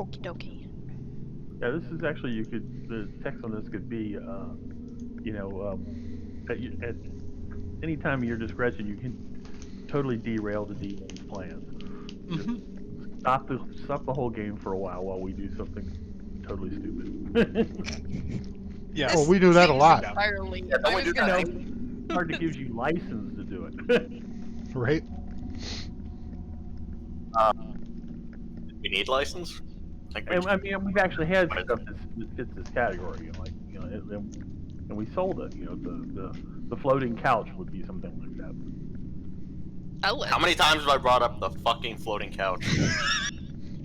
Okie dokie. Yeah, this is actually, the text on this could be, at any time of your discretion, you can totally derail the DM's plans. Just stop the whole game for a while we do something totally stupid. Yeah. Well, we do that a lot. Entirely. Yeah, don't I we was do gonna that? say, Hard to gives you license to do it. Right? We need license? Like, And, I mean, we've actually had stuff that fits this category, and we sold it. The floating couch would be something like that. how many times have I brought up the fucking floating couch?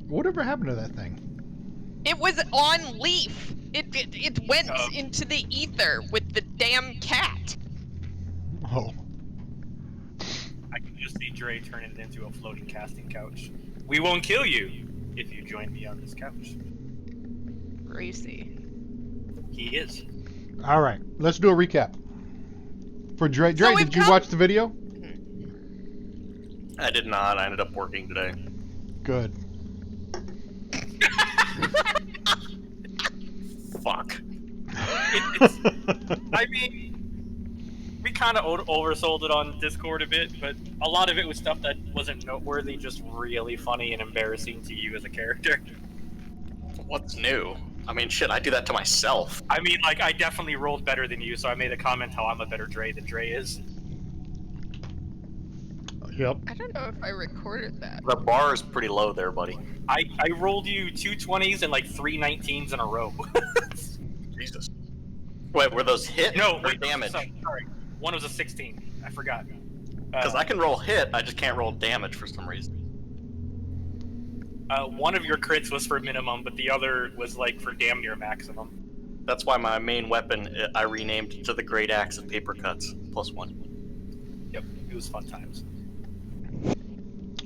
Whatever happened to that thing? It was on Leaf. It went into the ether with the damn cat. Oh. I can just see Dre turning it into a floating casting couch. We won't kill you if you join me on this couch. Racy. He is. All right, let's do a recap. For Dre, So we've did you come- watch the video? I did not. I ended up working today. Good. Fuck. I mean, we kind of oversold it on Discord a bit, but a lot of it was stuff that wasn't noteworthy, just really funny and embarrassing to you as a character. What's new? I mean, shit, I do that to myself. I mean, like, I definitely rolled better than you, so I made a comment how I'm a better Dre than Dre is. Yep. I don't know if I recorded that. The bar is pretty low there, buddy. I rolled you 2 20s and like 3 19s in a row. Jesus. Wait, were those hit No, or wait, damage? Sorry. One was a 16. I forgot. Because I can roll hit, I just can't roll damage for some reason. One of your crits was for minimum, but the other was like for damn near maximum. That's why my main weapon I renamed to the Great Axe of Paper Cuts, +1. Yep, it was fun times.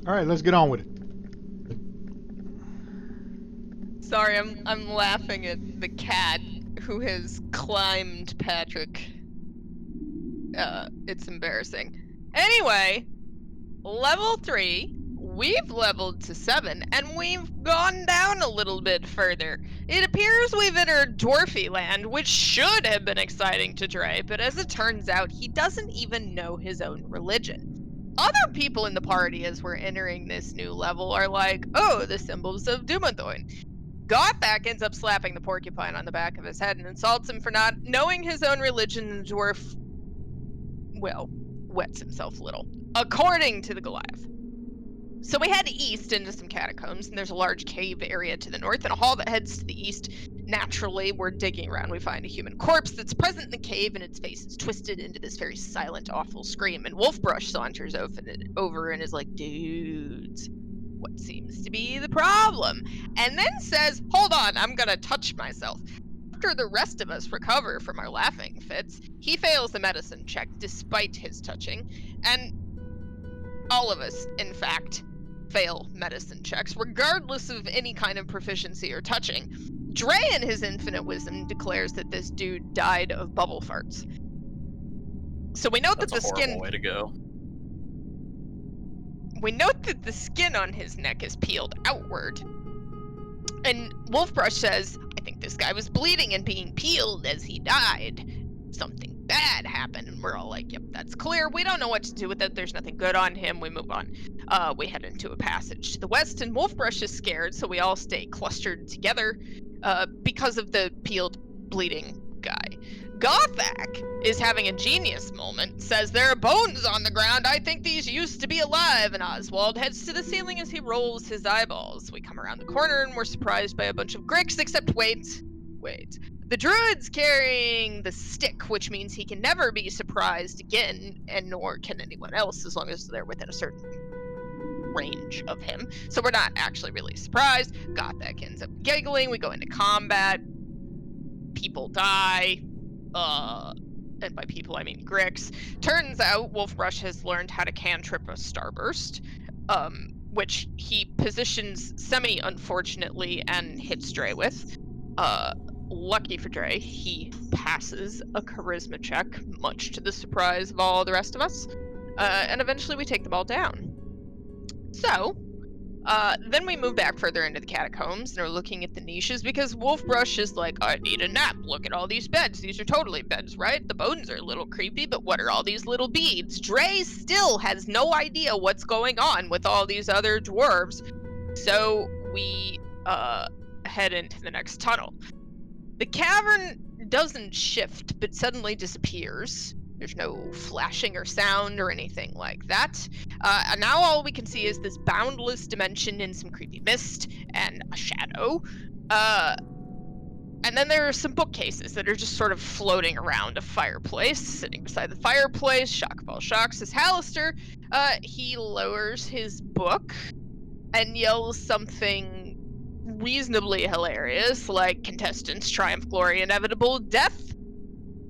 All right, let's get on with it. Sorry, I'm laughing at the cat who has climbed Patrick. It's embarrassing. Anyway, level 3, we've leveled to 7, and we've gone down a little bit further. It appears we've entered Dwarfy Land, which should have been exciting to Dre, but as it turns out, he doesn't even know his own religion. Other people in the party as we're entering this new level are like, oh, the symbols of Dumathoin. Gothak ends up slapping the porcupine on the back of his head and insults him for not knowing his own religion, and the dwarf, well, wets himself a little, according to the Goliath. So we head east into some catacombs, and there's a large cave area to the north and a hall that heads to the east. Naturally, we're digging around. We find a human corpse that's present in the cave, and its face is twisted into this very silent, awful scream. And Wolfbrush saunters over and is like, dudes, what seems to be the problem? And then says, hold on, I'm gonna touch myself. After the rest of us recover from our laughing fits, he fails the medicine check despite his touching, and all of us, in fact, fail medicine checks, regardless of any kind of proficiency or touching. Dre, in his infinite wisdom, declares that this dude died of bubble farts. So we note That's that the a horrible skin. way to go. We note that the skin on his neck is peeled outward. And Wolfbrush says, I think this guy was bleeding and being peeled as he died. Something bad happened. And we're all like, yep, that's clear. We don't know what to do with it. There's nothing good on him. We move on. We head into a passage to the west, and Wolfbrush is scared, so we all stay clustered together because of the peeled, bleeding guy. Gothak is having a genius moment, says there are bones on the ground. I think these used to be alive, and Oswald heads to the ceiling as he rolls his eyeballs. We come around the corner and we're surprised by a bunch of Gricks, except wait. The druid's carrying the stick, which means he can never be surprised again, and nor can anyone else as long as they're within a certain range of him. So we're not actually really surprised. Gothak ends up giggling. We go into combat. People die. And by people I mean Grix. Turns out Wolfbrush has learned how to cantrip a starburst, which he positions semi-unfortunately and hits Dre with. Lucky for Dre, he passes a charisma check, much to the surprise of all the rest of us. And eventually we take them all down. So, Then we move back further into the catacombs and are looking at the niches because Wolfbrush is like, I need a nap. Look at all these beds. These are totally beds, right? The bones are a little creepy, but what are all these little beads? Dre still has no idea what's going on with all these other dwarves. So we head into the next tunnel. The cavern doesn't shift, but suddenly disappears. There's no flashing or sound or anything like that. And now all we can see is this boundless dimension in some creepy mist and a shadow. And then there are some bookcases that are just sort of floating around a fireplace. Sitting beside the fireplace, shock of all shocks, is Hallister. He lowers his book and yells something reasonably hilarious, like contestants, triumph, glory, inevitable, death.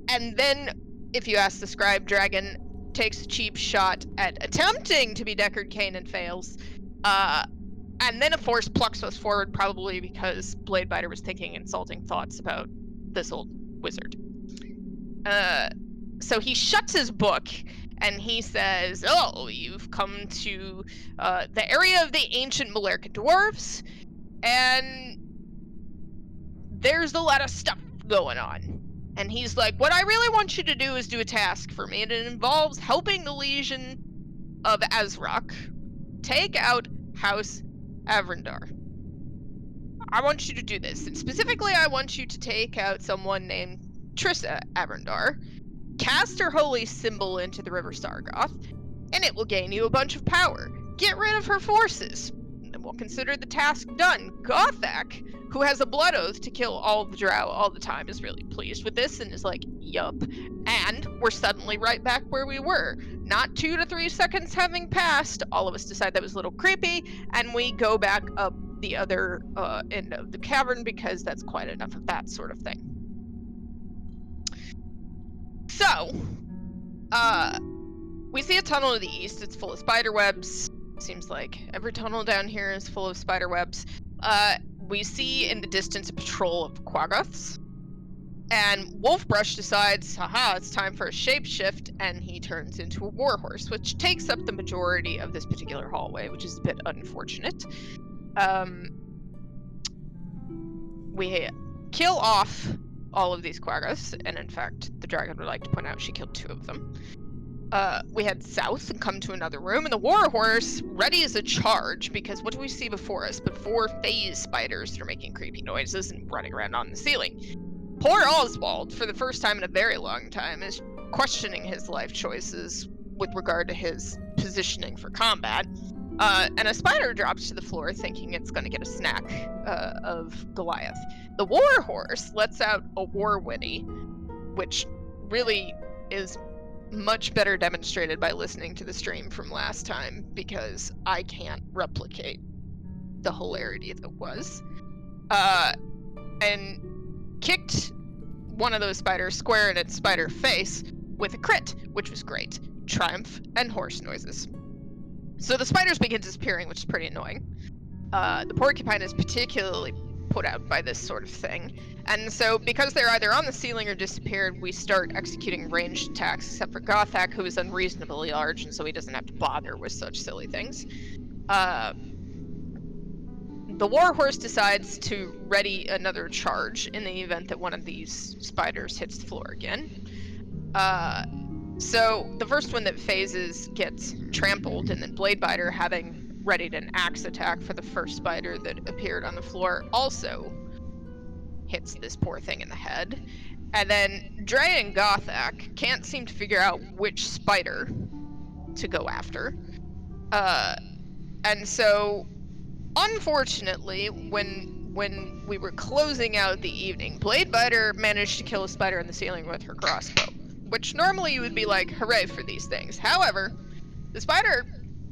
And then, if you ask the scribe dragon, takes a cheap shot at attempting to be Deckard Cain and fails. And then a force plucks us forward, probably because Bladebiter was thinking insulting thoughts about this old wizard. So he shuts his book and he says, oh, you've come to the area of the ancient Malerka dwarves, and there's a lot of stuff going on. And he's like, what I really want you to do is do a task for me, and it involves helping the Legion of Azrak take out House Avrendar. I want you to do this, and specifically I want you to take out someone named Trissa Avrendar, cast her holy symbol into the River Stargoth, and it will gain you a bunch of power. Get rid of her forces, and then we'll consider the task done. Gothak, who has a blood oath to kill all the drow all the time, is really pleased with this and is like, yup. And we're suddenly right back where we were. Not 2 to 3 seconds having passed, all of us decide that was a little creepy, and we go back up the other end of the cavern because that's quite enough of that sort of thing. So, we see a tunnel to the east. It's full of spider webs. Seems like every tunnel down here is full of spider webs. We see in the distance a patrol of Quaggoths. And Wolfbrush decides, haha, it's time for a shapeshift, and he turns into a warhorse, which takes up the majority of this particular hallway, which is a bit unfortunate. We kill off all of these Quaggoths, and in fact, the dragon would like to point out she killed 2 of them. We head south and come to another room, and the warhorse readies a charge, because what do we see before us but 4 phase spiders that are making creepy noises and running around on the ceiling. Poor Oswald, for the first time in a very long time, is questioning his life choices with regard to his positioning for combat. And a spider drops to the floor thinking it's going to get a snack of Goliath. The warhorse lets out a war whinny, which really is much better demonstrated by listening to the stream from last time, because I can't replicate the hilarity that was. And kicked one of those spiders square in its spider face with a crit, which was great. Triumph and horse noises. So the spiders begin disappearing, which is pretty annoying. The porcupine is particularly put out by this sort of thing. And so because they're either on the ceiling or disappeared, we start executing ranged attacks, except for Gothak, who is unreasonably large, and so he doesn't have to bother with such silly things. The warhorse decides to ready another charge in the event that one of these spiders hits the floor again. So the first one that phases gets trampled, and then Bladebiter, having readied an axe attack for the first spider that appeared on the floor, also hits this poor thing in the head. And then Dre and Gothak can't seem to figure out which spider to go after. And so, unfortunately, when we were closing out the evening, Bladebiter managed to kill a spider in the ceiling with her crossbow, which normally you would be like, hooray for these things. However, the spider,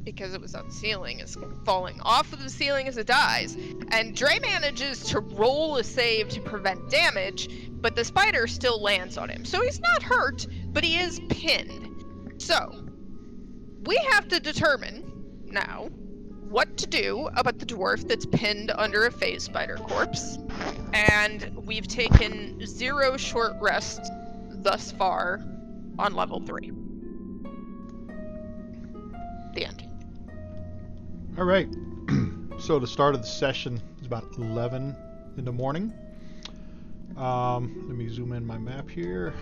because it was on the ceiling, is falling off of the ceiling as it dies, and Dre manages to roll a save to prevent damage, but the spider still lands on him. So he's not hurt, but he is pinned. So, we have to determine now what to do about the dwarf that's pinned under a phase spider corpse, and we've taken 0 short rests thus far on level 3. The end. All right. So the start of the session is about 11 in the morning. Let me zoom in my map here.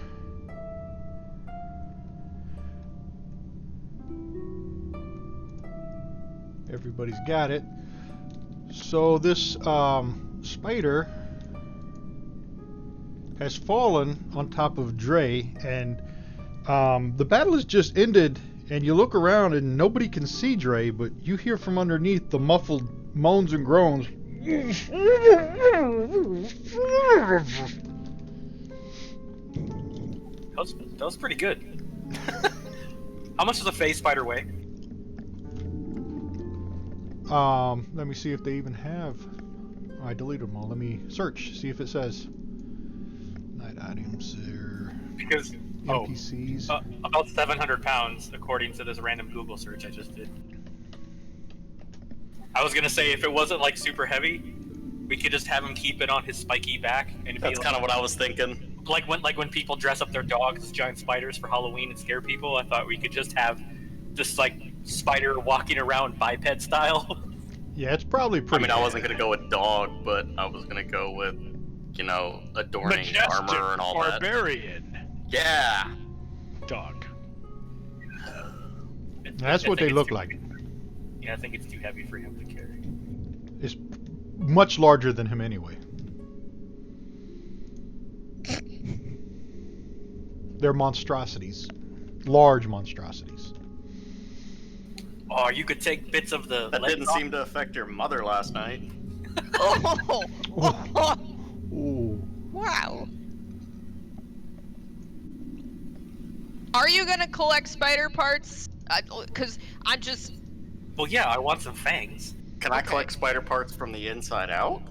Everybody's got it. So this spider has fallen on top of Dre, and the battle has just ended, and you look around and nobody can see Dre, but you hear from underneath the muffled moans and groans. That was pretty good. How much does a phase spider weigh? Let me see if they even have. Oh, I deleted them all. Let me search, see if it says. Night items there. Because NPCs. About 700 pounds, according to this random Google search I just did. I was gonna say if it wasn't like super heavy, we could just have him keep it on his spiky back, and That's kind of what I was thinking. Like when people dress up their dogs as giant spiders for Halloween and scare people. I thought we could just have this like spider walking around biped style. Yeah, it's probably pretty. I mean, I wasn't gonna go with dog, but I was gonna go with, you know, adorning Majestic armor and all barbarian that. Yeah. dog. That's what they look like. Yeah, I think it's too heavy for him to carry. It's much larger than him anyway. They're monstrosities. Large monstrosities. Oh, you could take bits of the. That didn't seem to affect your mother last night. Oh, Ooh. wow. Are you gonna collect spider parts? Because I just. Well, yeah, I want some fangs. Can I Okay. collect spider parts from the inside out?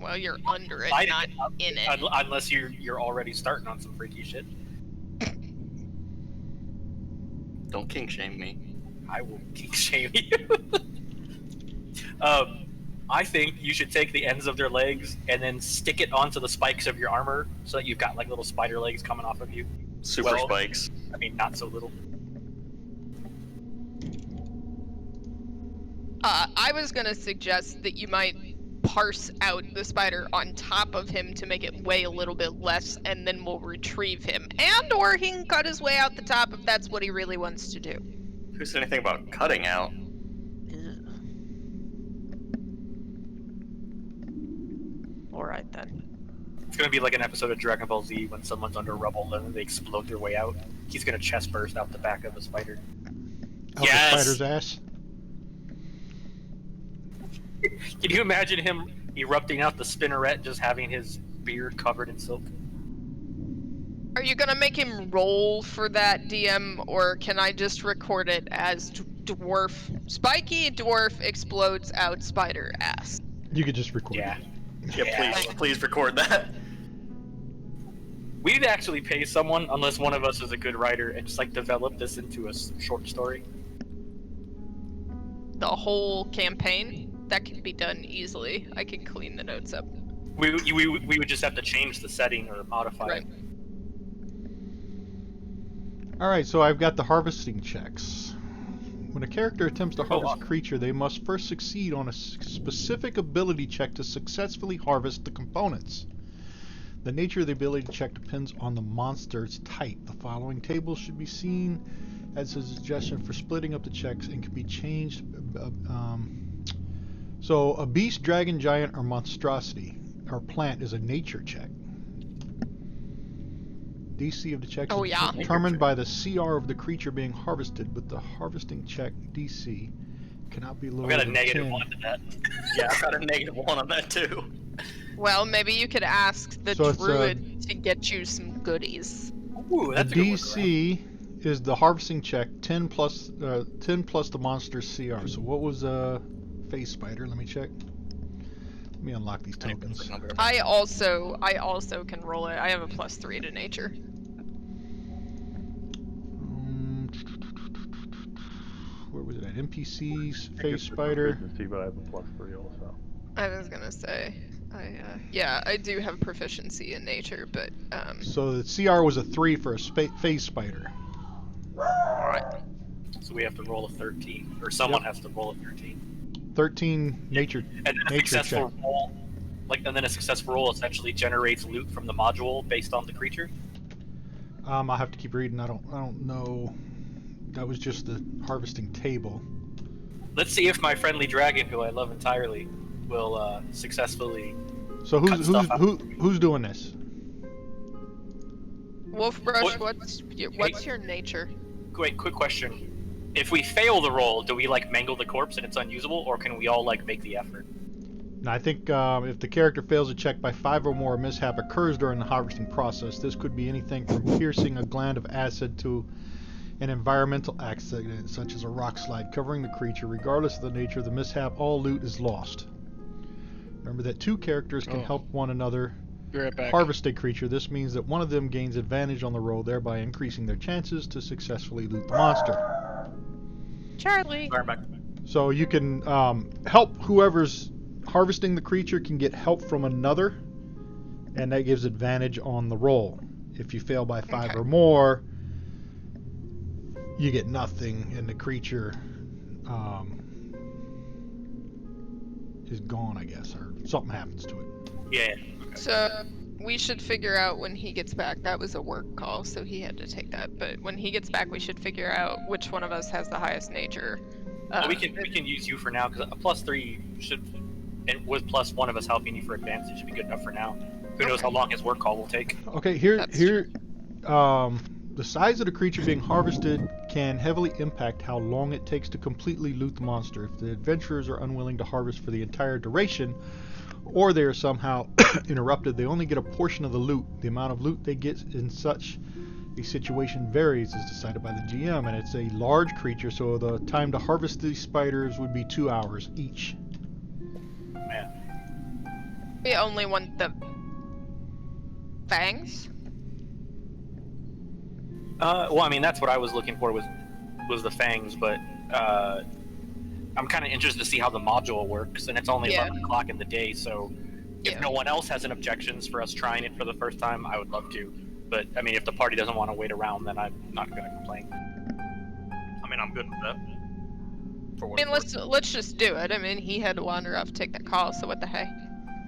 Well, you're under it, Fight not in it. Unless you're already starting on some freaky shit. Don't kink shame me. I will kink shame you. I think you should take the ends of their legs and then stick it onto the spikes of your armor so that you've got like little spider legs coming off of you. Super Well, spikes. I mean, not so little. I was gonna suggest that you might parse out the spider on top of him to make it weigh a little bit less, and then we'll retrieve him. And or he can cut his way out the top if that's what he really wants to do. Who said anything about cutting out? Alright then. It's gonna be like an episode of Dragon Ball Z when someone's under rubble and then they explode their way out. He's gonna chest burst out the back of a spider. Out Yes! the spider's ass. Can you imagine him erupting out the spinneret, just having his beard covered in silk? Are you gonna make him roll for that, DM, or can I just record it as dwarf? Spiky dwarf explodes out spider ass. You could just record Yeah. it. Yeah, please record that. We'd actually pay someone, unless one of us is a good writer, and just like develop this into a short story. The whole campaign? That can be done easily. I can clean the notes up. We would just have to change the setting or modify Right. it. Alright, so I've got the harvesting checks. When a character attempts to harvest a creature, they must first succeed on a specific ability check to successfully harvest the components. The nature of the ability check depends on the monster's type. The following table should be seen as a suggestion for splitting up the checks and can be changed. So a beast, dragon, giant, or monstrosity or plant is a nature check. DC of the check Oh, is yeah. determined by the CR of the creature being harvested, but the harvesting check DC cannot be lower We got a than negative 10. one to that. Yeah, I got a -1 on that too. Well, maybe you could ask the So it's, druid to get you some goodies. Ooh, The that's a good DC is the harvesting check 10 plus the monster's CR. So what was face spider? Let me check. Let me unlock these tokens. I also can roll it. I have a +3 to nature. Where was it at? NPCs, I face guess for spider. proficiency, but I have a +3 also. I was gonna say, yeah, I do have proficiency in nature, but So the CR was a 3 for a face spider. Alright. So we have to roll a 13. Or someone has to roll a 13. 13 nature And then a nature successful check. roll, a successful roll essentially generates loot from the module based on the creature. I'll have to keep reading. I don't know. That was just the harvesting table. Let's see if my friendly dragon, who I love entirely, will successfully. So Cut stuff out. who's doing this? Wolfbrush, What- what's your nature? Wait, quick question. If we fail the roll, do we like mangle the corpse and it's unusable, or can we all like make the effort? Now, I think if the character fails a check by 5 or more, a mishap occurs during the harvesting process. This could be anything from piercing a gland of acid to an environmental accident, such as a rock slide covering the creature. Regardless of the nature of the mishap, all loot is lost. Remember that 2 characters can help one another Be right back. harvest a creature. This means that one of them gains advantage on the roll, thereby increasing their chances to successfully loot the monster. Charlie. Sorry, back. So you can help whoever's harvesting the creature can get help from another, and that gives advantage on the roll. If you fail by 5 Okay. or more, you get nothing, and the creature is gone, I guess, or something happens to it. Yeah. So we should figure out when he gets back. That was a work call, so he had to take that. But when he gets back, we should figure out which one of us has the highest nature. Well, we can use you for now because a +3 should, and with +1 of us helping you for advantage, it should be good enough for now. Who knows how long his work call will take? Okay, here, That's the size of the creature being harvested can heavily impact how long it takes to completely loot the monster. If the adventurers are unwilling to harvest for the entire duration, or they are somehow interrupted, they only get a portion of the loot. The amount of loot they get in such a situation varies, as decided by the GM, and it's a large creature, so the time to harvest these spiders would be 2 hours each. Man. We only want the fangs. Well, I mean, that's what I was looking for was the fangs, but I'm kind of interested to see how the module works, and it's only Yeah. 11 o'clock in the day, so if Yeah. no one else has an objections for us trying it for the first time, I would love to. But, I mean, if the party doesn't want to wait around, then I'm not going to complain. I mean, I'm good with that. For I what mean, it's worth. let's just do it. I mean, he had to wander off to take that call, so what the heck?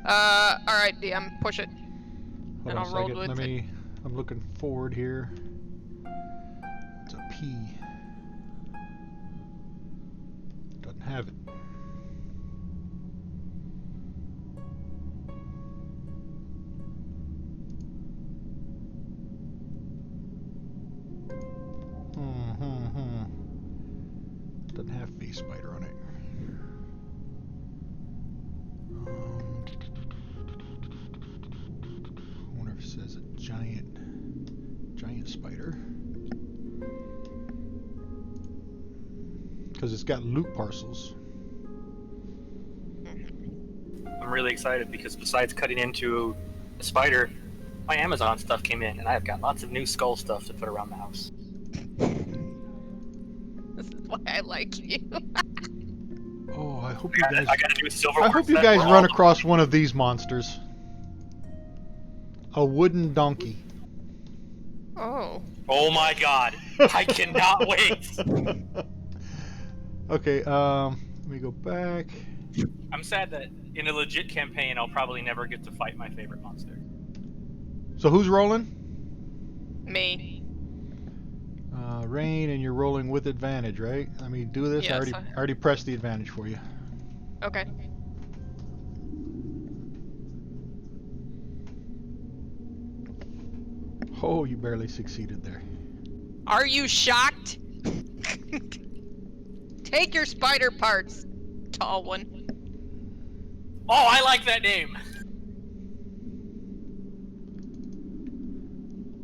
All right, DM, push it. Hold And on I'll a roll second. with it. I'm looking forward here. It's a P. Doesn't have it. Doesn't have face spider on it. I wonder if it says a giant spider. Because it's got loot parcels. I'm really excited because besides cutting into a spider, my Amazon stuff came in, and I've got lots of new skull stuff to put around the house. This is why I like you. Oh, I hope you guys. I got a new silver. I hope you guys run across one of these monsters. A wooden donkey. Oh. Oh my god! I cannot wait. Okay, let me go back. I'm sad that in a legit campaign, I'll probably never get to fight my favorite monster. So who's rolling? Me. Rain, and you're rolling with advantage, right? I mean, do this. Yes, I already pressed the advantage for you. Okay. Oh, you barely succeeded there. Are you shocked? Take your spider parts, tall one. Oh, I like that name.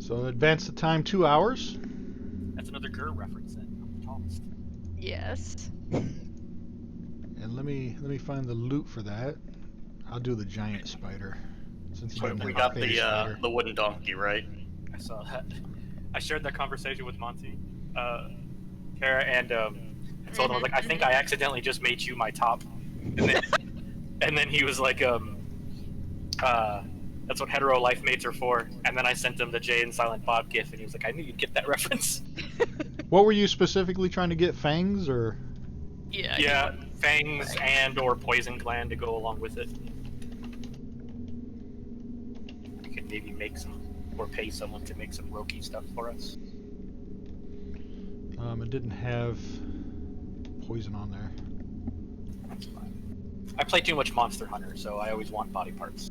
So advance the time 2 hours. That's another Gur reference. Then I'm the tallest. Yes. And let me find the loot for that. I'll do the giant spider. Since you So don't we have got a face spider. the wooden donkey, right? I saw that. I shared that conversation with Monty, Kara, and I told him, I was like, I think I accidentally just made you my top, and then he was like, that's what hetero life mates are for. And then I sent him the Jay and Silent Bob gif, and he was like, I knew you'd get that reference. What were you specifically trying to get? Fangs or? Yeah. Yeah, fangs and or poison gland to go along with it. We could maybe make some, or pay someone to make some Roki stuff for us. It didn't have poison on there. That's fine. I play too much Monster Hunter, so I always want body parts.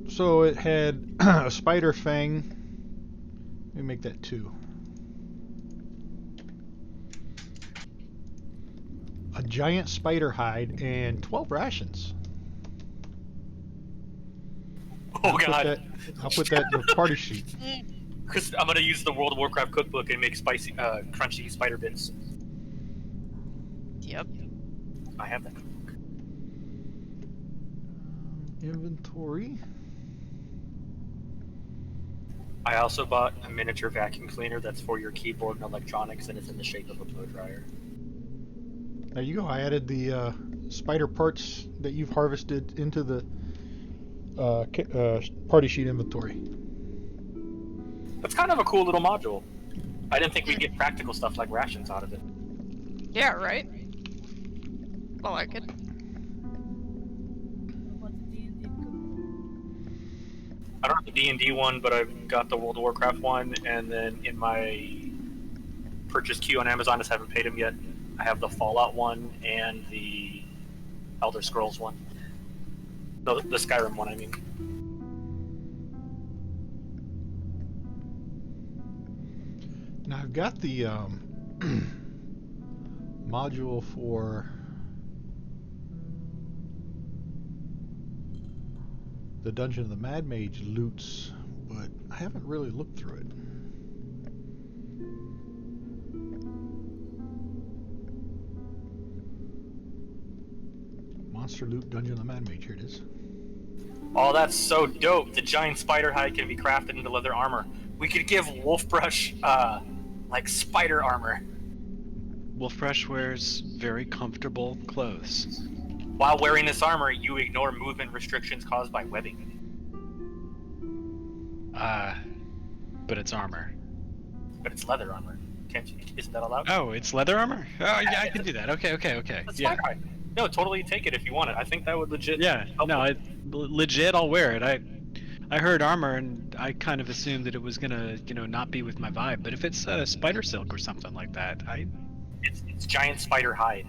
So it had a spider fang. Let me make that 2. A giant spider hide and 12 rations. Oh god. I'll put that in the party sheet. Chris, I'm gonna use the World of Warcraft cookbook and make spicy, crunchy spider bits. Yep. I have that cookbook. Inventory. I also bought a miniature vacuum cleaner that's for your keyboard and electronics, and it's in the shape of a blow dryer. There you go. I added the spider parts that you've harvested into the party sheet inventory. That's kind of a cool little module. I didn't think we'd get practical stuff like rations out of it. Yeah, right? I like it. I don't have the D&D one, but I've got the World of Warcraft one, and then in my purchase queue on Amazon, I just haven't paid them yet. I have the Fallout one and the Elder Scrolls one. No, the Skyrim one, I mean. Now I've got the module for the Dungeon of the Mad Mage loots, but I haven't really looked through it. Monster loot Dungeon of the Mad Mage, here it is. Oh, that's so dope. The giant spider hide can be crafted into leather armor. We could give Wolfbrush, like spider armor. Wolfbrush wears very comfortable clothes. While wearing this armor, you ignore movement restrictions caused by webbing. But it's armor. But it's leather armor. Can't you? Isn't that allowed? Oh, it's leather armor? Oh, yeah, I can do that. Okay. That's Yeah. spider hide. No, totally take it if you want it. I think that would legit. Yeah. help No, with- legit, I'll wear it. I heard armor and I kind of assumed that it was gonna, not be with my vibe. But if it's spider silk or something like that, It's giant spider hide.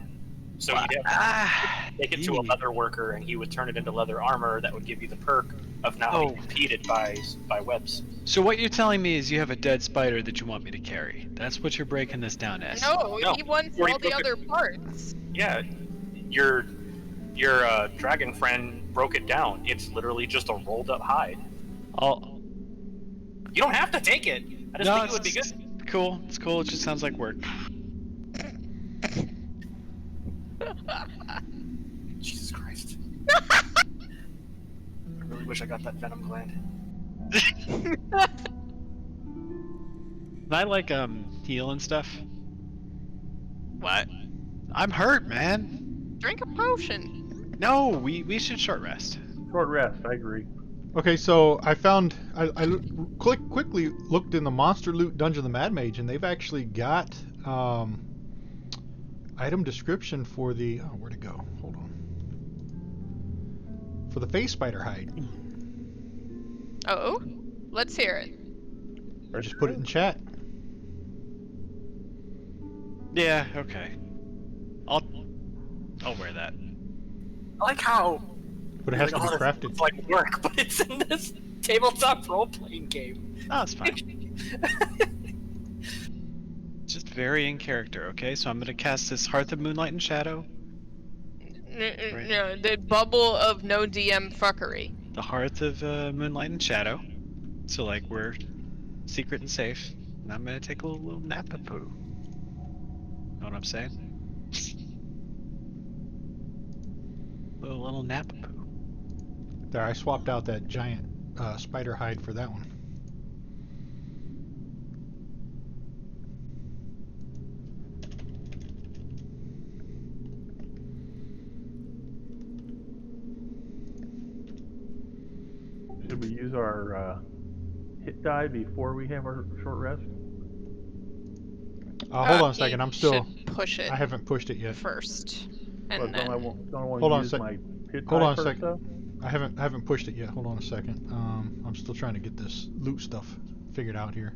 So you'd have to take it to a leather worker, and he would turn it into leather armor that would give you the perk of not being impeded by webs. So what you're telling me is you have a dead spider that you want me to carry. That's what you're breaking this down as. No, No, he wants already all the broke it. other parts. Yeah, your dragon friend broke it down. It's literally just a rolled up hide. I'll... You don't have to take it. I just think it would be good. Cool. It's cool. It just sounds like work. Jesus Christ. I really wish I got that venom gland. Can I heal and stuff? What? I'm hurt, man. Drink a potion. No, we should short rest. Short rest, I agree. Okay, so I found quickly looked in the Monster Loot Dungeon of the Mad Mage, and they've actually got item description for the where'd it go? Hold on. For the face spider hide. Oh, let's hear it. I just put it in chat. Yeah, okay. I'll wear that. I like how. But it has to be this crafted. looks like work, but it's in this tabletop role playing game. Oh, it's fine. Just very in character, okay? So I'm gonna cast this Hearth of Moonlight and Shadow. No, the bubble of no DM fuckery. The Hearth of Moonlight and Shadow. So we're secret and safe. And I'm gonna take a little nap of poo. Know what I'm saying? Little nap of poo. There, I swapped out that giant spider hide for that one. Should we use our hit die before we have our short rest? Hold on a second. I'm still. Should push it I haven't pushed it yet. first. But And don't I then... want to Hold on a use sec. my hit Hold die on a first, sec. though? I haven't pushed it yet. Hold on a second. I'm still trying to get this loot stuff figured out here.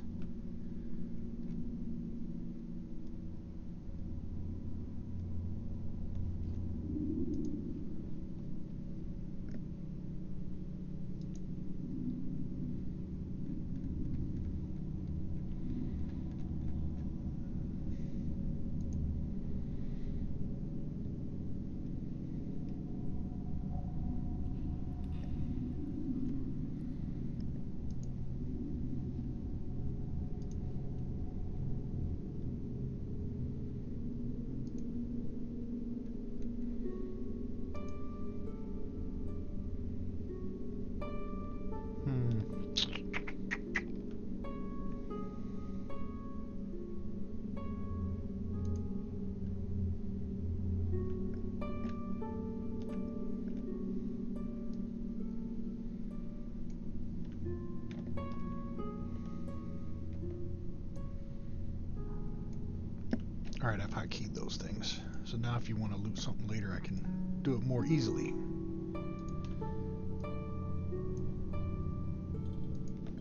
Alright, I've hotkeyed those things. So now if you want to loot something later, I can do it more easily.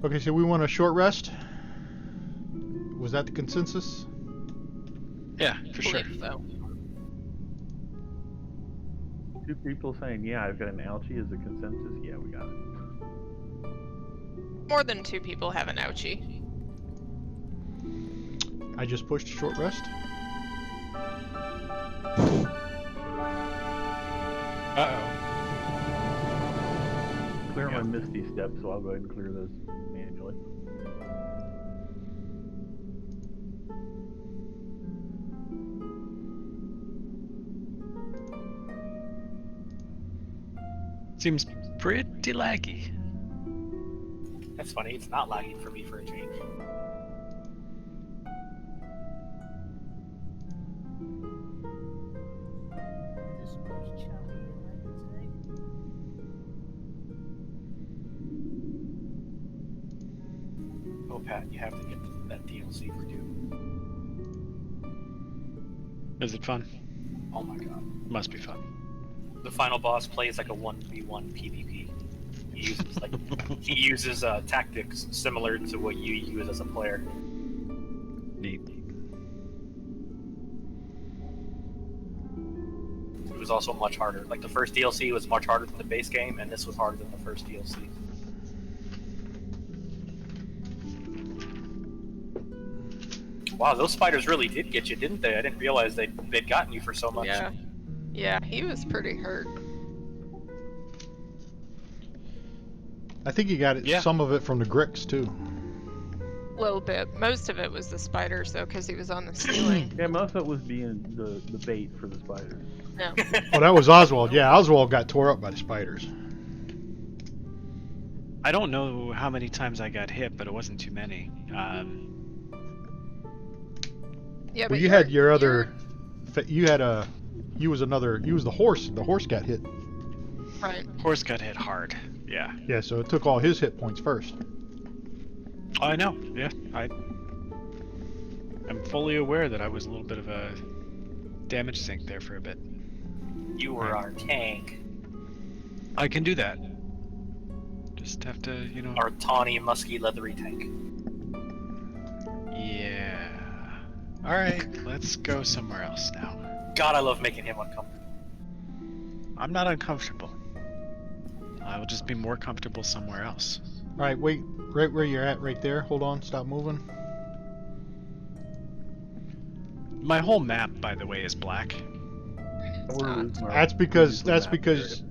Okay, so we want a short rest? Was that the consensus? Yeah, for sure. believe so. 2 people saying, yeah, I've got an ouchie as a consensus. Yeah, we got it. More than 2 people have an ouchie. I just pushed short rest. Uh-oh. Clear my Misty Step, so I'll go ahead and clear those manually. Seems pretty laggy. That's funny. It's not lagging for me for a change. Oh, Pat, you have to get that DLC for Doom. Is it fun? Oh my god. Must be fun. The final boss plays like a 1v1 PvP. He uses tactics similar to what you use as a player. Neat. It was also much harder. Like the first DLC was much harder than the base game, and this was harder than the first DLC. Wow, those spiders really did get you, didn't they? I didn't realize they'd gotten you for so much. Yeah. Yeah, he was pretty hurt. I think you got it, Yeah. some of it from the Grix too. A little bit. Most of it was the spiders, though, because he was on the ceiling. Yeah, most of it was being the bait for the spiders. No. Oh, that was Oswald. Yeah, Oswald got tore up by the spiders. I don't know how many times I got hit, but it wasn't too many. Yeah, Well, but you had your other. You had a. You was another. You was the horse. The horse got hit. Right. Horse got hit hard. Yeah. Yeah, so it took all his hit points first. I know. Yeah. I'm fully aware that I was a little bit of a damage sink there for a bit. You were our tank. I can do that. Just have to, you know. Our tawny, musky, leathery tank. Yeah. All right. Let's go somewhere else now. God, I love making him uncomfortable. I'm not uncomfortable. I will just be more comfortable somewhere else. All right, wait, right where you're at, right there. Hold on, stop moving. My whole map, by the way, is black. We're losing our- That's because. we're That's losing because. our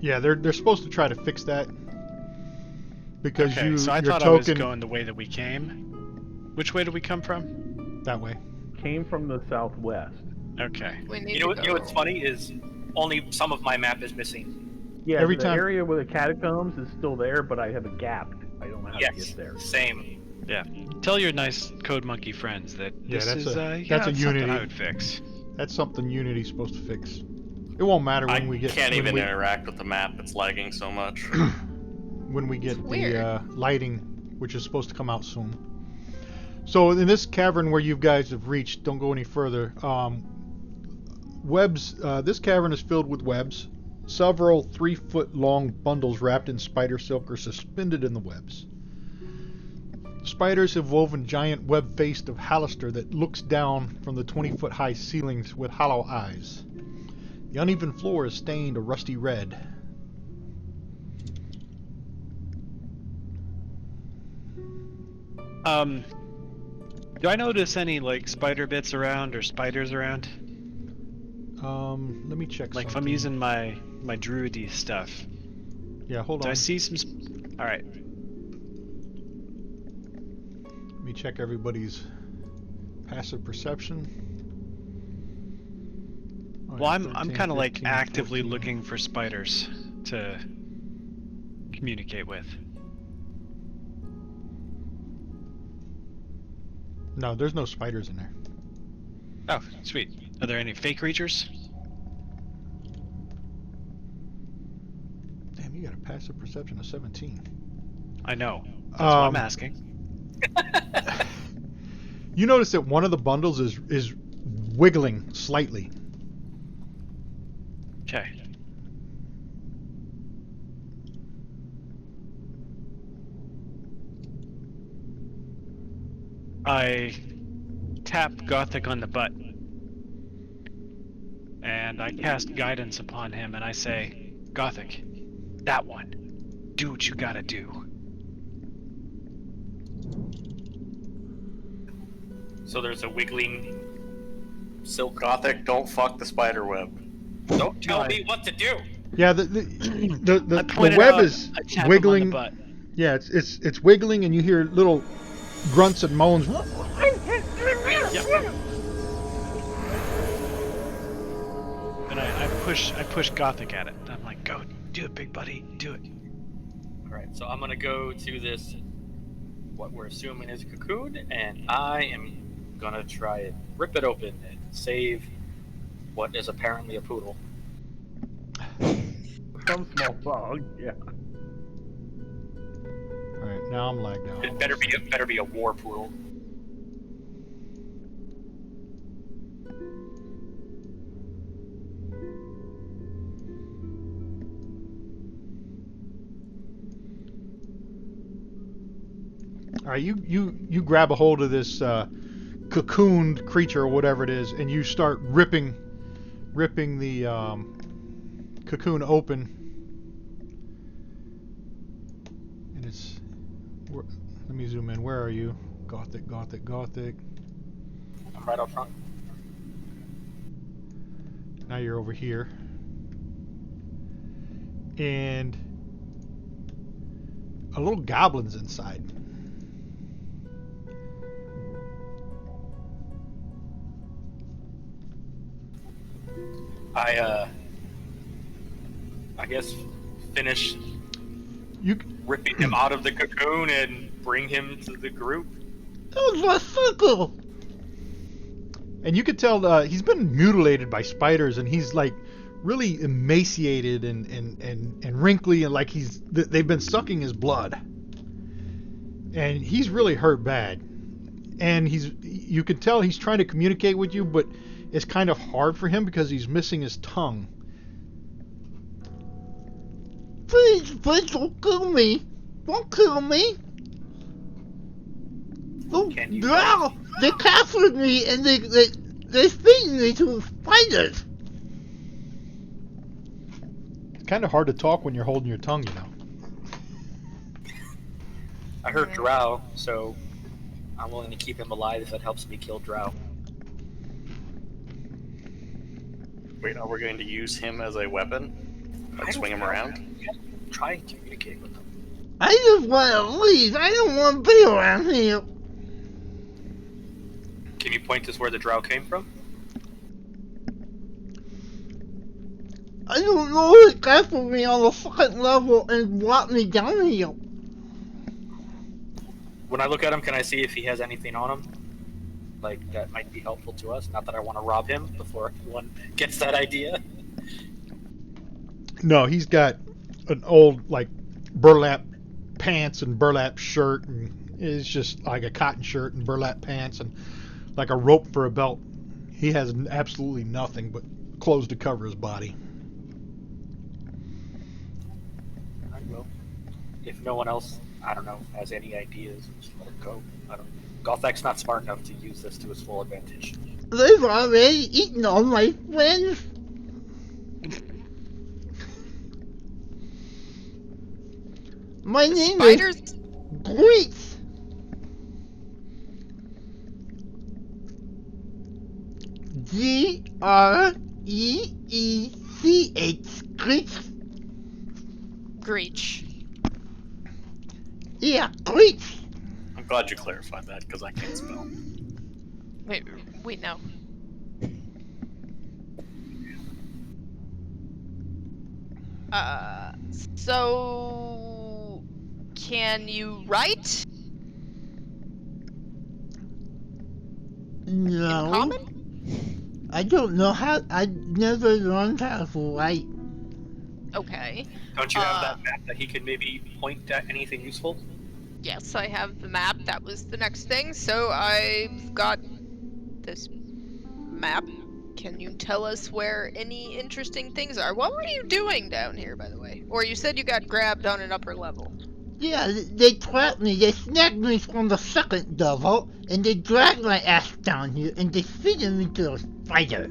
Yeah, they're supposed to try to fix that. Because Okay, so I your thought I was token going the way that we came. Which way did we come from? that way. came from the southwest. Okay. We need You know, to you know go. what's funny is only some of my map is missing. Yeah, Every the time- area where the catacombs is still there, but I have a gap. I don't know how to Yes, get there. same. Yeah. Tell your nice Code Monkey friends that Yeah, this that's is a- yeah, that's a it's something Unity. I would fix. That's something Unity's supposed to fix. It won't matter when I we get. can't when even we, interact with the map. It's lagging so much. when we get It's weird. the lighting, which is supposed to come out soon. So in this cavern where you guys have reached, don't go any further. Webs. This cavern is filled with webs. Several 3-foot-long bundles wrapped in spider silk are suspended in the webs. The spiders have woven giant web face of Hallister that looks down from the 20-foot-high ceilings with hollow eyes. The uneven floor is stained a rusty red. Do I notice any like spider bits around or spiders around? Let me check. Like if I'm something. using my druidy stuff. Yeah, hold Do on. I see some? All right. Let me check everybody's passive perception. All Well, right, I'm 13, kind of like 15, actively 14. looking for spiders to communicate with. No, there's no spiders in there. Oh, sweet. Are there any fake creatures? Damn, you got a passive perception of 17. I know. That's what I'm asking. You notice that one of the bundles is wiggling slightly. Okay. I tap Gothic on the butt. And I cast guidance upon him and I say, Gothic, that one. Do what you gotta do. So there's a wiggling silk. Gothic, don't fuck the spider web. Don't tell me what to do. Yeah, the pointed web out, is I tap him on wiggling. the butt. Yeah, it's wiggling, and you hear little grunts and moans. And I push Gothic at it. I'm like, go, do it, big buddy, do it. Alright, so I'm gonna go to this, what we're assuming is a cocoon, and I am gonna try and rip it open and save what is apparently a poodle. Some small dog, yeah. All right, now I'm lagged out. It better be a war poodle. All right, you grab a hold of this cocooned creature or whatever it is, and you start ripping the cocoon open. And it's. Let me zoom in. Where are you? Gothic. I'm right up front. Now you're over here. And a little goblin's inside. I guess finish You. ripping him out of the cocoon and bring him to the group. And you could tell he's been mutilated by spiders, and he's like really emaciated and wrinkly, and like they've been sucking his blood, and he's really hurt bad. And you could tell he's trying to communicate with you, but it's kind of hard for him because he's missing his tongue. Please don't kill me! Don't kill me! Can you- No! They captured me and they feeding me to spiders! It's kind of hard to talk when you're holding your tongue, you know. I heard Drow, so I'm willing to keep him alive if it helps me kill Drow. Wait, are we going to use him as a weapon? Like swing him around? Try and communicate with him. I just want to leave. I don't want to be around here. Can you point us where the Drow came from? I don't know who captured me on the second level and brought me down here. When I look at him, can I see if he has anything on him? Like, that might be helpful to us. Not that I want to rob him before anyone gets that idea. No, he's got an old, like, burlap pants and burlap shirt and It's just like a cotton shirt and burlap pants and like a rope for a belt. He has absolutely nothing but clothes to cover his body. I will. If no one else, I don't know, has any ideas, just let it go. I don't. Gothak's not smart enough to use this to his full advantage. They've already eaten all my friends. My The name spiders. is Greets. Greech. Greets. Greech. Yeah, Greets. I'm glad you clarified that because I can't spell. Wait, we know. So can you write in No. common? I don't know how. I never learned how to write. Okay. Don't you have that map that he could maybe point at anything useful? Yes, I have the map. That was the next thing. So I've got this map. Can you tell us where any interesting things are? What were you doing down here, by the way? Or you said you got grabbed on an upper level. Yeah, they trapped me. They snagged me from the second level, and they dragged my ass down here, and they fitted me to a spider.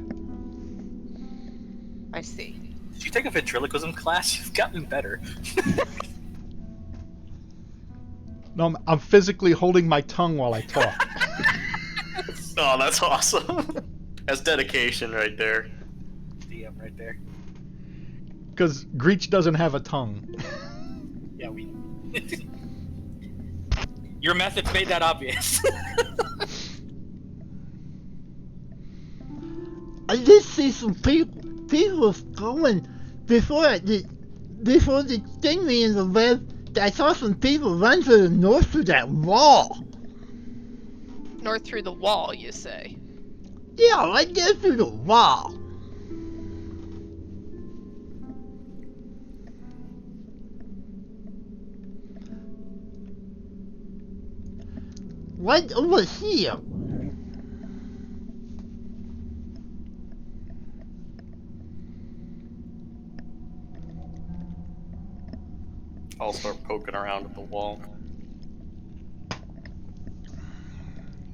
I see. Did you take a ventriloquism class? You've gotten better. No, I'm physically holding my tongue while I talk. Oh, that's awesome. That's dedication right there. DM right there. Because Greech doesn't have a tongue. Yeah, we. Your methods made that obvious. I did see some people going before they sting me in the web. I saw some people run to the north through that wall. North through the wall, you say? Yeah, right there through the wall. Right over here. I'll start poking around at the wall.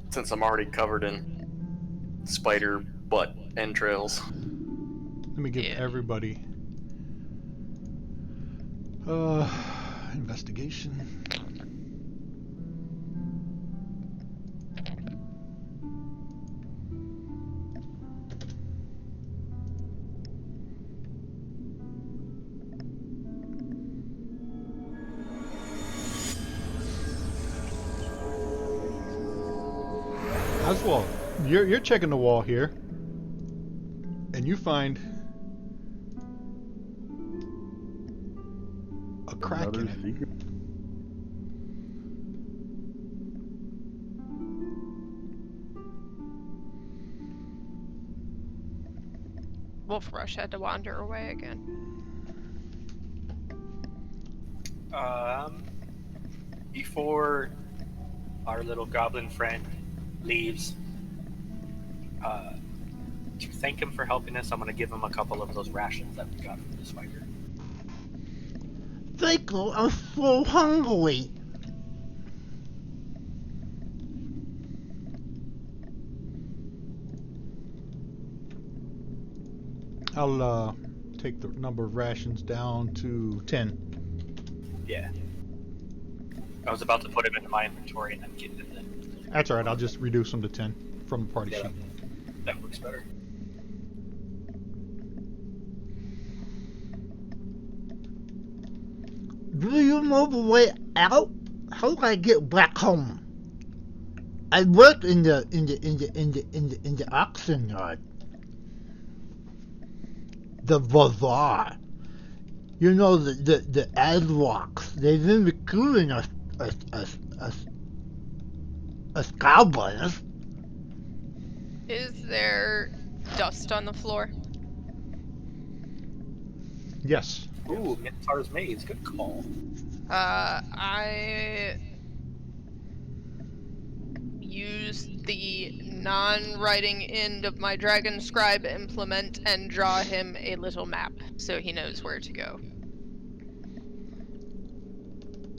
Since I'm already covered in spider butt entrails. Let me give Yeah. everybody investigation. Oswald, you're checking the wall here, and you find a crack Another in it. secret. Wolf Rush had to wander away again. Before our little goblin friend leaves, to thank him for helping us, I'm gonna give him a couple of those rations that we got from the spider. Thank you, I'm so hungry. I'll take the number of rations down to 10. Yeah. I was about to put him into my inventory and then get it in. That's alright, I'll just reduce them to 10 from the party Yeah. sheet. That works better. Do you know the way out? How do I get back home? I work in the auction yard. The bazaar. You know the Adrocks. They've been recruiting us goblins. Is there dust on the floor? Yes. Ooh, Minotaur's Maze, good call. I use the non-writing end of my Dragon Scribe implement and draw him a little map so he knows where to go.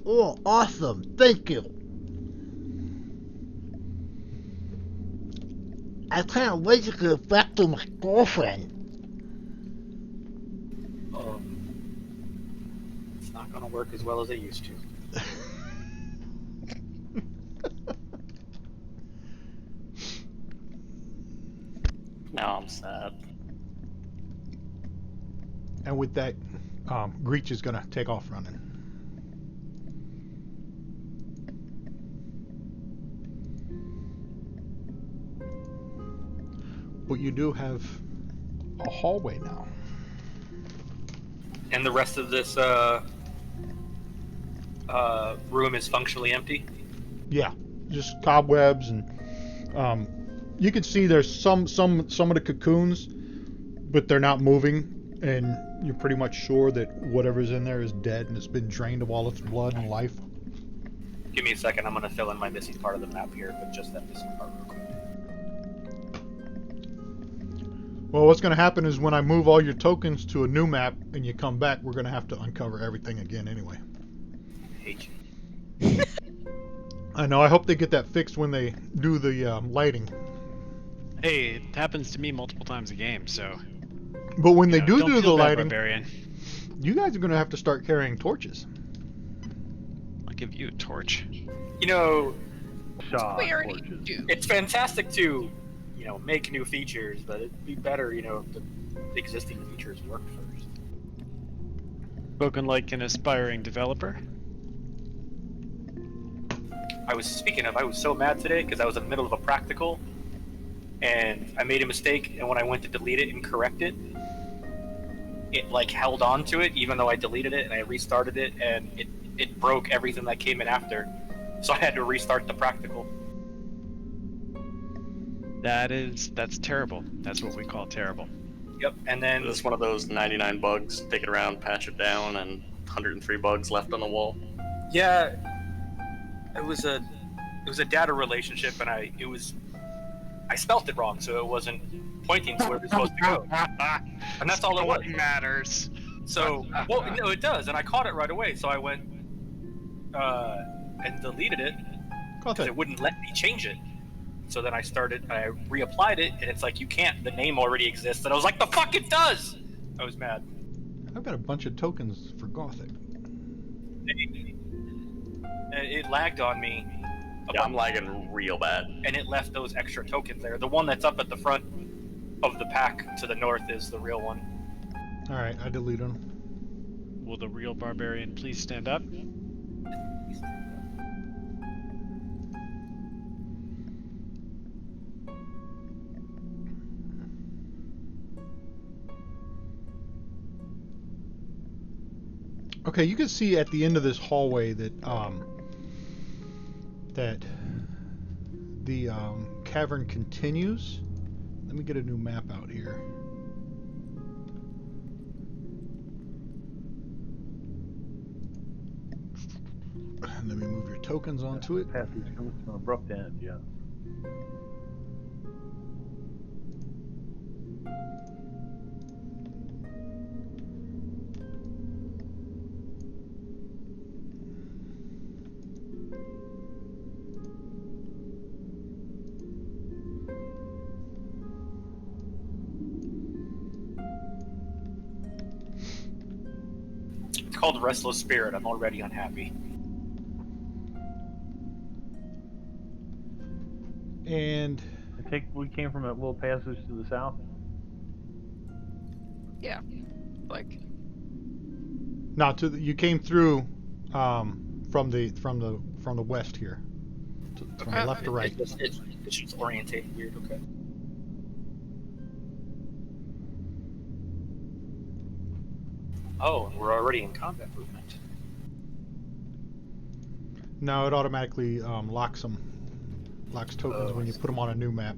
Oh, awesome. Thank you. I can't wait to get back to my girlfriend. It's not going to work as well as it used to. Now I'm sad. And with that, Greach is gonna take off running. But you do have a hallway now. And the rest of this room is functionally empty? Yeah, just cobwebs, and you can see there's some of the cocoons, but they're not moving, and you're pretty much sure that whatever's in there is dead and it's been drained of all its blood and life. Give me a second, I'm going to fill in my missing part of the map here, but just that missing part real quick. Well, what's going to happen is when I move all your tokens to a new map and you come back, we're going to have to uncover everything again anyway. I hate you. I know. I hope they get that fixed when they do the lighting. Hey, it happens to me multiple times a game, so. But when they Don't do feel the bad, lighting, Barbarian. you guys are going to have to start carrying torches. I'll give you a torch. You know, Shaw We already torches. do. it's fantastic to, make new features, but it'd be better, if the existing features work first. Spoken like an aspiring developer. I was so mad today because I was in the middle of a practical and I made a mistake, and when I went to delete it and correct it, it like held on to it even though I deleted it, and I restarted it, and it broke everything that came in after. So I had to restart the practical. That's terrible. That's what we call terrible. Yep, and then It's one of those 99 bugs, take it around, patch it down, and 103 bugs left on the wall. yeah, it was a data relationship, and I spelt it wrong, so it wasn't pointing to where it was supposed to go. And that's all it was. What matters. So, well, no, it does, and I caught it right away. So I went and deleted it because it wouldn't let me change it. So then I reapplied it, and it's like, you can't. The name already exists, and I was like, the fuck it does. I was mad. I've got a bunch of tokens for Gothic. It lagged on me. Yeah, I'm lagging real bad. And it left those extra tokens there. The one that's up at the front of the pack to the north is the real one. Alright, I deleted them. Will the real barbarian please stand up? Okay, you can see at the end of this hallway that the cavern continues. Let me get a new map out here. And let me move your tokens onto it. Passage comes to an abrupt end, yeah. It's called Restless Spirit. I'm already unhappy. And We came from that little passage to the south. Yeah. Like, now you came through from the west here. From left to right. It's just orientated weird. Okay. Oh, we're already in combat movement. No, it automatically locks tokens when you put them on a new map.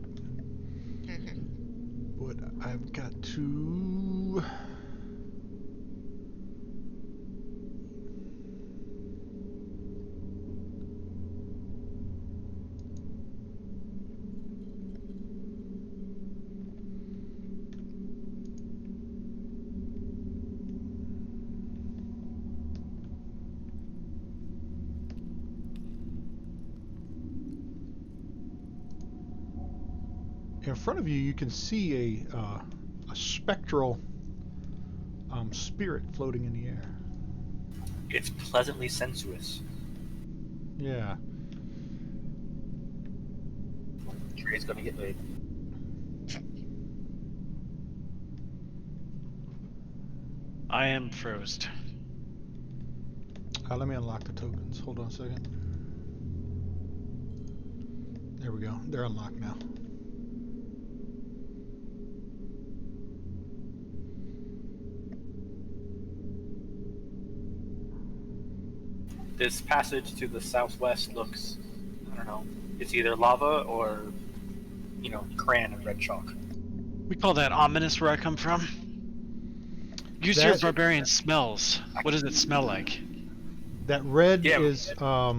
But I've got to. in front of you, you can see a spectral spirit floating in the air. It's pleasantly sensuous. Yeah. Trey's gonna get laid. I am frozen. Let me unlock the tokens. Hold on a second. There we go. They're unlocked now. This passage to the southwest looks, I don't know, it's either lava or, crayon and red chalk. We call that ominous where I come from. Use your barbarian smells. What does it smell like? That red Yeah. is, let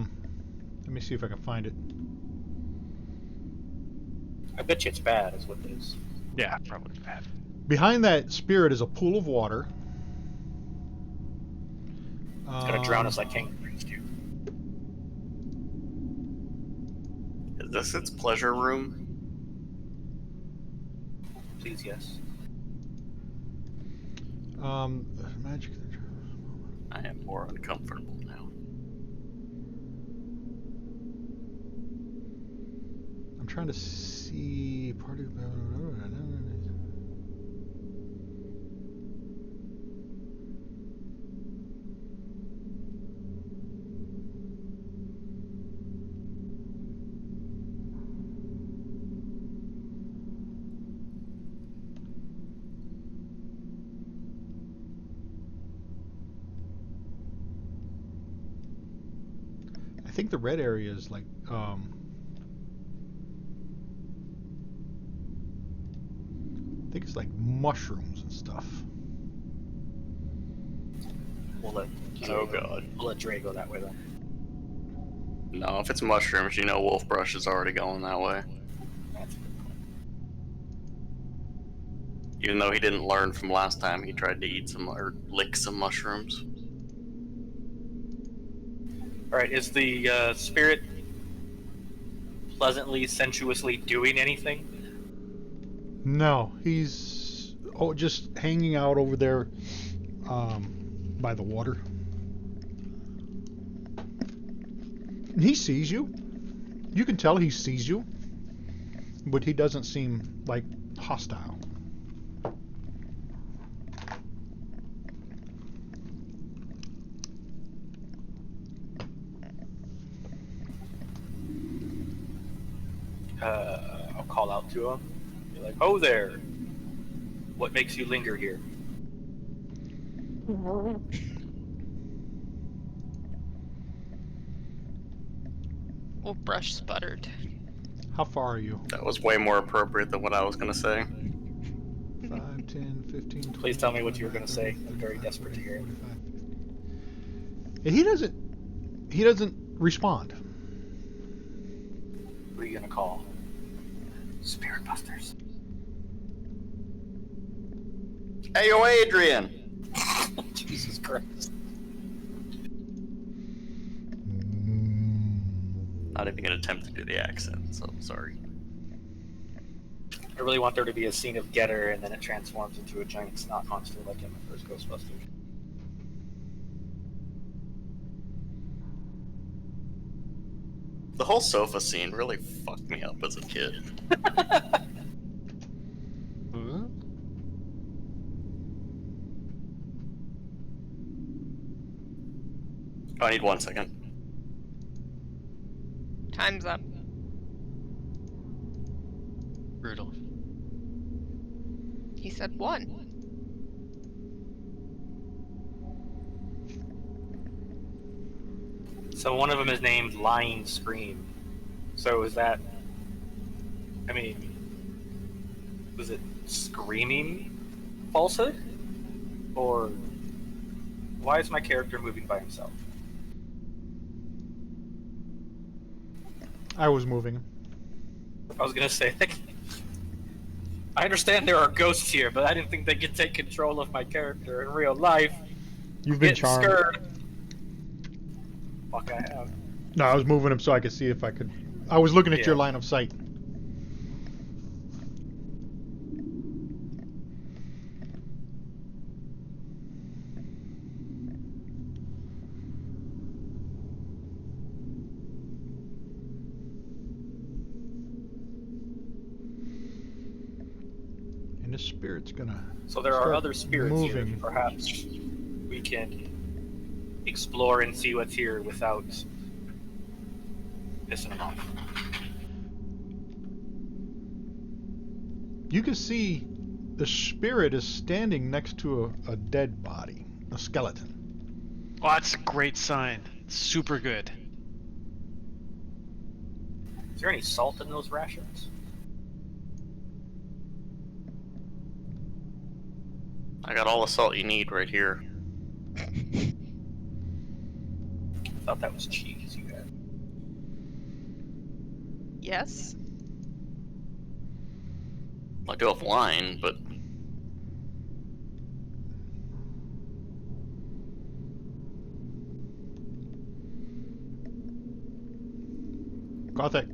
me see if I can find it. I bet you it's bad, is what it is. Yeah, probably bad. Behind that spirit is a pool of water. It's gonna drown us like kangaroos do. Is this its pleasure room? Please, yes. Magic. I am more uncomfortable now. I'm trying to see party. I think the red area is like I think it's like mushrooms and stuff. Oh god. We'll let Dre go that way then. No, if it's mushrooms, Wolfbrush is already going that way. That's a good point. Even though he didn't learn from last time, he tried to eat some or lick some mushrooms. Alright, is the spirit pleasantly, sensuously doing anything? No, he's just hanging out over there by the water. And he sees you. You can tell he sees you, but he doesn't seem like hostile. I'll call out to him. Be like, "Ho there! What makes you linger here?" Wolfbrush sputtered. How far are you? That was way more appropriate than what I was gonna say. 5, 10, 15, 20, Please tell me what you were gonna 30, say. I'm very 35, desperate to hear it. 45, 50. And he doesn't respond. Who are you gonna call? Spirit Busters. Hey, yo, Adrian! Jesus Christ. Not even gonna attempt to do the accent, so I'm sorry. I really want there to be a scene of Getter and then it transforms into a giant snot monster like in the first Ghostbusters. The whole sofa scene really fucked me up as a kid. Huh? Oh, I need 1 second. Time's up. Brutal. He said 1. So one of them is named Lying Scream. So is that... was it screaming falsehood? Or why is my character moving by himself? I was moving. I was gonna say, I understand there are ghosts here, but I didn't think they could take control of my character in real life. You've been Getting charmed. scared. Fuck, I have. No, I was moving him so I could see if I could. I was looking at your Yeah. line of sight. spirit's gonna. So there are start other spirits moving. here. Perhaps we can explore and see what's here without pissing them off. You can see the spirit is standing next to a dead body, a skeleton. Oh, that's a great sign. Super good. Is there any salt in those rations? I got all the salt you need right here. I thought that was cheese you had. Yes. I do have wine, but Gothic,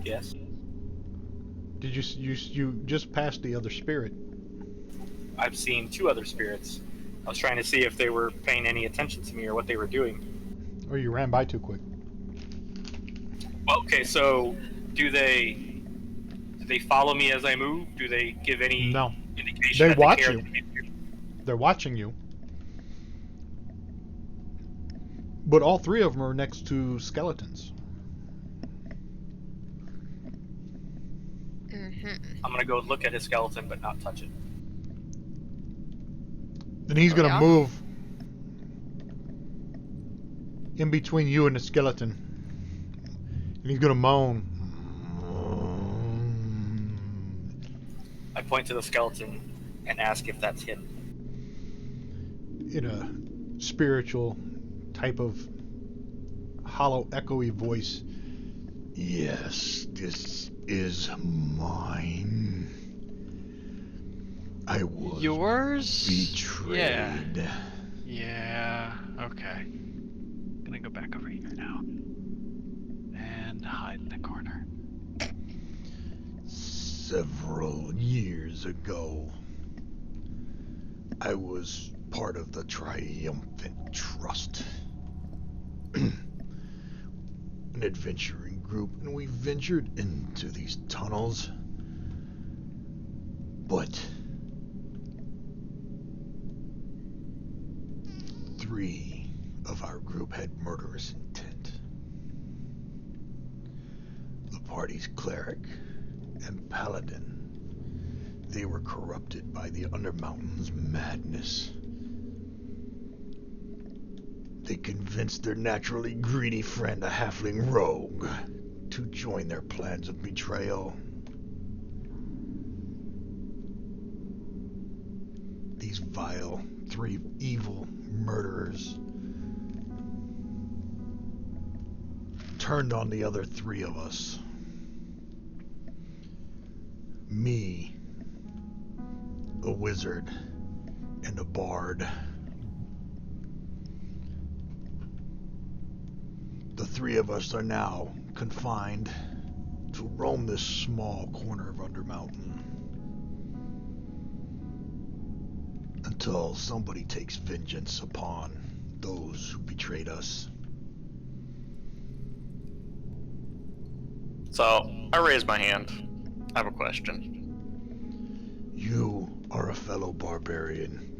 Yes. did you just passed the other spirit? I've seen 2 other spirits. I was trying to see if they were paying any attention to me or what they were doing. Or you ran by too quick? Well, okay, so do they follow me as I move? Do they give any No. indication They that watch care you. that I'm here? They're watching you. But all 3 of them are next to skeletons. I'm gonna go look at his skeleton but not touch it. Then he's Oh, gonna yeah? move in between you and the skeleton. And he's gonna moan. I point to the skeleton and ask if that's him. In a spiritual type of hollow, echoey voice. Yes, this is mine. I was Yours? betrayed. Yeah. Okay. Gonna go back over here now. And hide in the corner. Several years ago, I was part of the Triumphant Trust. An adventuring group, and we ventured into these tunnels. But 3 of our group had murderous intent. The party's cleric and paladin. They were corrupted by the Undermountain's madness. They convinced their naturally greedy friend, a halfling rogue, to join their plans of betrayal. These vile 3 evil murderers turned on the other 3 of us. Me, a wizard, and a bard. The 3 of us are now confined to roam this small corner of Undermountain until somebody takes vengeance upon those who betrayed us. so I raise my hand. I have a question. You are a fellow barbarian.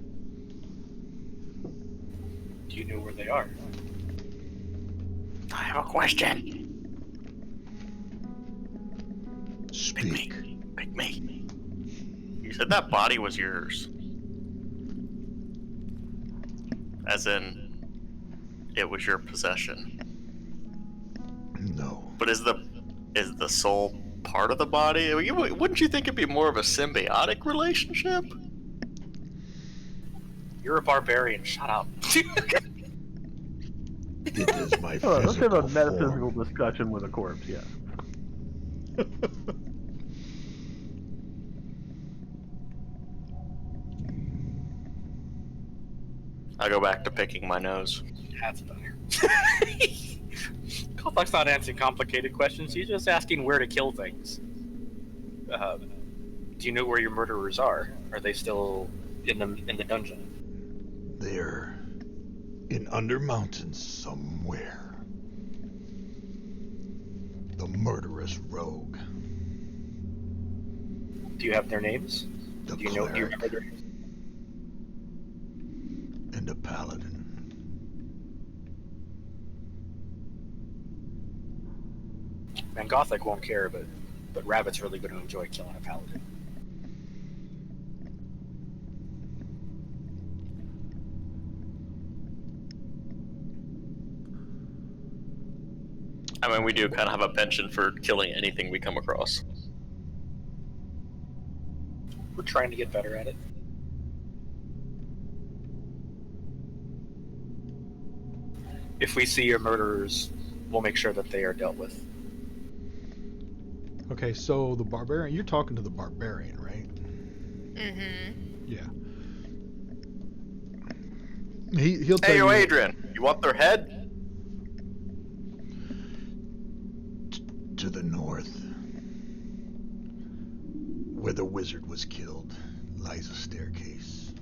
Do you know where they are? I have a question. Speak. Pick me. You said that body was yours. As in, it was your possession. No. But is the soul part of the body? Wouldn't you think it'd be more of a symbiotic relationship? You're a barbarian. Shut up. It is my Hold on, let's have a physical metaphysical form. discussion with a corpse, yes. I go back to picking my nose. That's better. Kothak's not answering complicated questions. He's just asking where to kill things. Do you know where your murderers are? Are they still in the dungeon? They're in Undermountain somewhere. The murderous rogue. Do you have their names? The Do you know? Do you cleric remember their names? and the paladin. And Gothic won't care, but Rabbit's really going to enjoy killing a paladin. I mean, we do kind of have a penchant for killing anything we come across. We're trying to get better at it. If we see your murderers, we'll make sure that they are dealt with. Okay, so the barbarian. You're talking to the barbarian, right? Mm-hmm. Yeah. He'll tell Hey, yo, you. Adrian, you want their head? To the north, where the wizard was killed, lies a staircase.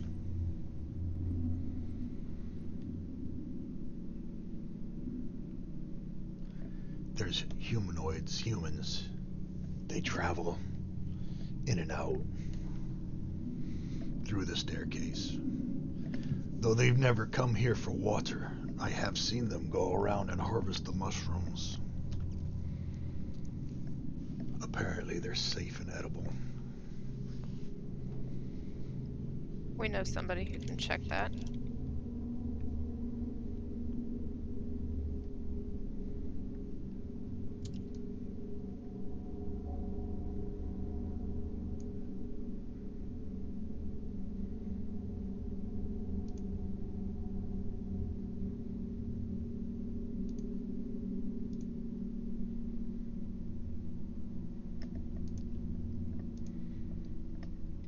There's humans. They travel in and out through the staircase. Though they've never come here for water, I have seen them go around and harvest the mushrooms. Apparently they're safe and edible. We know somebody who can check that.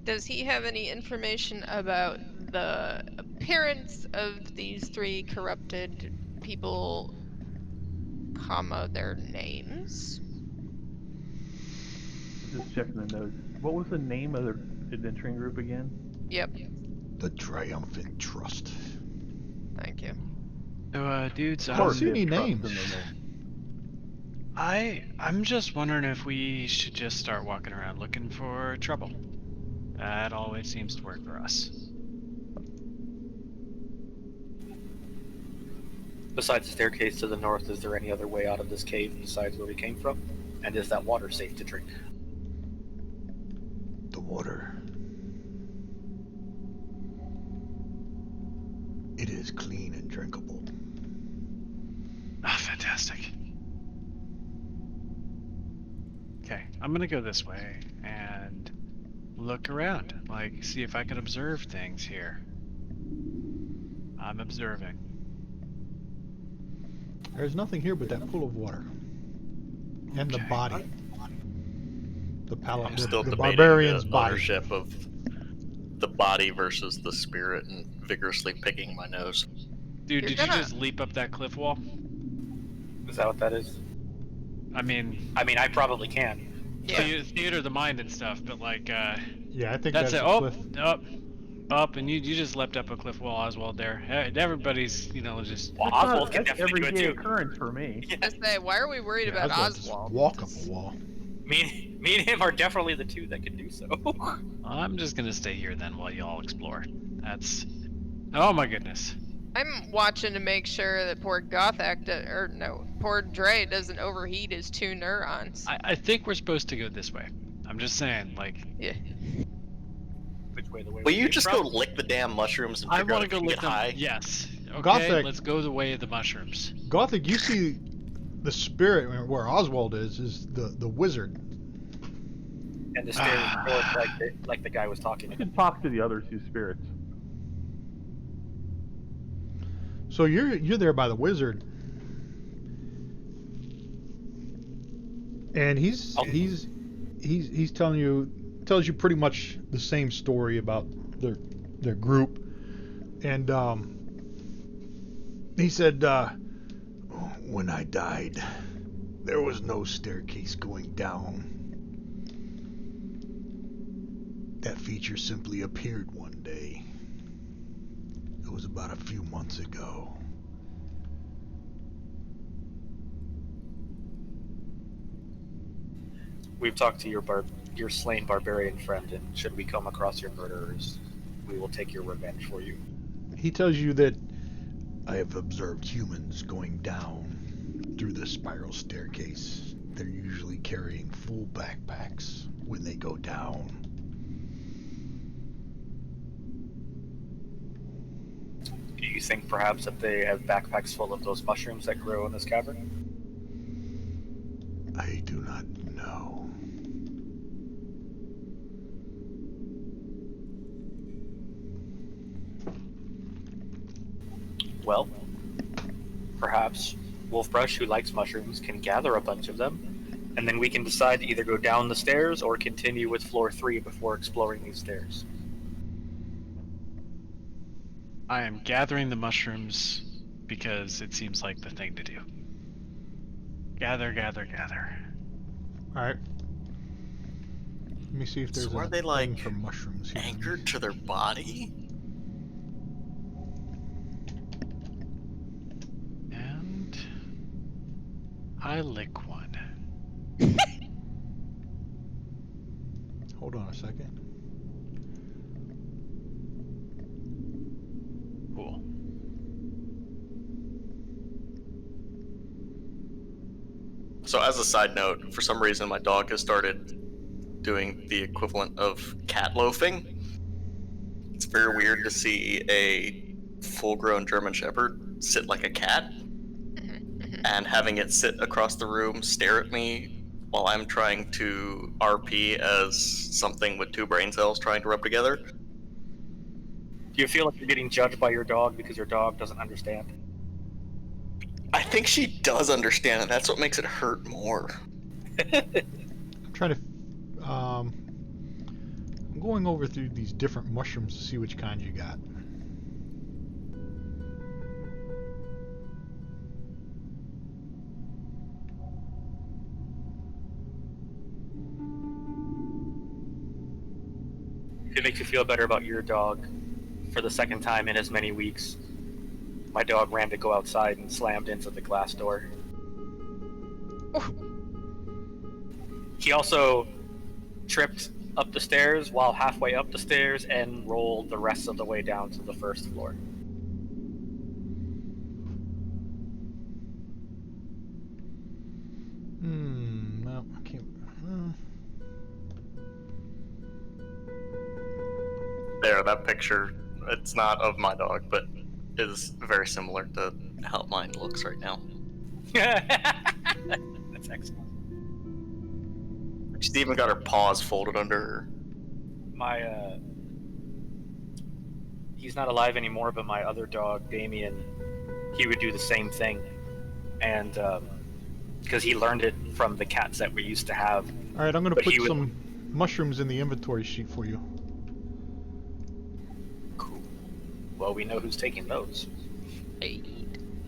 Does he have any information about the appearance of these three corrupted people, comma, their names? Just checking the notes. What was the name of the adventuring group again? Yep, The Triumphant Trust. thank you. So, dudes, I don't see any Trust in names. their name. I'm just wondering if we should just start walking around looking for trouble. That always seems to work for us. Besides the staircase to the north, is there any other way out of this cave besides where we came from? And is that water safe to drink? The water. It is clean and drinkable. Ah, fantastic. Okay, I'm gonna go this way and look around, like see if I can observe things here. I'm observing. There's nothing here but that pool of water. And the Okay. body. The I'm still the debating barbarian's the body. ownership of the body versus the spirit and vigorously picking my nose. Dude, You're did gonna- you just leap up that cliff wall? Is that what that is? I mean, I probably can. Yeah. theater of the mind and stuff, but like, Yeah, I think that's that's it. a Oh, cliff. up, and you just leapt up a cliff wall, Oswald. There, everybody's just. Well, That's Oswald can that's definitely do everyday it too. occurrence for me. I say, why are we worried about Oswald just Oswald? walk up a wall. Me and him are definitely the two that can do so. I'm just gonna stay here then while y'all explore. That's. Oh my goodness. I'm watching to make sure that poor poor Dre doesn't overheat his two neurons. I think we're supposed to go this way. I'm just saying, like, Yeah. Which way the way? Will we you came just from? go lick the damn mushrooms and I figure out want if to you go can lick get them. high? Yes. Okay, Gothic. let's go the way of the mushrooms. Gothic, you see the spirit where Oswald is the wizard. And the stairs north, like the guy was talking We about. should talk to the other two spirits. So you're there by the wizard. And he's telling you pretty much the same story about their group. And he said When I died, there was no staircase going down. That feature simply appeared one day. It was about a few months ago. We've talked to your your slain barbarian friend, and should we come across your murderers, we will take your revenge for you. He tells you that I have observed humans going down through the spiral staircase. They're usually carrying full backpacks when they go down. Do you think perhaps that they have backpacks full of those mushrooms that grow in this cavern? I do not know. Well, perhaps Wolfbrush, who likes mushrooms, can gather a bunch of them, and then we can decide to either go down the stairs or continue with floor 3 before exploring these stairs. I am gathering the mushrooms because it seems like the thing to do. Gather, gather, gather. Alright. Let me see if there's So are a they, thing like, for mushrooms here. Anchored to their body? And I lick one. Hold on a second. Cool. So as a side note, for some reason my dog has started doing the equivalent of cat loafing. It's very weird to see a full-grown German Shepherd sit like a cat, and having it sit across the room, stare at me while I'm trying to RP as something with 2 brain cells trying to rub together. Do you feel like you're getting judged by your dog because your dog doesn't understand? I think she does understand, and that's what makes it hurt more. I'm trying to... I'm going over through these different mushrooms to see which kind you got. If it makes you feel better about your dog, for the second time in as many weeks, my dog ran to go outside and slammed into the glass door. He also tripped up the stairs while halfway up the stairs and rolled the rest of the way down to the first floor. No, I can't... There, that picture, it's not of my dog, but is very similar to how mine looks right now. That's excellent. She's even got her paws folded under her. He's not alive anymore, but my other dog, Damien, he would do the same thing. And, because he learned it from the cats that we used to have. Alright, I'm gonna But put he would- some mushrooms in the inventory sheet for you. Cool. Well, we know who's taking those. Hey.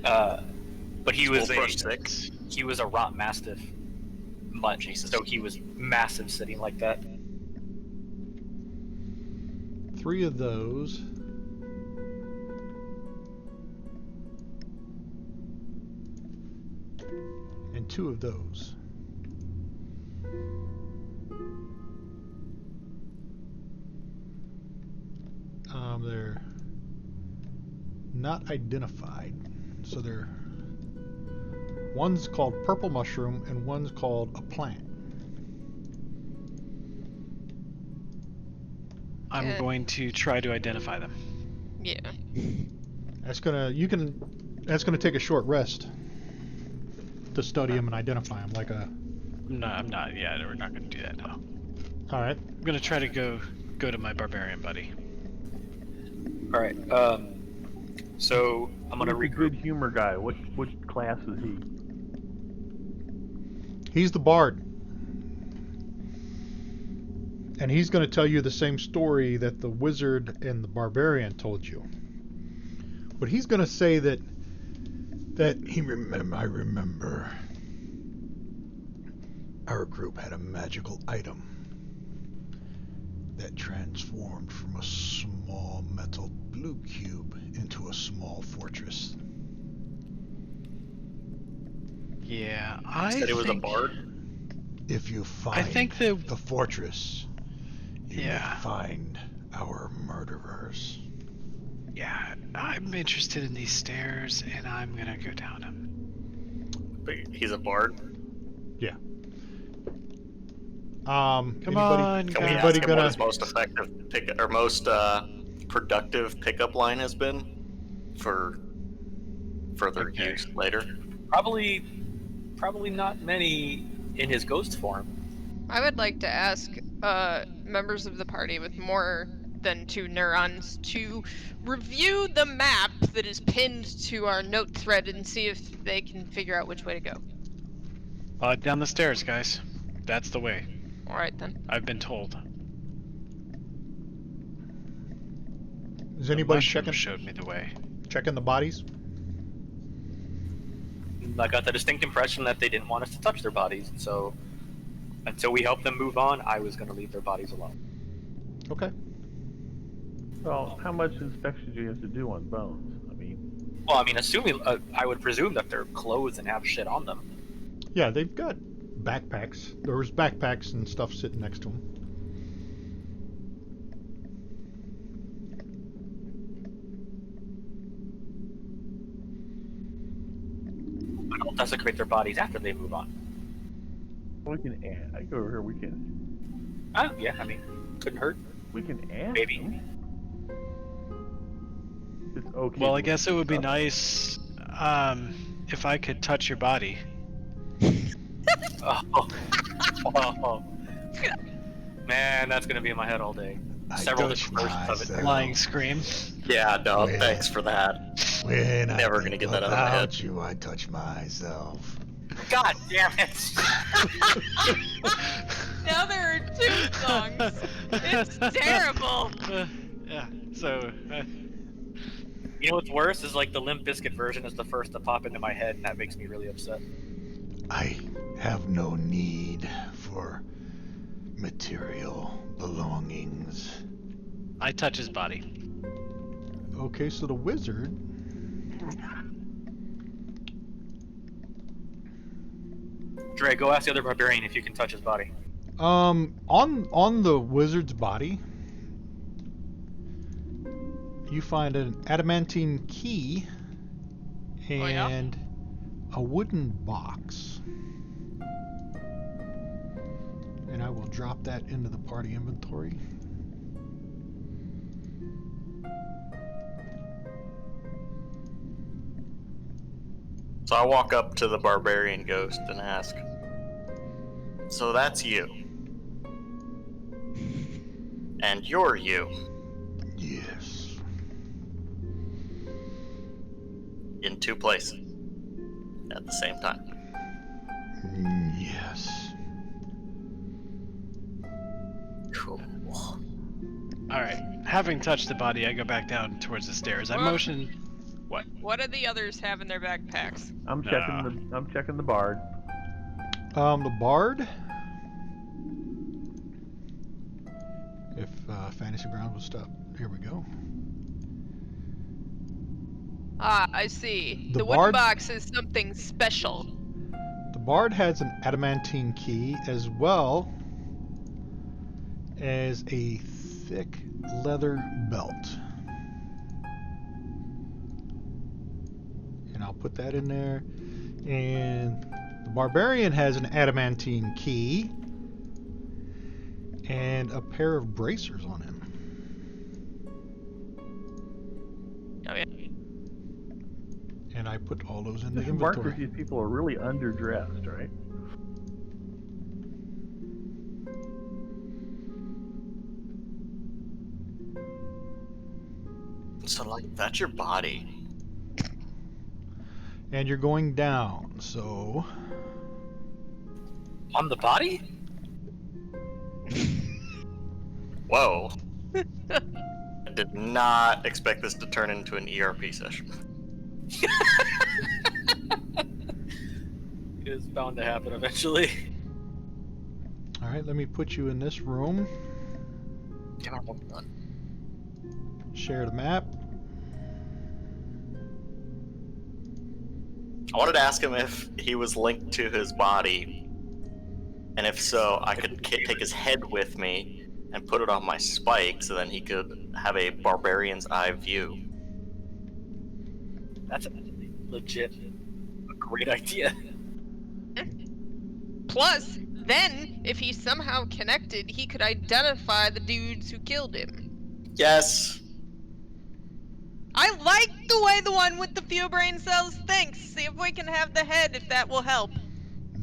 But he was Wolfbrush 6. he was a Rot Mastiff mutt, Jesus. so he was massive sitting like that. 3 of those. And 2 of those. They're not identified, so they're... One's called purple mushroom and one's called a plant. I'm going to try to identify them. Yeah. That's gonna take a short rest to study them and identify them like a... No, I'm not. Yeah, we're not going to do that now. All right. I'm going to try to go to my barbarian buddy. All right. So I'm gonna Who's the good regroup. humor guy? What class is he? He's the bard. And he's going to tell you the same story that the wizard and the barbarian told you. But he's going to say that I remember our group had a magical item that transformed from a small metal blue cube into a small fortress. Yeah, I Said it was a think bard. If you find the fortress, you will find our murderers. Yeah, I'm interested in these stairs, and I'm gonna go down them. But he's a bard. Yeah. Come anybody, on, Can we guys. ask him what his most effective or most productive pickup line has been for further use later? Probably not many in his ghost form. I would like to ask members of the party with more than 2 neurons to review the map that is pinned to our note thread and see if they can figure out which way to go. Down the stairs, guys. That's the way. All right then. I've been told. Is anybody showed me the way. checking the bodies? I got the distinct impression that they didn't want us to touch their bodies, so until we help them move on, I was going to leave their bodies alone. Okay. Well, how much inspection do you have to do on bones? I mean, Well, I mean, assuming I would presume that they're clothes and have shit on them. Yeah, they've got backpacks. There was backpacks and stuff sitting next to them. I don't desecrate their bodies after they move on. we can add. I go over here. We can. Yeah, I mean, couldn't hurt. We can add. Maybe. them. It's okay. Well, I guess it would be nice if I could touch your body. Oh. Man, that's gonna be in my head all day. Several different versions of it. Flying scream. Yeah, no, thanks for that. When Never gonna get that out of my head. you, I touch myself. God damn it! Now there are 2 songs. It's terrible. Yeah. So. You know what's worse is like the Limp Bizkit version is the first to pop into my head, and that makes me really upset. I have no need for material belongings. I touch his body. Okay, so the wizard. Dre, go ask the other barbarian if you can touch his body. On the wizard's body, you find an adamantine key and a wooden box. And I will drop that into the party inventory. So I walk up to the barbarian ghost and ask, so that's you. And you're you. Yes. In 2 places. At the same time. Yes. Cool. Alright. Having touched the body, I go back down towards the stairs. I Well- motion. What? What do the others have in their backpacks? I'm checking the bard. The bard. If Fantasy Ground will stop. Here we go. Ah, I see. The The wooden bard- box is something special. The bard has an adamantine key as well as a thick leather belt. And I'll put that in there. And the barbarian has an adamantine key and a pair of bracers on him. Oh yeah. And I put all those in the This mark that inventory. these people are really underdressed, right? So, like, that's your body. And you're going down, so On the body? Whoa. I did not expect this to turn into an ERP session. It is bound to happen eventually. all right, let me put you in this room. Damn it, I'm done. Share the map. I wanted to ask him if he was linked to his body And if so, I could take his head with me and put it on my spike, so then he could have a barbarian's eye view. That's legit a great idea. Plus, then, if he's somehow connected, he could identify the dudes who killed him. Yes. I like the way the one with the few brain cells thinks. See if we can have the head, if that will help.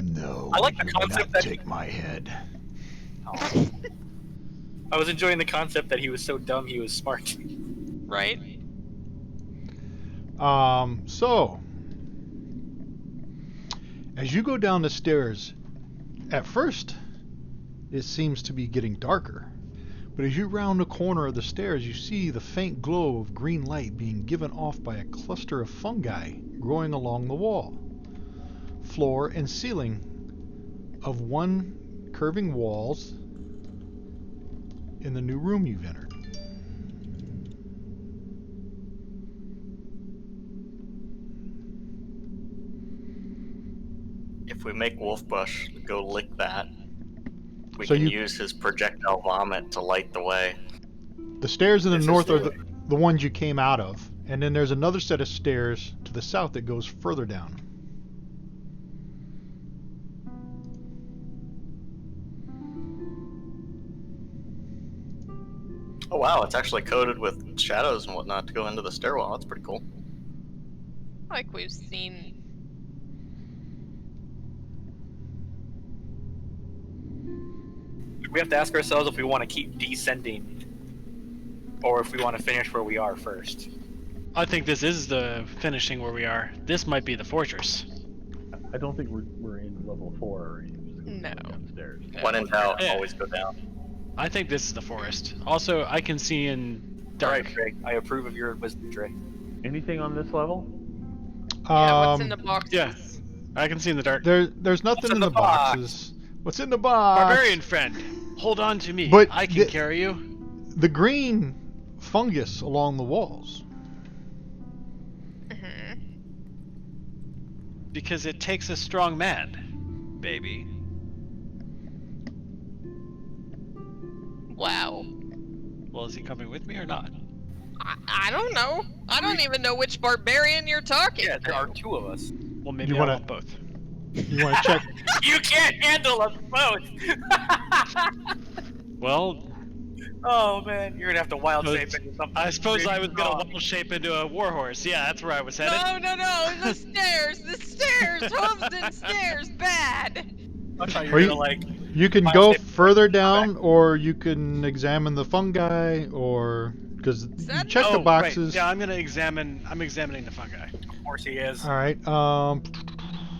No, I like the you concept cannot that- take my head. I was enjoying the concept that he was so dumb he was smart. Right? So, as you go down the stairs, at first, it seems to be getting darker. But as you round the corner of the stairs, you see the faint glow of green light being given off by a cluster of fungi growing along the wall, floor, and ceiling of one curving walls in the new room you've entered. If we make Wolfbush go lick that, we So can you- use his projectile vomit to light the way. The stairs in the This is north are the- the ones you came out of, and then there's another set of stairs to the south that goes further down. Oh wow, it's actually coated with shadows and whatnot to go into the stairwell. That's pretty cool. Like we've seen. We have to ask ourselves if we want to keep descending, or if we want to finish where we are first. I think this is the finishing where we are. This might be the fortress. I don't think we're in level 4 already. No. Downstairs. When in doubt, Yeah. always go down. I think this is the forest. Also, I can see in dark. Alright, Drake. I approve of your wisdom, Drake. Anything on this level? Yeah, what's in the boxes? yeah. I can see in the dark. There's nothing What's in in the the box? boxes. What's in the box? Barbarian friend, hold on to me. But I can the- carry you. The green fungus along the walls. Mhm. Because it takes a strong man, baby. Wow. Well, is he coming with me or not? I don't know. I don't even know which barbarian you're talking Yeah, there are about. 2 of us. Well, maybe You I wanna- want both. You want to check? You can't handle us both! Well, Oh man, you're gonna have to wild shape into something. I suppose I was really gonna strong. wild shape into a warhorse. Yeah, that's where I was headed. No, the stairs, Homestead stairs, bad. I thought you Or were you- gonna like. You can Wild go shape. further down, or you can examine the fungi, or because you that- check Oh, the right. boxes. Yeah, I'm examining the fungi. Of course he is. All right.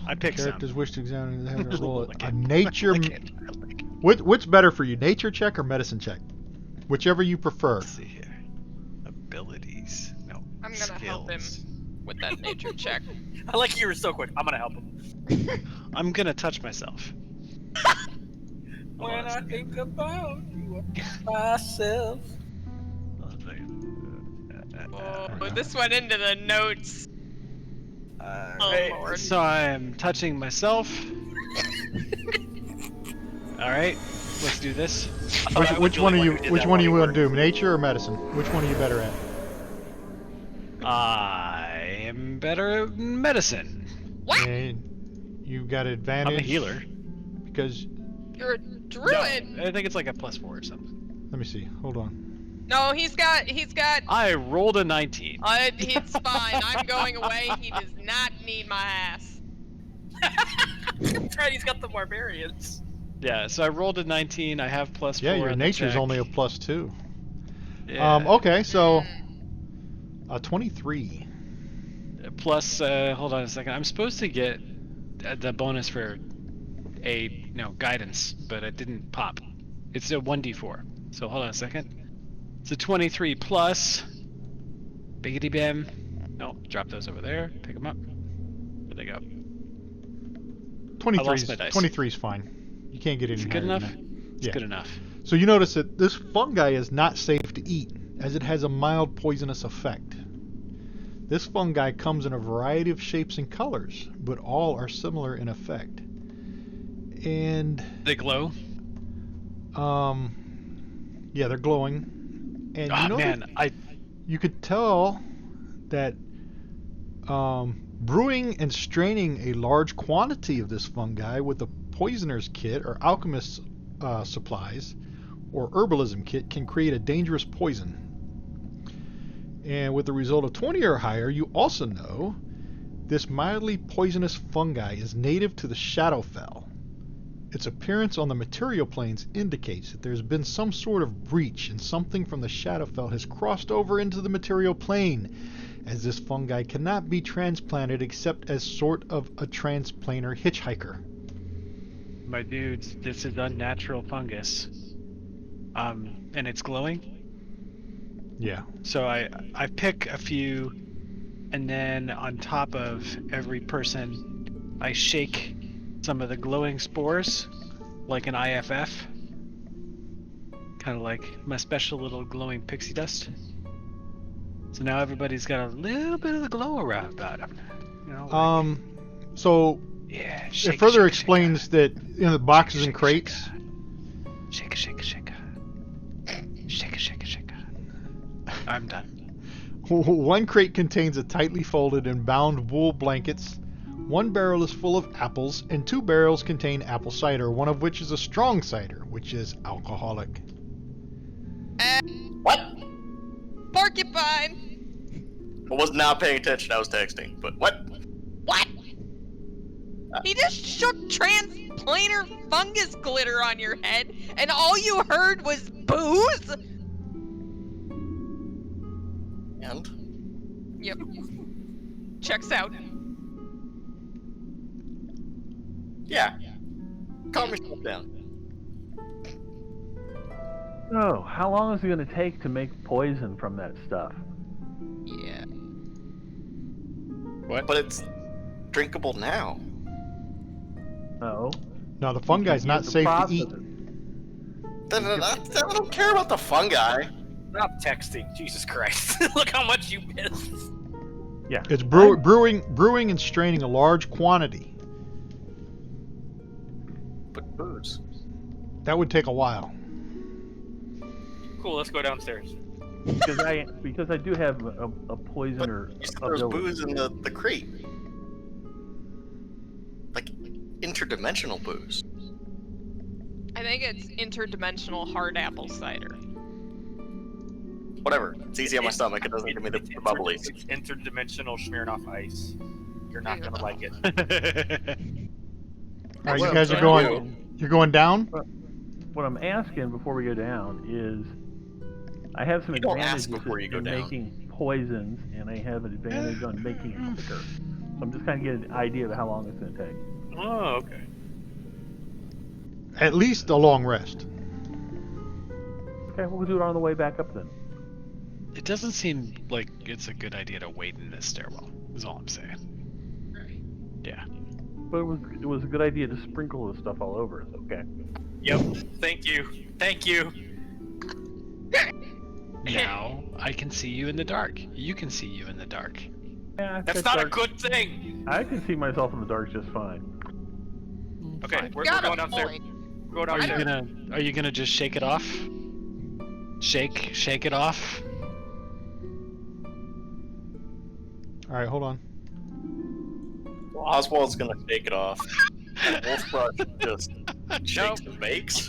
I picked some. Characters wish to examine. They have to roll Lick a it. nature. Lick it. Lick it. What's better for you, nature check or medicine check? Whichever you prefer. Let's see here. Abilities. No. I'm gonna help him skills. with that nature check. I like you were so quick. I'm gonna help him. I'm gonna touch myself. When I think about you, myself. Oh, this went into the notes. Hey, Oh lord. So I'm touching myself. Alright, let's do this. Which one are you? Which one are you want to do? Nature or medicine? Which one are you better at? I am better at medicine. What? And you got advantage. I'm a healer. Because You're a druid. No, I think it's like a +4 or something. let me see. Hold on. No, he's got. I rolled a 19. It's fine. I'm going away. He does not need my ass. That's right, he's got the barbarians. Yeah, so I rolled a 19. I have +4. Yeah, your on the nature's check. only a +2. Yeah. Okay, so Mm. 23. Plus, hold on a second. I'm supposed to get the bonus for guidance, but it didn't pop. It's a 1d4. So hold on a second. It's a 23 plus. Biggity bam. No, drop those over there. Pick them up. Where'd they go? 23 lost my dice. 23 is fine. You can't get any Is it higher good than enough? that. It's Yeah. good enough. So you notice that this fungi is not safe to eat, as it has a mild poisonous effect. This fungi comes in a variety of shapes and colors, but all are similar in effect. And They glow. yeah, they're glowing. And Oh you know man, you could tell that brewing and straining a large quantity of this fungi with a poisoner's kit or alchemist's supplies or herbalism kit can create a dangerous poison. And with a result of 20 or higher, you also know this mildly poisonous fungi is native to the Shadowfell. Its appearance on the material planes indicates that there's been some sort of breach and something from the Shadowfell has crossed over into the material plane, as this fungi cannot be transplanted except as sort of a transplanar hitchhiker. my dudes, this is unnatural fungus. And it's glowing. Yeah. So I pick a few, and then on top of every person, I shake some of the glowing spores, like an IFF. Kind of like my special little glowing pixie dust. So now everybody's got a little bit of the glow around about them. You know, like, So yeah. it further explains that in the boxes and crates. Shake, shake, shake. Shake, shake, shake. I'm done. One crate contains a tightly folded and bound wool blankets. One barrel is full of apples, and 2 barrels contain apple cider, one of which is a strong cider, which is alcoholic. What? Porcupine! I was not paying attention. I was texting. But what? What? He just shook transplanar fungus glitter on your head, and all you heard was booze? And? Yep. Checks out. Yeah. Calm yourself down. Oh, how long is it going to take to make poison from that stuff? Yeah. What? But it's drinkable now. No. No, the fungi's not safe to eat. I don't care about the fungi. Stop texting. Jesus Christ. Look how much you missed. Yeah. It's brewing and straining a large quantity. But booze. That would take a while. Cool, let's go downstairs. Because I do have a poisoner You said there was ability. booze in the crate. Like, interdimensional booze. I think it's interdimensional hard apple cider. Whatever. It's easy on my stomach. It doesn't give me the bubblies. It's interdimensional Smirnoff Ice. You're not gonna like it. All right, you Well, guys are so going. You're going down. What I'm asking before we go down is, I have some You don't advantages ask before you go in down. making poisons, and I have an advantage on making it quicker. So I'm just kind of getting an idea of how long it's going to take. Oh, okay. At least a long rest. Okay, we'll do it on the way back up then. It doesn't seem like it's a good idea to wait in this stairwell, is all I'm saying. Yeah. But it was a good idea to sprinkle the stuff all over us. Okay. Yep. Thank you. Thank you. Now I can see you in the dark. You can see you in the dark. Yeah, That's not a good thing. I can see myself in the dark just fine. Okay, we're Got going a downstairs. point. We're going downstairs. Are you gonna just shake it off? Shake it off. All right, hold on. Well, Oswald's gonna shake it off. And Wolfbrush just shakes and bakes.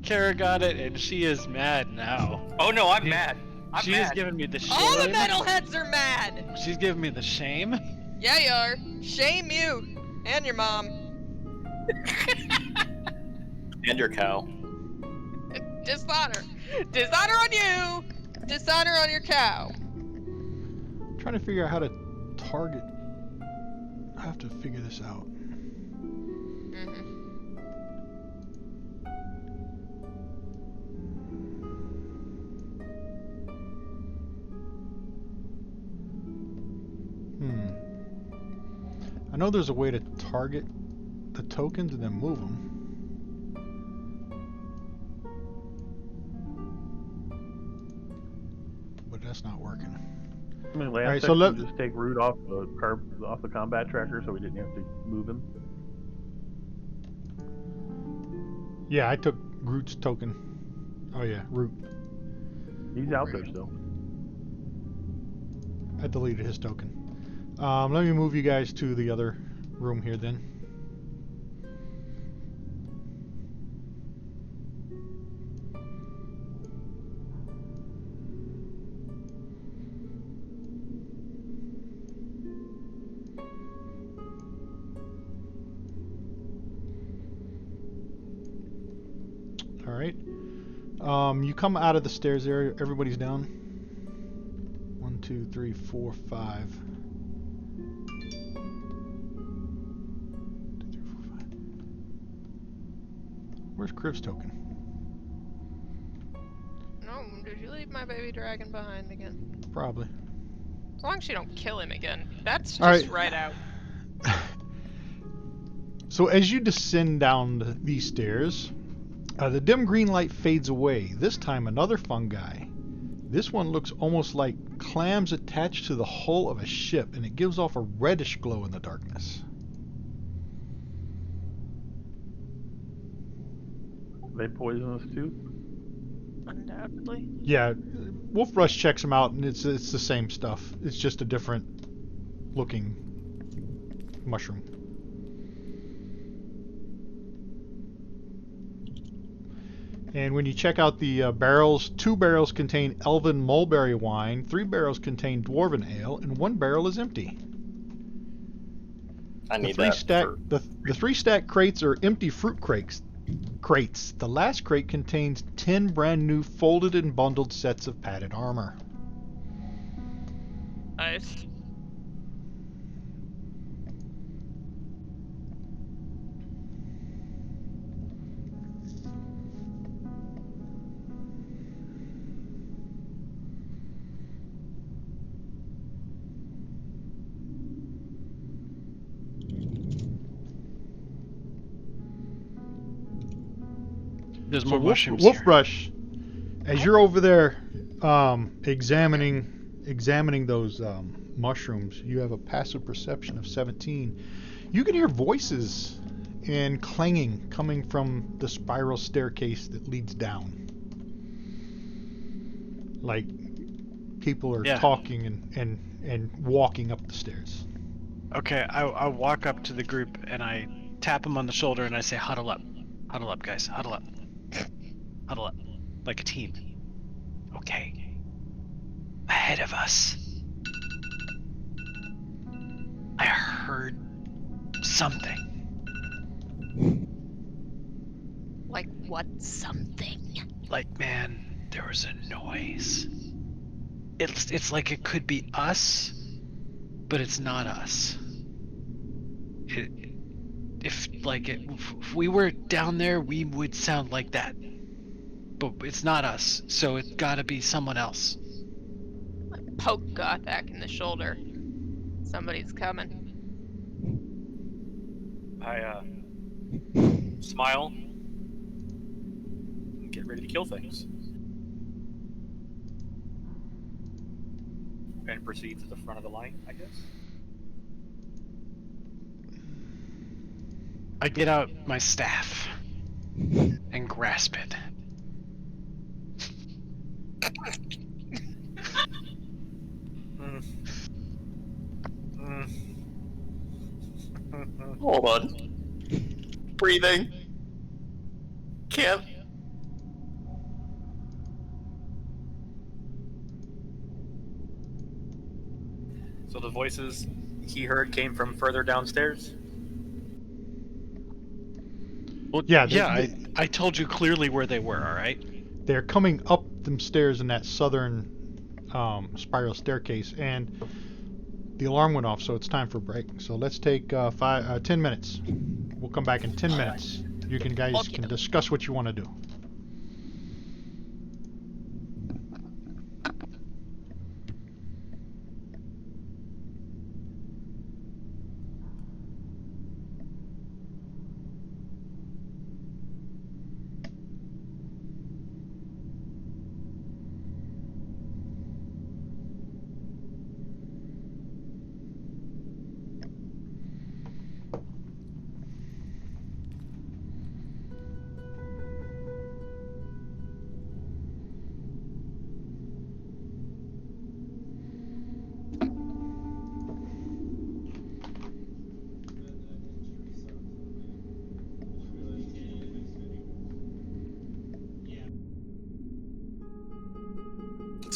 Kara got it, and she is mad now. Oh no, I'm mad. I'm She mad. is giving me the shame. All the metalheads are mad! She's giving me the shame. Yeah, you are. Shame you. And your mom. And your cow. Dishonor. Dishonor on you! Dishonor on your cow. I'm trying to figure out how to target. I have to figure this out. Mm-hmm. I know there's a way to target the tokens and then move them. But that's not working. I mean, last Alright, so session let- we just take root off the combat tracker, so we didn't have to move him. Yeah, I took Root's token. Oh yeah, Root. He's out there still. I deleted his token. Let me move you guys to the other room here then. All right. You come out of the stairs area. Everybody's down. 1, 2, 3, 4, 5. 2, 3, 4, 5. Where's Crib's token? No, did you leave my baby dragon behind again? Probably. As long as you don't kill him again. That's All just right. right out. So as you descend down these stairs, the dim green light fades away. This time another fungi. This one looks almost like clams attached to the hull of a ship, and it gives off a reddish glow in the darkness. They poisonous too? Undoubtedly. Yeah, Wolf Rush checks them out, and it's the same stuff. It's just a different looking mushroom. And when you check out the barrels, 2 barrels contain Elven Mulberry wine, 3 barrels contain Dwarven ale, and 1 barrel is empty. I The need 3 that. stack for- the 3 stack crates are empty fruit crates. The last crate contains 10 brand new folded and bundled sets of padded armor. Nice. There's So more mushrooms Wolf here. Rush, as you're over there examining those mushrooms, you have a passive perception of 17. You can hear voices and clanging coming from the spiral staircase that leads down. Like people are Yeah. talking and walking up the stairs. Okay, I walk up to the group and I tap them on the shoulder and I say, huddle up, guys, huddle up, like a team. Okay. Ahead of us, I heard something. Like what something? Like, man, there was a noise. It's like it could be us, but it's not us. If we were down there, we would sound like that. But it's not us, so it's gotta be someone else. Poke Gothak in the shoulder. Somebody's coming. I smile and get ready to kill things. And proceed to the front of the line, I guess. I get out my staff and grasp it. Hold on. Breathing. Can't. So the voices he heard came from further downstairs? Well, Yeah, I told you clearly where they were, alright? They're coming up them stairs in that southern spiral staircase, and the alarm went off, so it's time for a break. So let's take 10 minutes. We'll come back in 10 minutes. You guys can discuss what you want to do.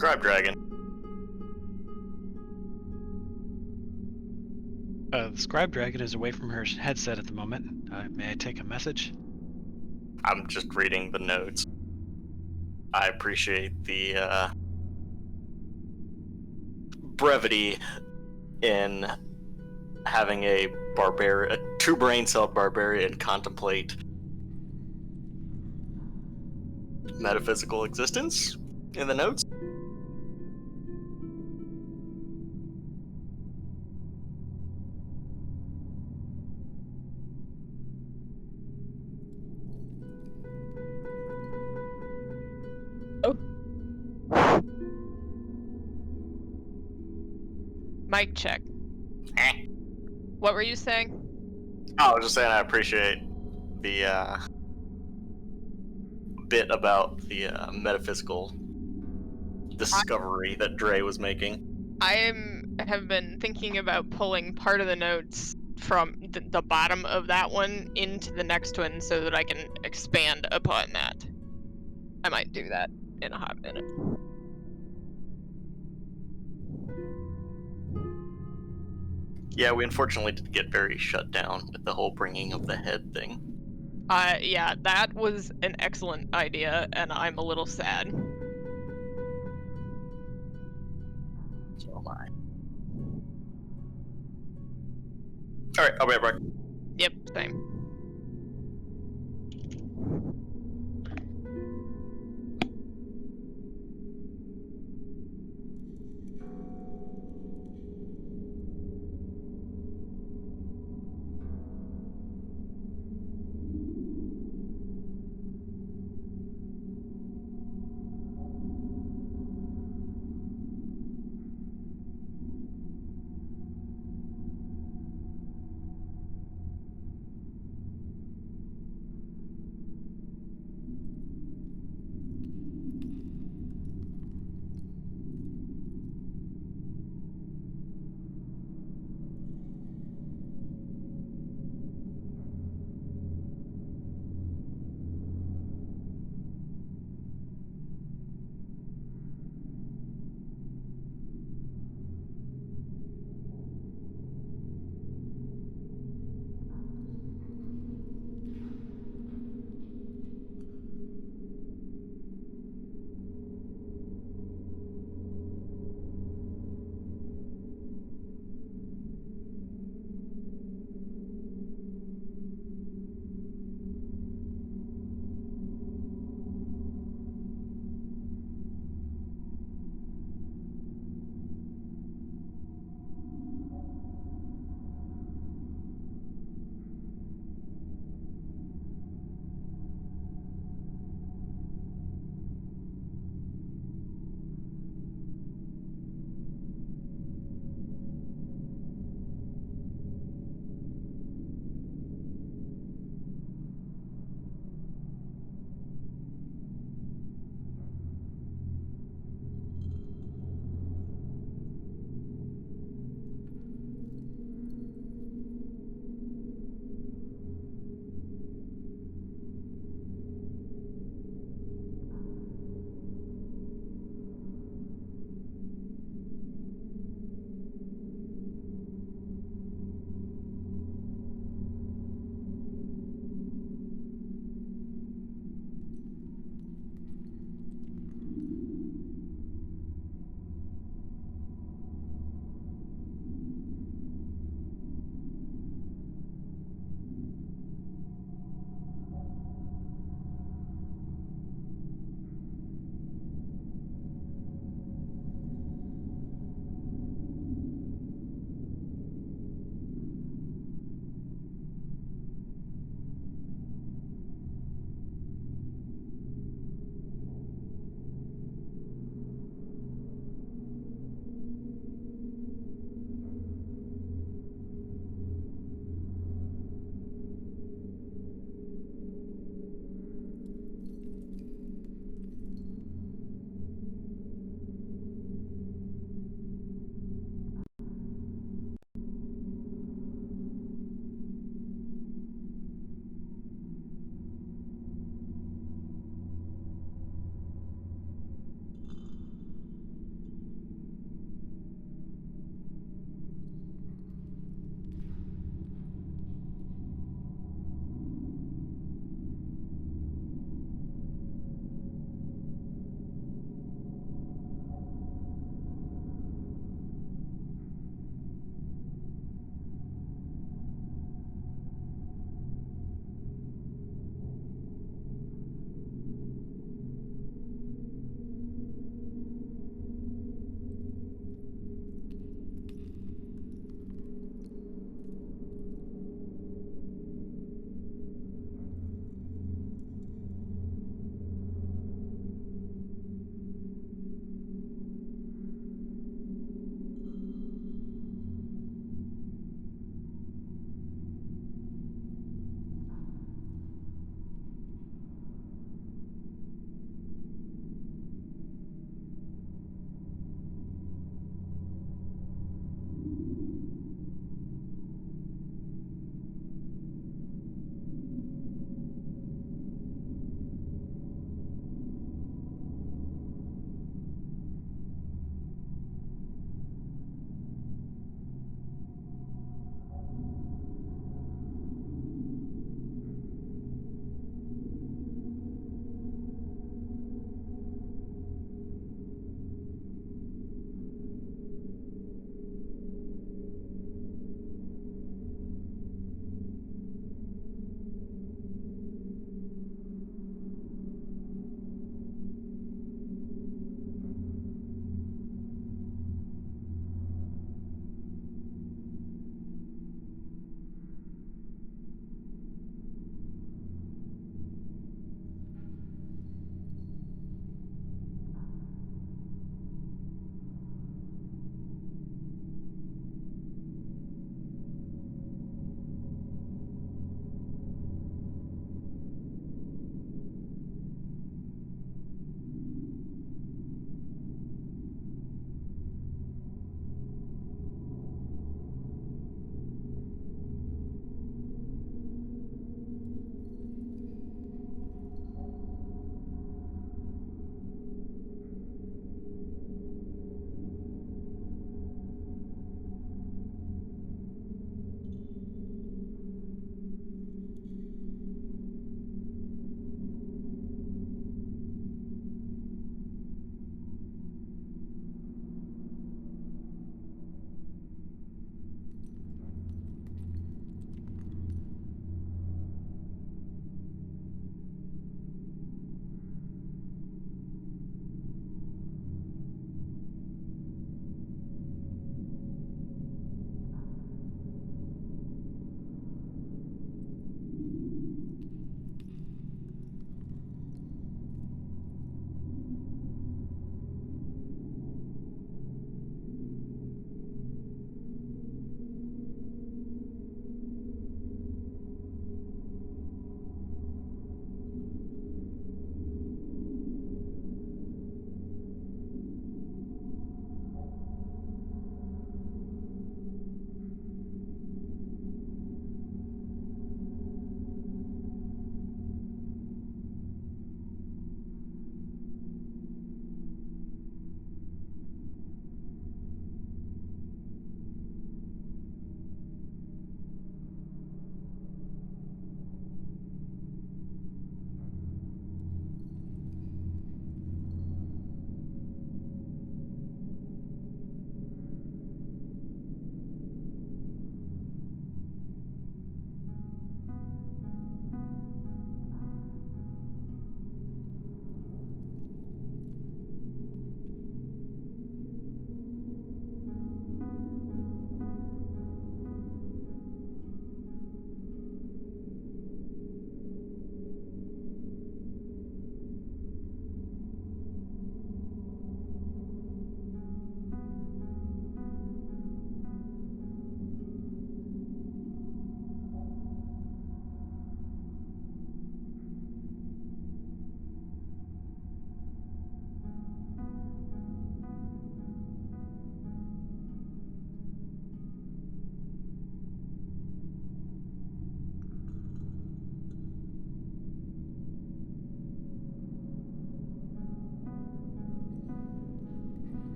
Scribe Dragon. The Scribe Dragon is away from her headset at the moment. May I take a message? I'm just reading the notes. I appreciate the brevity in having a two brain cell barbarian contemplate metaphysical existence in the notes. Mic check. What were you saying? I was just saying I appreciate the bit about the metaphysical discovery that Dre was making. Have been thinking about pulling part of the notes from the bottom of that one into the next one so that I can expand upon that. I might do that in a hot minute. Yeah, we unfortunately did get very shut down with the whole bringing of the head thing. Yeah, that was an excellent idea, and I'm a little sad. So am I. Alright, I'll be right back. Yep, same.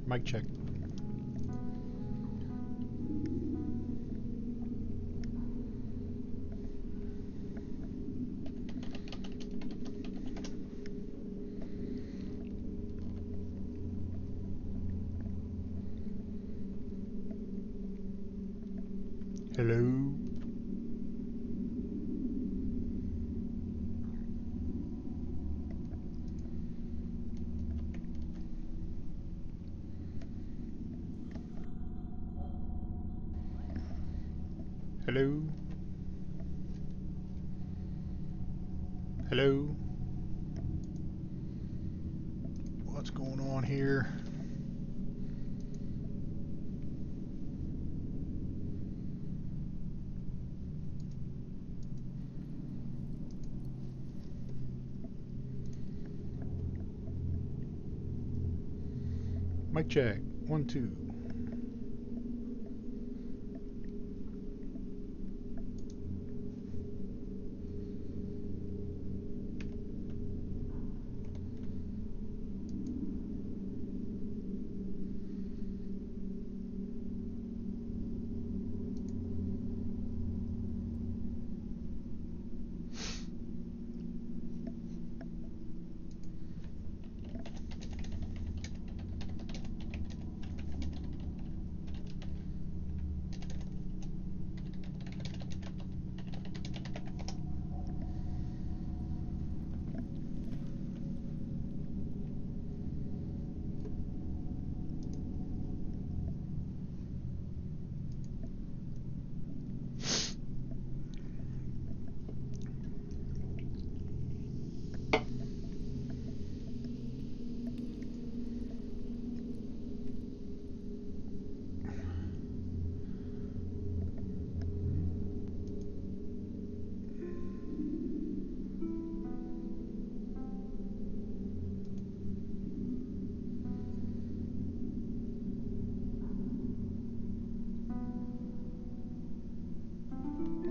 Mic check. Hello. Hello. Hello. What's going on here? Mic check. 1, 2.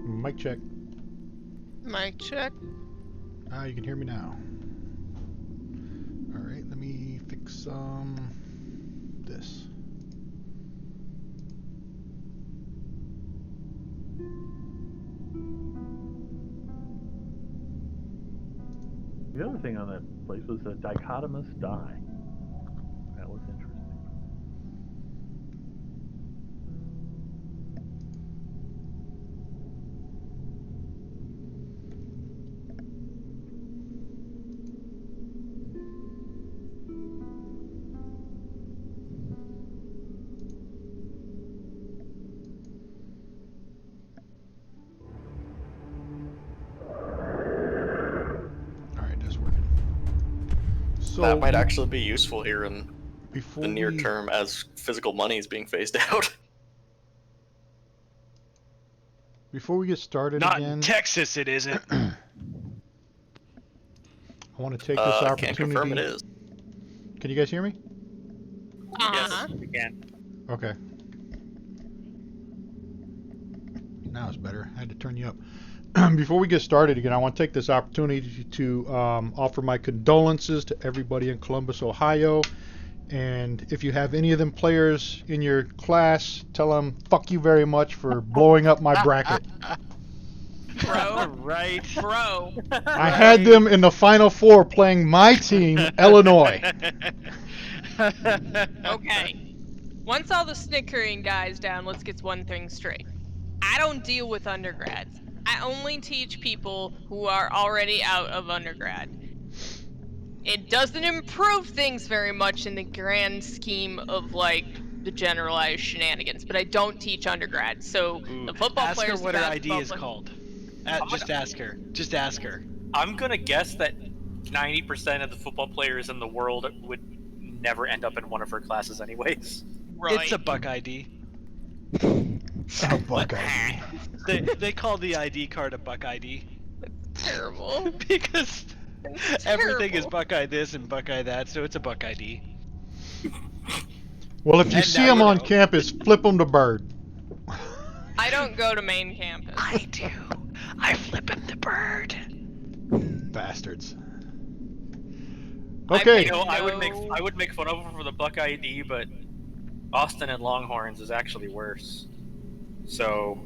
Mic check. Mic check. Ah, you can hear me now. Alright, let me fix this. The other thing on that place was a dichotomous die. That was interesting. Alright, that's working. So That might actually be useful here in before the near we- term as physical money is being phased out. Before we get started Not again, in Texas, it isn't. I want to take this Can't opportunity. confirm it is. Can you guys hear me? Uh-huh. Yes, we can. Okay. Now it's better. I had to turn you up. Before we get started again, I want to take this opportunity to offer my condolences to everybody in Columbus, Ohio. And if you have any of them players in your class, tell them fuck you very much for blowing up my bracket. Bro. Right. Bro. I had them in the Final Four playing my team, Illinois. Okay. Once all the snickering dies down, let's get one thing straight. I don't deal with undergrads. I only teach people who are already out of undergrad. It doesn't improve things very much in the grand scheme of, like, the generalized shenanigans, but I don't teach undergrads, so Ooh, the football ask her players, what the her ID basketball is players- called. Just ask her. Just ask her. I'm gonna guess that 90% of the football players in the world would never end up in one of her classes anyways. Right. It's a buck ID. Oh, buck ID. They call the ID card a buck ID Terrible. because It's everything is terrible. Buckeye this and Buckeye that, so it's a buck ID. Well, if you And see now them you on know. campus, flip them to bird. I don't go to main campus. I do. I flip him the bird. Bastards. I Okay. You know, I would No. make fun of her for the Buck ID, but Austin and Longhorns is actually worse. So,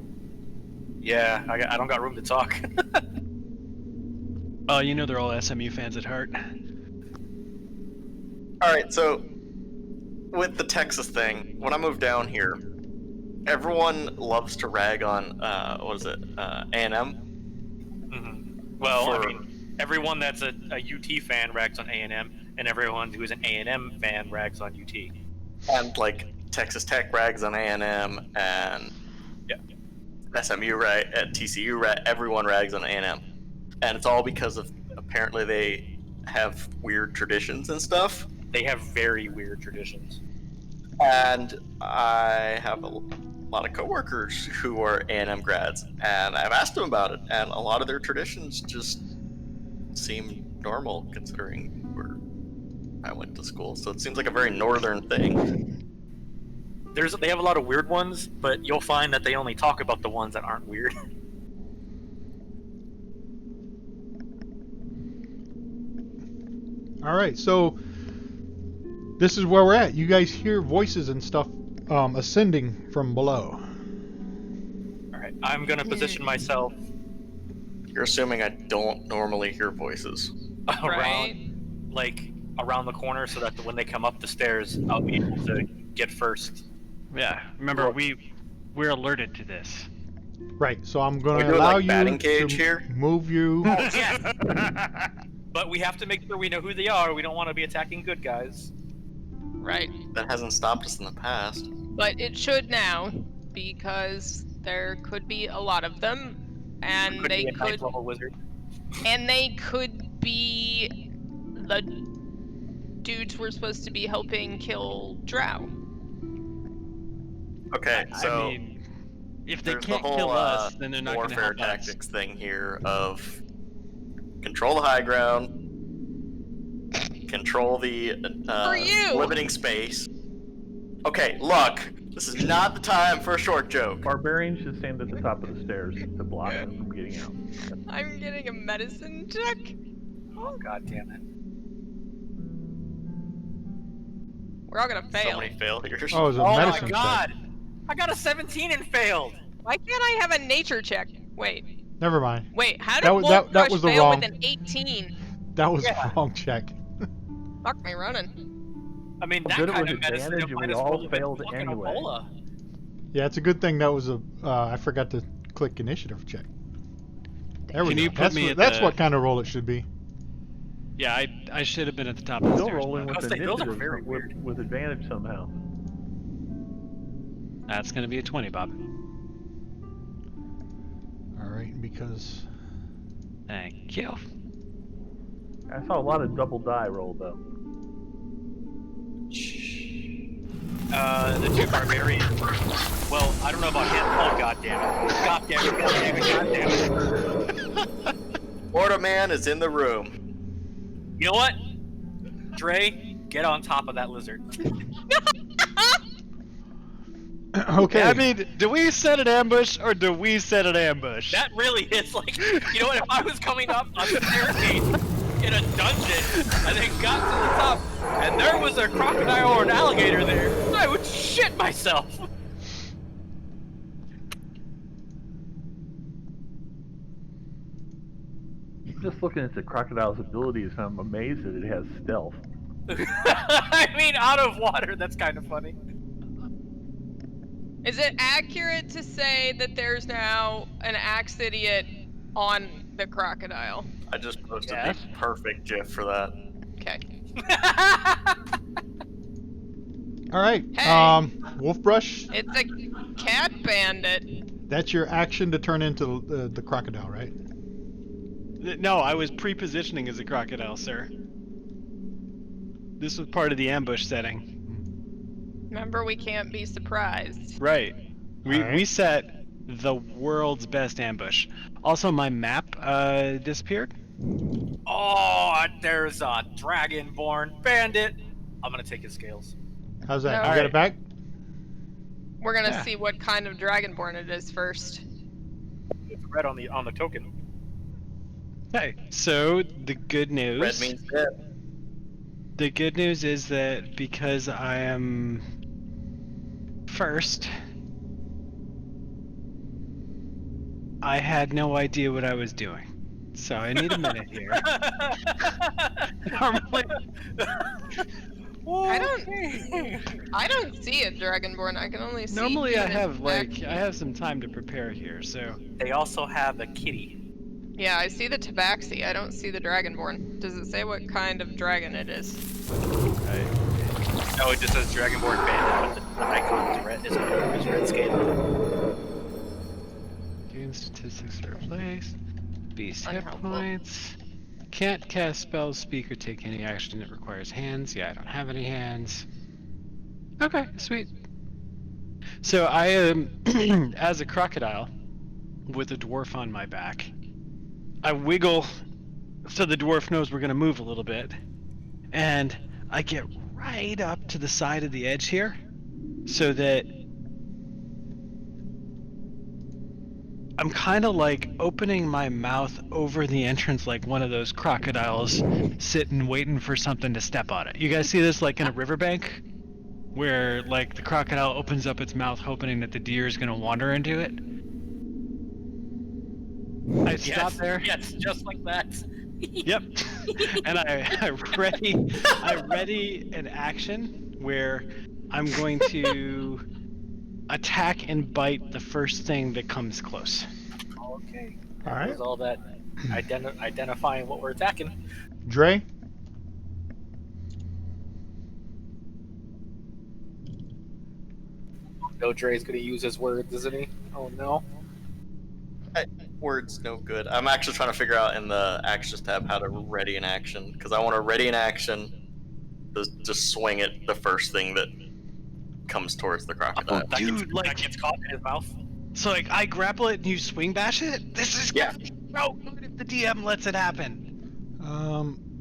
yeah, I don't got room to talk. Oh, you know they're all SMU fans at heart. Alright, so with the Texas thing, when I moved down here, everyone loves to rag on, what is it, A&M? Well, I For- mean, everyone that's a UT fan rags on A&M, and everyone who is an A&M fan rags on UT. And, like, Texas Tech rags on A&M, and Yeah. SMU at TCU, everyone rags on A&M. And it's all because of, apparently they have weird traditions and stuff. They have very weird traditions. And I have a lot of coworkers who are A&M grads, and I've asked them about it, and a lot of their traditions just seem normal considering where I went to school. So it seems like a very northern thing. They have a lot of weird ones, but you'll find that they only talk about the ones that aren't weird. All right, so this is where we're at. You guys hear voices and stuff ascending from below. Alright, I'm gonna position myself You're assuming I don't normally hear voices. around, around the corner so that when they come up the stairs, I'll be able to get first. Yeah, remember we're alerted to this. Right, so I'm going We to do it allow like you batting to cage here? move you. Oh, yes! But we have to make sure we know who they are. We don't want to be attacking good guys. Right. That hasn't stopped us in the past. But it should now, because there could be a lot of them, and Could they be a could, ninth level wizard. and they could be the dudes we're supposed to be helping kill Drow. Okay, so I mean, if they there's can't the whole kill us, then they're not going to warfare help us. tactics thing here of control the high ground, control the For you! limiting space. Okay, look, this is not the time for a short joke. Barbarians should stand at the top of the stairs to block them from getting out. I'm getting a medicine check. Oh, god damn it. We're all gonna So fail. many failures. Oh, it was a Oh my medicine check. god! I got a 17 and failed! Why can't I have a nature check? Wait, Never mind. how did That was- Wolf that Rush was the fail wrong- with an 18? That was Yeah. the wrong check. Fuck me running. I mean, Well, that good it kind was of medicine advantage, and might we as all well have been failed fucking anyway. Ebola. Yeah, it's a good thing that was a. I forgot to click initiative check. There we Can go. you put That's me what, at that's the- what kind of roll it should be. Yeah, I should have been at the top of the Still stairs. rolling but I was with saying, those are initiative very weird. with advantage somehow. That's going to be a 20, Bob. All right, because Thank you. I saw a lot of double die roll though. The two barbarians. Well, I don't know about him. Oh, god damn it. God damn it, god damn it, god damn it. Order man is in the room. You know what? Dre, get on top of that lizard. okay. I mean, do we set an ambush or do we set an ambush? That really is like, you know what? If I was coming up a staircase in a dungeon and then got to the top and there was a crocodile or an alligator there, I would shit myself. Just looking at the crocodile's abilities, I'm amazed that it has stealth. I mean, out of water, that's kind of funny. Is it accurate to say that there's now an axe idiot on the crocodile? I just posted Yes. the perfect GIF for that. Okay. All right. Hey. Wolfbrush. It's a cat bandit. That's your action to turn into the crocodile, right? No, I was pre-positioning as a crocodile, sir. This was part of the ambush setting. Remember, we can't be surprised. Right. We Alright. set the world's best ambush. Also, my map disappeared. Oh, there's a dragonborn bandit. I'm gonna take his scales. How's that? No. You got Alright. it back? We're gonna Yeah. see what kind of dragonborn it is first. It's red on the token. Okay, so the good news. Red means dead. The good news is that because I am First, I had no idea what I was doing. So I need a minute here. Normally, I don't see a dragonborn. I can only see. normally I human have I have some time to prepare here, so They also have a kitty. Yeah, I see the tabaxi. I don't see the dragonborn. Does it say what kind of dragon it is? No, it just says Dragonborn Bandit, but the icon is red. Is red scale. gain statistics are replaced. Beast hit Unhelpful. points. Can't cast spells, speak, or take any action that requires hands. Yeah, I don't have any hands. Okay, sweet. So I am, as a crocodile, with a dwarf on my back, I wiggle so the dwarf knows we're going to move a little bit, and I get right up to the side of the edge here, so that I'm kind of like opening my mouth over the entrance like one of those crocodiles sitting waiting for something to step on it. You guys see this like in a riverbank? Where like the crocodile opens up its mouth hoping that the deer is going to wander into it? I stop there. Yes, just like that. Yep. And I ready an action where I'm going to attack and bite the first thing that comes close. Okay. All right. There's all that identifying what we're attacking. Dre? No, Dre's gonna use his words, isn't he? Oh no. Words no good. I'm actually trying to figure out in the actions tab how to ready an action, because I want to ready an action to just swing it the first thing that comes towards the crocodile. That Dude, gets, like- that gets caught in his mouth. So like I grapple it and you swing bash it? This is Yeah. gonna be so good if the DM lets it happen.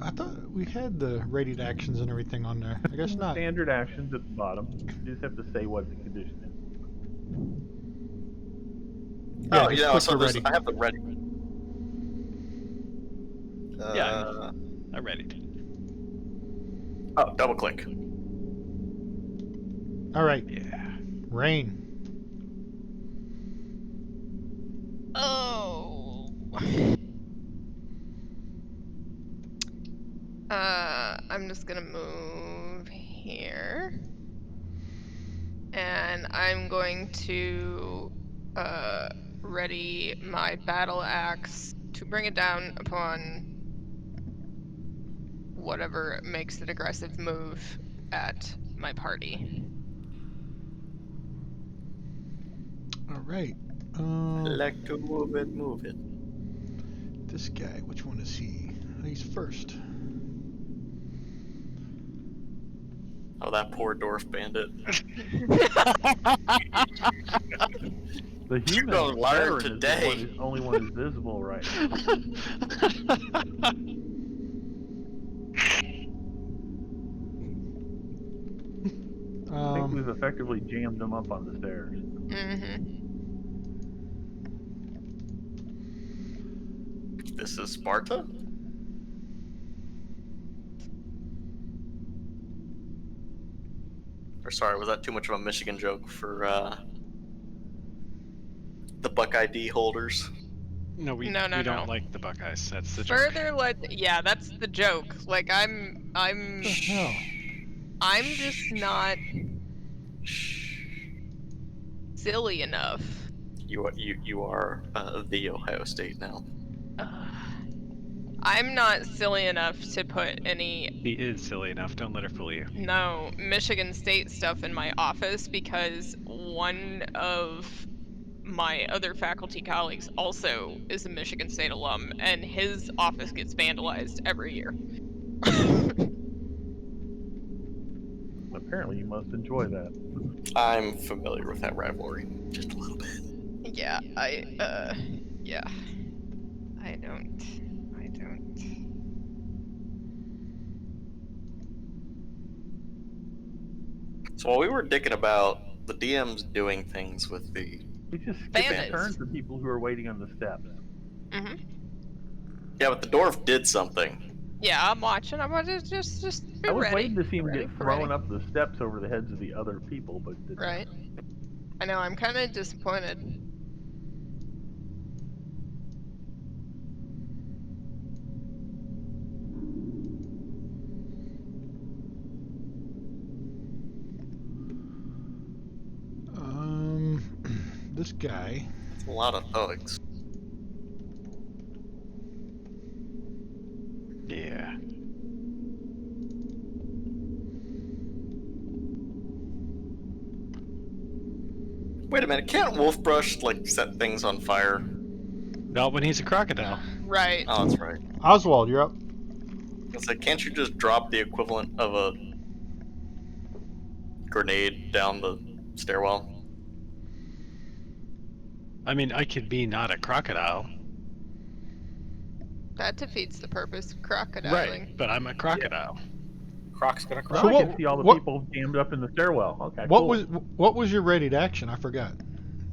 I thought we had the rated actions and everything on there. I guess not. Standard actions at the bottom. You just have to say what the condition is. Yeah, Oh, just yeah, click so the there's, ready. I have the ready. Yeah. I read it. Oh, double click. All right, Yeah. Rain. Oh. I'm just gonna move here. And I'm going to ready my battle axe to bring it down upon whatever makes an aggressive move at my party. All right. Like to move it, move it. This guy, which one is he? He's first. Oh, that poor dwarf bandit. The You human gonna learn veteran today. is the only one who's visible right now. I think we've effectively jammed them up on the stairs. Mm-hmm. This is Sparta? Or sorry, was that too much of a Michigan joke for the Buck ID holders? No, we No, don't no. like the Buckeyes. That's the joke. Further yeah, that's the joke. Like I'm What the hell? I'm just not silly enough. You are the Ohio State now. I'm not silly enough to put any He is silly enough. Don't let her fool you. Michigan State stuff in my office because one of my other faculty colleagues also is a Michigan State alum and his office gets vandalized every year. Apparently, you must enjoy that. I'm familiar with that rivalry, just a little bit. Yeah, I don't. So while we were dicking about, the DM's doing things with the... We just skip Bandits. turns for people who are waiting on the steps. Mm-hmm. Yeah, but the dwarf did something. Yeah, I'm watching. I'm gonna just be I was ready. waiting to see him Ready get for thrown ready. up the steps over the heads of the other people, but didn't Right. I know. I'm kind of disappointed. This guy. It's a lot of thugs. Yeah. Wait a minute, can't Wolfbrush like set things on fire? Not when he's a crocodile. Right. Oh, that's right. Oswald, you're up. It's like, can't you just drop the equivalent of a grenade down the stairwell? I mean, I could be not a crocodile. That defeats the purpose of crocodiling. Right, but I'm a crocodile. Croc's gonna Now croc. So I what- can see all the what- people jammed up in the stairwell. Okay, What cool. what was your ready to action? I forgot.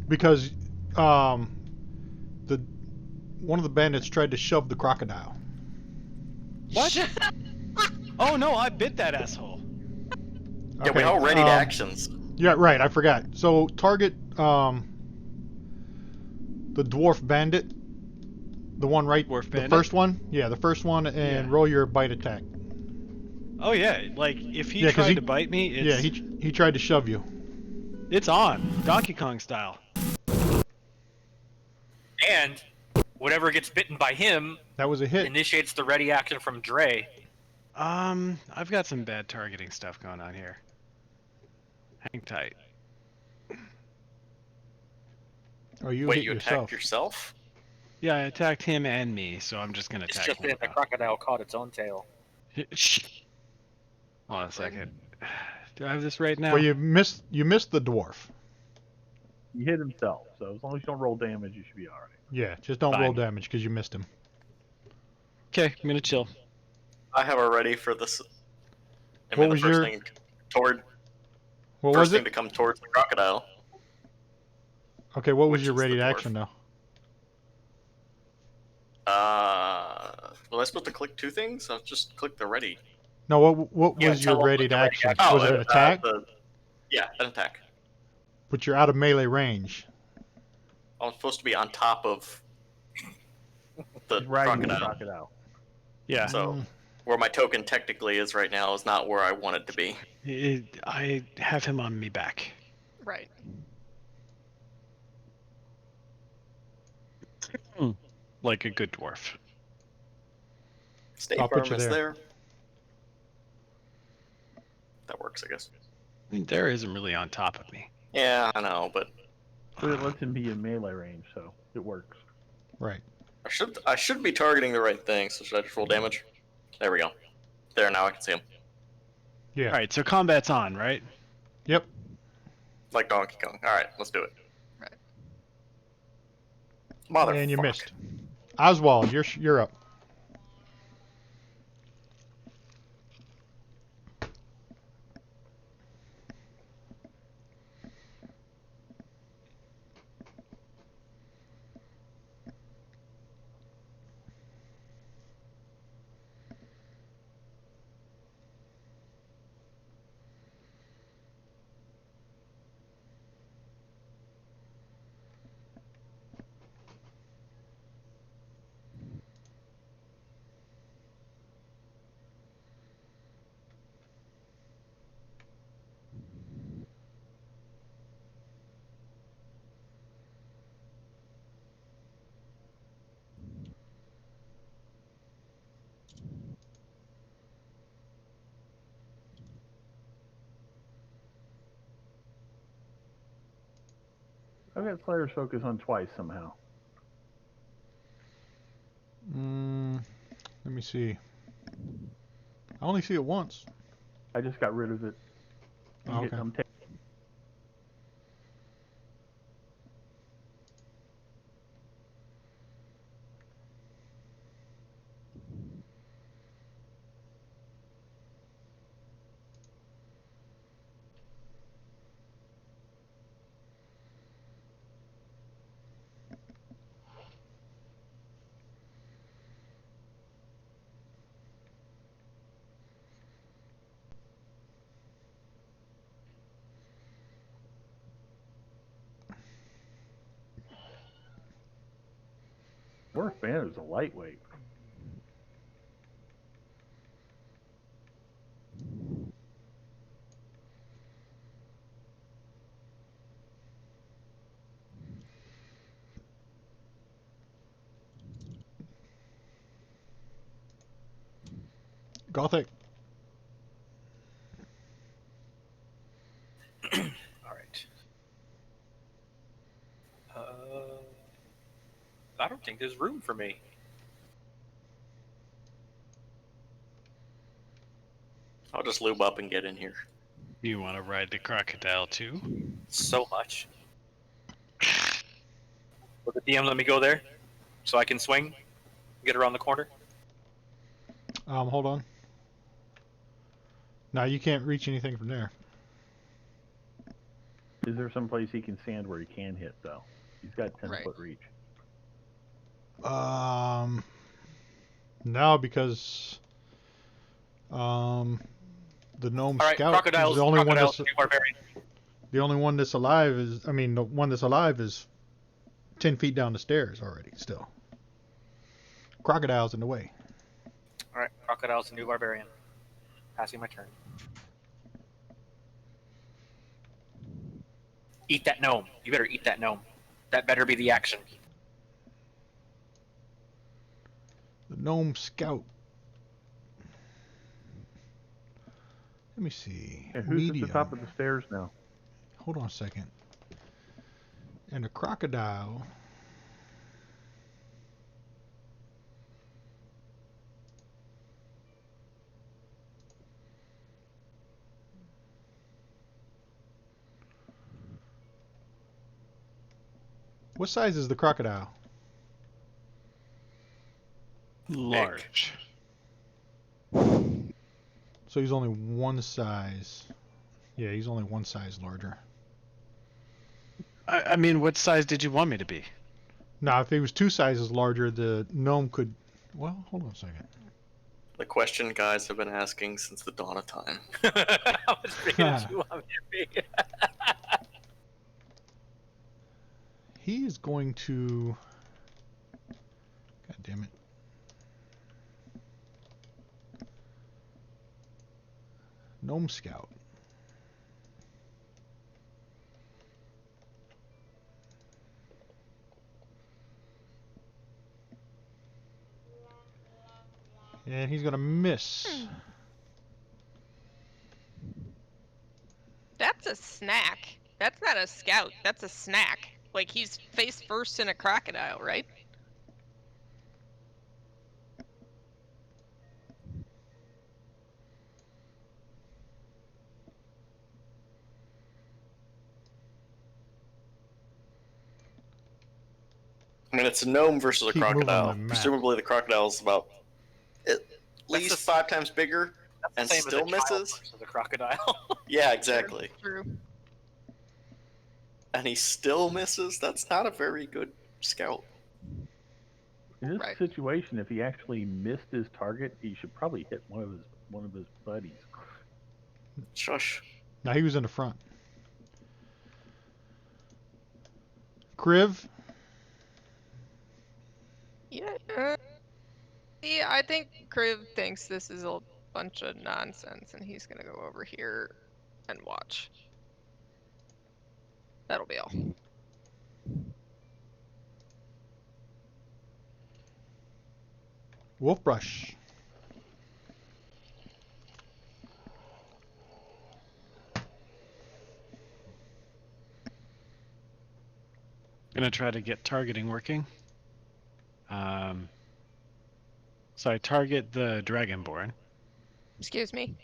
Because the one of the bandits tried to shove the crocodile. What? Oh no, I bit that asshole. Yeah, we all ready to actions. Yeah, right. I forgot. So target the dwarf bandit, the one right, Dwarf the bandit? first one. Yeah, the first one, and Yeah. roll your bite attack. Oh yeah, like if he Yeah, 'cause tried he- to bite me, it's Yeah, he tried to shove you. it's on Donkey Kong style. And whatever gets bitten by him That was a hit. initiates the ready action from Dre. I've got some bad targeting stuff going on here. Hang tight. Or you Wait, hit you yourself. attacked yourself? Yeah, I attacked him and me, so I'm just gonna It's attack just him. that the crocodile caught its own tail. Shh. Hold on a second. Do I have this right now? Well, you missed the dwarf. He hit himself, so as long as you don't roll damage, you should be all right. Yeah, just don't roll Fine. damage because you missed him. Okay, I'm gonna chill. I have a ready for this. I What mean, the was first your- thing toward What first was thing it? to come towards the crocodile. Okay, what was which your is the ready to dwarf. action though? Was I supposed to click two things? I'll just click the ready. No, what Yeah, was tell your him ready what to the ready action? action Was it an attack? Yeah, an attack. But you're out of melee range. I was supposed to be on top of the He's riding the crocodile. crocodile. Yeah, So, where my token technically is right now is not where I want it to be. I have him on me back. Right. Like a good dwarf. Stay I'll put firm you is there. there. That works, I guess. I mean, there isn't really on top of me. Yeah, I know, but But it lets him be in melee range, so it works. Right. I should be targeting the right thing. So should I just roll damage? There we go. There, now I can see him. Yeah. All right, so combat's on, right? Yep. Like Donkey Kong. All right, let's do it. Right. Motherfucker. And you missed. Oswald, you're up. I've got Slayer's Focus on twice somehow. Let me see. I only see it once. I just got rid of it. Oh, okay. I'm Dwarf Bandit is a lightweight. Gothic. All right. I don't think there's room for me. I'll just lube up and get in here. You want to ride the crocodile too? So much. Will the DM let me go there? So I can swing? Get around the corner? Hold on. No, you can't reach anything from there. Is there some place he can stand where he can hit, though? He's got 10-foot reach. No, because the gnome All right, scout crocodiles, is the only one crocodiles, that's barbarian. the only one that's alive is. I mean, the one that's alive is 10 feet down the stairs already. Still, crocodile's in the way. All right, crocodiles, new barbarian. Passing my turn. Eat that gnome. You better eat that gnome. That better be the action. The gnome scout. Let me see. Yeah, who's Medium. at the top of the stairs now? Hold on a second. And the crocodile. What size is the crocodile? Large. So he's only one size. Yeah, he's only one size larger. I mean, what size did you want me to be? Now, if he was two sizes larger, the gnome could. Well, hold on a second. The question guys have been asking since the dawn of time. How much bigger do you want me to be? He is going to. God damn it. Gnome Scout. And he's going to miss. That's a snack. That's not a scout. That's a snack. Like, he's face first in a crocodile, right? I mean, it's a gnome versus a Keep moving crocodile. the map. Presumably the crocodile's about at least the- 5 times bigger and Same as still a child misses. versus a crocodile. Yeah, exactly. True. And he still misses? That's not a very good scout. In this Right. situation, if he actually missed his target, he should probably hit one of his buddies. Shush. Now he was in the front. Kriv. Yeah. Yeah, I think Kriv thinks this is a bunch of nonsense, and he's gonna go over here and watch. That'll be all. Wolfbrush. Gonna try to get targeting working. So I target the Dragonborn, Excuse me.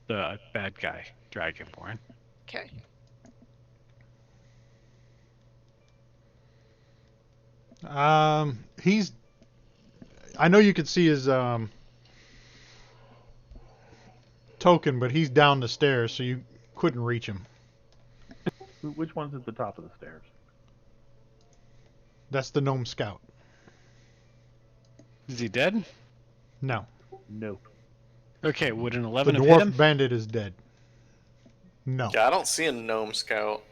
the bad guy Dragonborn. Okay. He's. I know you could see his token, but he's down the stairs, so you couldn't reach him. Which one's at the top of the stairs? That's the gnome scout. Is he dead? No, Nope. Okay, would an the 11 have hit him? dwarf bandit is dead. No. Yeah, I don't see a gnome scout.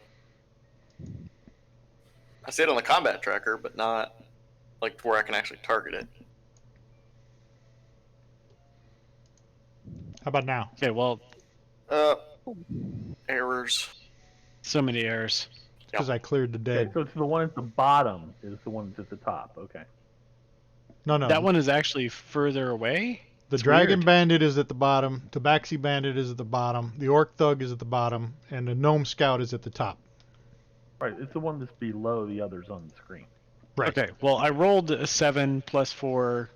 I see it on the combat tracker, but not like where I can actually target it. How about now? Okay, well, Errors. so many errors. Because I cleared the Okay, dead. so it's the one at the bottom is the one that's at the top. Okay. No, no. That one is actually further away. The It's Dragon weird. Bandit is at the bottom. Tabaxi Bandit is at the bottom. The Orc Thug is at the bottom. And the Gnome Scout is at the top. Right, it's the one that's below the others on the screen. Right. Okay, well, I rolled a 7 plus 4,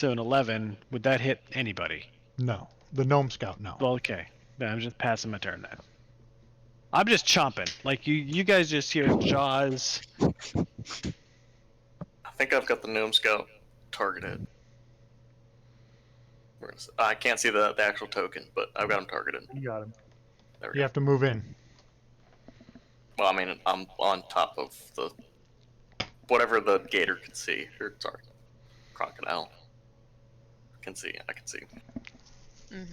so an 11. Would that hit anybody? No. The Gnome Scout, no. Well, okay. Then I'm just passing my turn then. I'm just chomping. Like, you guys just hear jaws. I think I've got the Gnome Scout targeted. I can't see the actual token, but I've got him targeted. You got him. There we You go. have to move in. Well, I mean, I'm on top of the whatever the gator can see. Or sorry, crocodile can see. I can see. Mhm.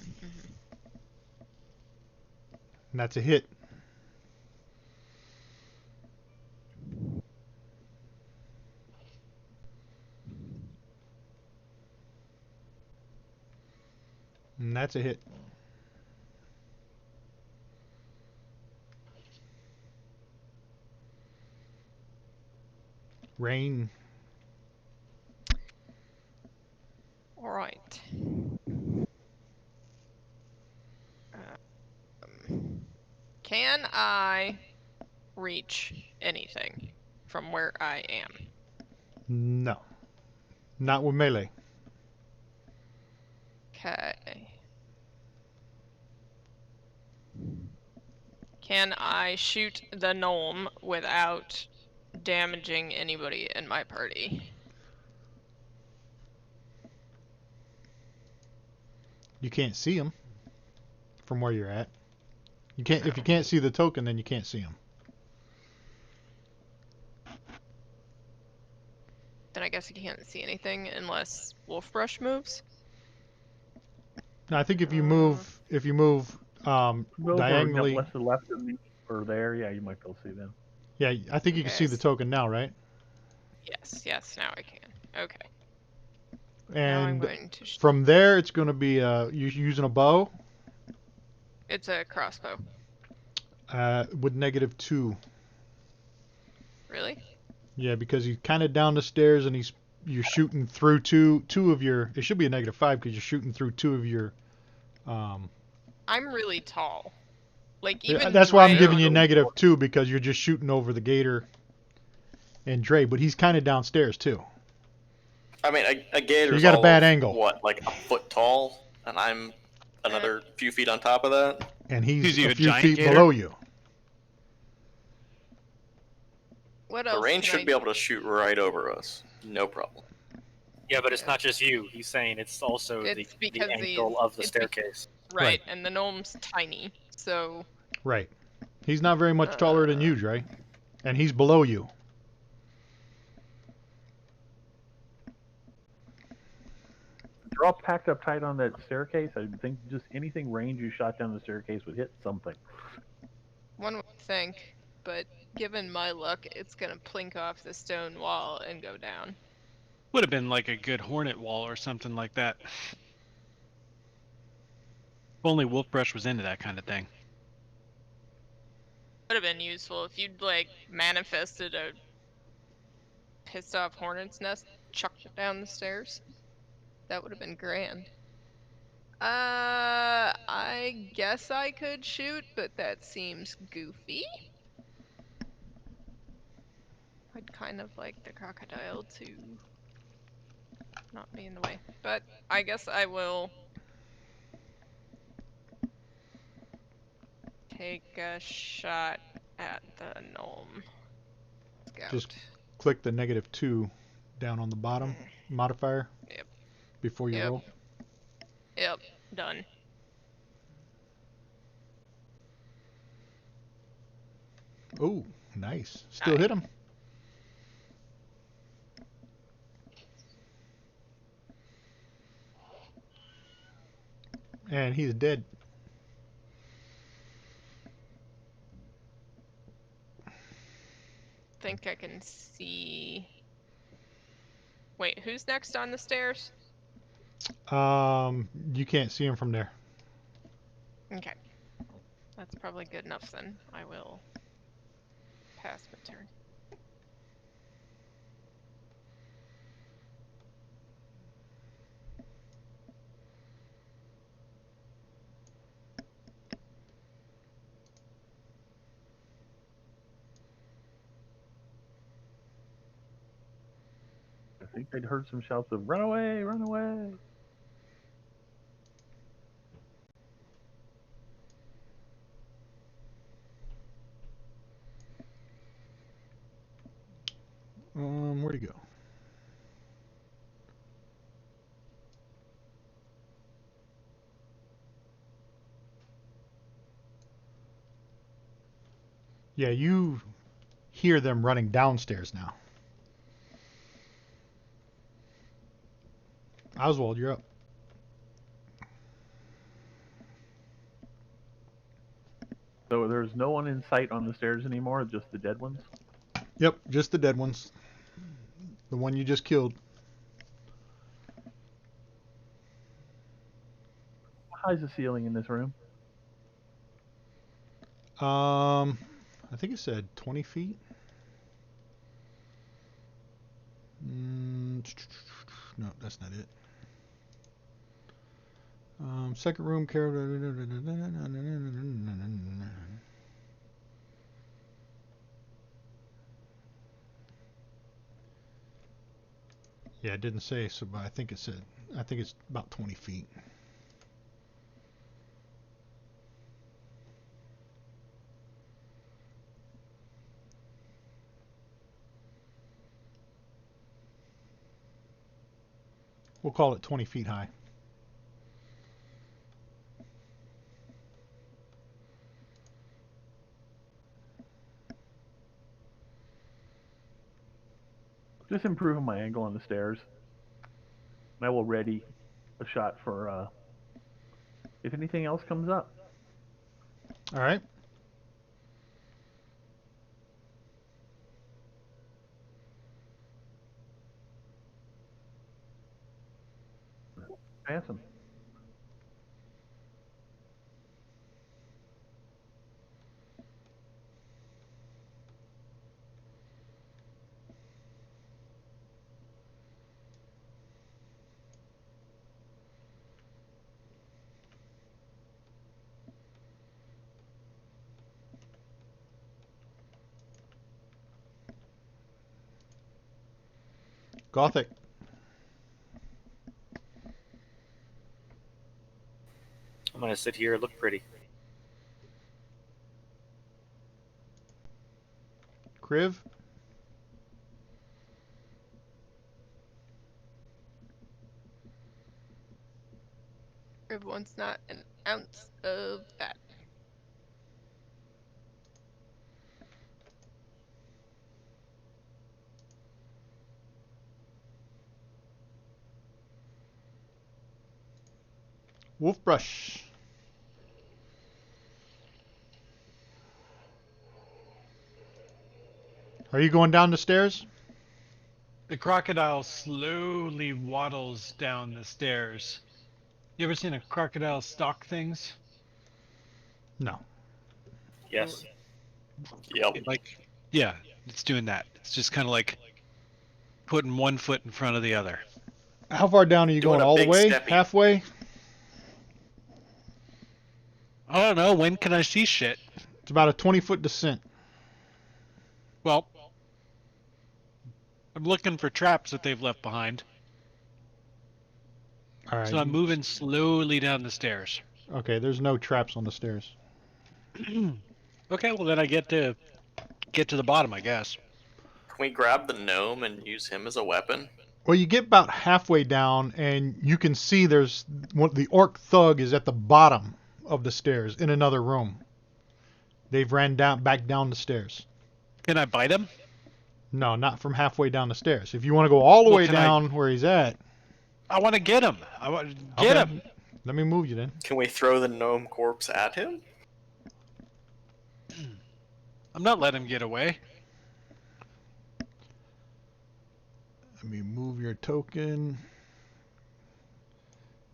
And that's a hit. And that's a hit. Rain. All right. Can I reach anything from where I am? No. Not with melee. Okay. Can I shoot the gnome without damaging anybody in my party? You can't see him from where you're at. You can't. If you No. can't see the token, then you can't see him. Then I guess I can't see anything unless Wolf Brush moves. Now, I think if you move, Those diagonally, are less to the left of me or there. Yeah, you might be able to see them. yeah, I think you can see the Yes. token now, right? Yes, now I can. Okay. Now I'm And going to. from there, it's going to be you using a bow It's a crossbow. with -2. Really? Yeah, because he's kind of down the stairs and you're shooting through two of your. It should be a -5 because you're shooting through two of your. I'm really tall. Like even That's why I'm Dre- giving you -2 because you're just shooting over the gator and Dre, but he's kind of downstairs too. I mean, a gator's So you got a all bad of, angle. What, like a foot tall, and I'm another few feet on top of that. And he's Is he a a few giant feet gator? below you. What The else? range can should I- be able to shoot right over us, no problem. Yeah, but it's not just you. He's saying it's also It's the because angle of the it's staircase. Right, and the gnome's tiny, so Right. He's not very much taller than you, Dre. And he's below you. They're all packed up tight on that staircase. I think just anything range you shot down the staircase would hit something. one would think, but given my luck, it's gonna plink off the stone wall and go down. Would have been like a good hornet wall or something like that. If only Wolfbrush was into that kind of thing. Would have been useful if you'd like manifested a pissed off hornet's nest, chucked it down the stairs. That would have been grand. I guess I could shoot, but that seems goofy. I'd kind of like the crocodile to not be in the way, but I guess I will take a shot at the gnome scout. Just click the -2 down on the bottom modifier. Yep. Before you Yep. roll. Yep, done. Oh, nice. Still Nice. hit him. And he's dead. Think I can see Wait, who's next on the stairs? You can't see him from there. Okay. That's probably good enough then. I will pass my turn. I think I'd heard some shouts of "Run away! Run away!" Where'd he go? Yeah, you hear them running downstairs now. Oswald, you're up. So there's no one in sight on the stairs anymore, just the dead ones? Yep, just the dead ones. The one you just killed. How high's the ceiling in this room? I think it said 20 feet. No, that's not it. Second room. Yeah, it didn't say, so but I think it said. I think it's about 20 feet. We'll call it 20 feet high. Just improving my angle on the stairs. And I will ready a shot for if anything else comes up. All right. Pass him. Gothic. I'm gonna sit here and look pretty. Kriv. Everyone's not an ounce of that. Wolfbrush. Are you going down the stairs? The crocodile slowly waddles down the stairs. You ever seen a crocodile stalk things? No. Yes. Yep. Yeah, it's doing that. It's just kind of like putting one foot in front of the other. How far down are you Doing going? a All the big way? steppy. Halfway? I don't know. When can I see shit? It's about a 20-foot descent. Well, I'm looking for traps that they've left behind. All right. So I'm moving slowly down the stairs. Okay, there's no traps on the stairs. Okay, well then I get to the bottom, I guess. Can we grab the gnome and use him as a weapon? Well, you get about halfway down, and you can see there's the Orc Thug is at the bottom of the stairs in another room. They've ran back down the stairs. Can I bite him? No, not from halfway down the stairs. If you want to go all the way down where he's at, I want to get him. I want to get him. Let me move you then. Can we throw the gnome corpse at him? I'm not letting him get away. Let me move your token.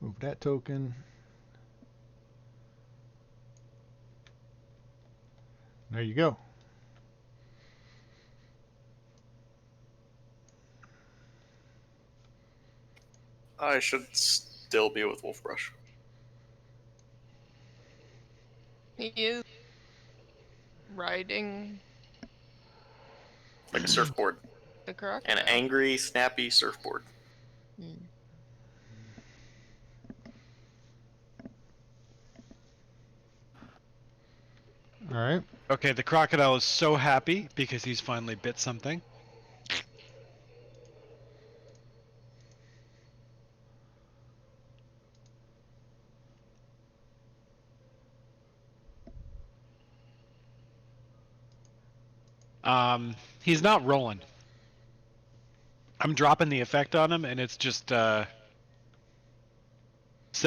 Move that token. There you go. I should still be with Wolfbrush. He is riding Like a surfboard. the crocodile. An angry, snappy surfboard. Hmm. All right. Okay, the crocodile is so happy because he's finally bit something. He's not rolling. I'm dropping the effect on him, and it's just setting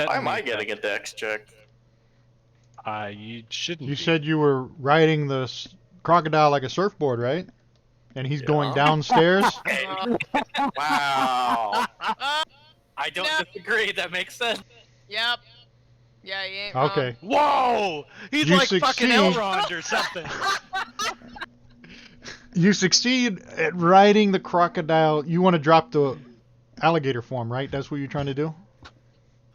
Why am the I getting a effect. dex check? You shouldn't. You be. said you were riding the crocodile like a surfboard, right? And he's going Yeah. downstairs. Wow. I don't No. disagree. That makes sense. Yep. Yeah, you ain't wrong. Okay. Whoa! He's You like fucking succeed. Elrond or something. You succeed at riding the crocodile. You want to drop the alligator form, right? That's what you're trying to do? I'm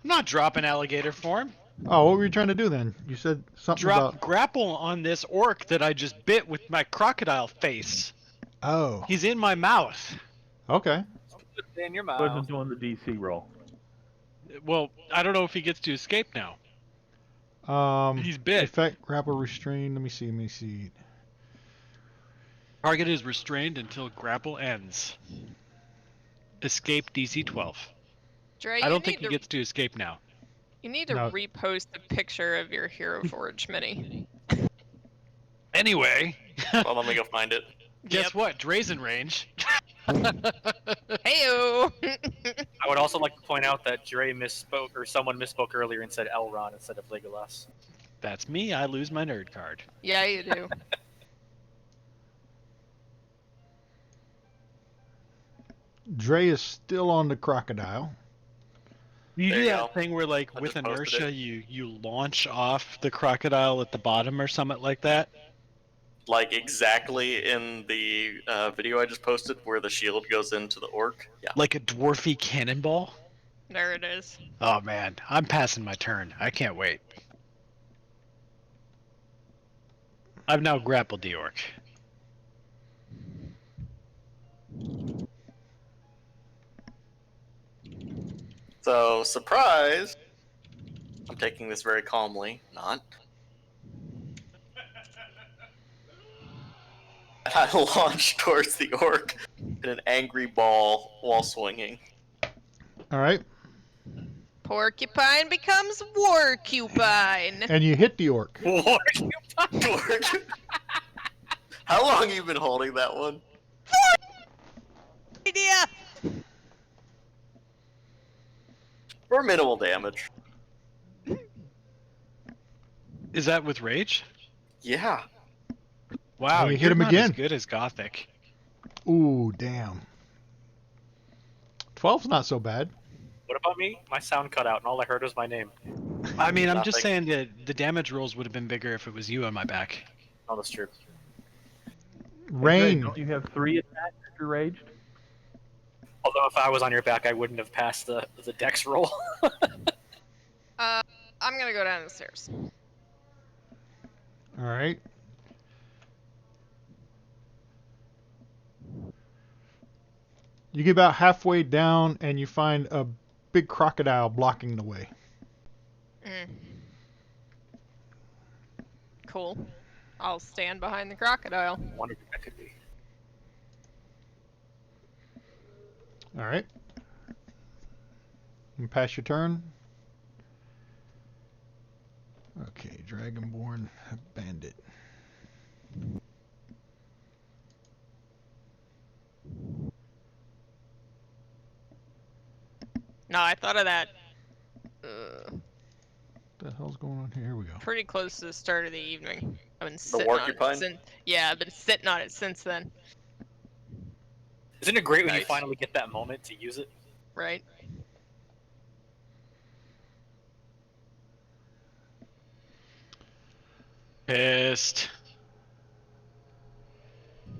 not dropping alligator form. Oh, what were you trying to do then? You said something Drop about... grapple on this orc that I just bit with my crocodile face. Oh, He's in my mouth. okay. Put it in your I mouth. wasn't doing the DC roll. Well, I don't know if he gets to escape now. He's bit. Effect, grapple, restrain. Let me see. Target is restrained until grapple ends. Escape DC 12. Dre, I don't think he gets to escape now. You need to No. repost the picture of your Hero Forge mini. Anyway, Well, let me go find it. guess what? Dre's in range. Heyo. I would also like to point out that Dre misspoke, or someone misspoke earlier and said Elrond instead of Legolas. That's me. I lose my nerd card. Yeah, you do. Dre is still on the crocodile. You There do you that go. thing where, like, I with just posted inertia, it. you launch off the crocodile at the bottom or something like that. Like exactly in the video I just posted where the shield goes into the orc. Yeah. Like a dwarfy cannonball. There it is. Oh man, I'm passing my turn. I can't wait. I've now grappled the orc. So, surprise! I'm taking this very calmly. Not. I launch towards the orc in an angry ball while swinging. All right. Porcupine becomes Warcupine. And you hit the orc. Orc. How long have you been holding that one? Idea. For minimal damage. Is that with rage? Yeah. Wow, you hit you're him not again. as good as Gothic. Ooh, damn. 12's not so bad. What about me? My sound cut out, and all I heard was my name. I mean, I'm just Nothing. saying that the damage rolls would have been bigger if it was you on my back. Oh, that's true. Rain. Don't you have 3 attacks if you're raged? Although if I was on your back, I wouldn't have passed the dex roll. I'm gonna go down the stairs. All right. You get about halfway down and you find a big crocodile blocking the way. Cool. I'll stand behind the crocodile. I wonder who that could be. All right. You pass your turn. Okay, Dragonborn Bandit. No, I thought of that What the hell's going on here? Here we go. pretty close to the start of the evening. I've been The sitting on Warcupine? it since. Yeah, I've been sitting on it since then. Isn't it great when you Nice. finally get that moment to use it? Right. Pissed.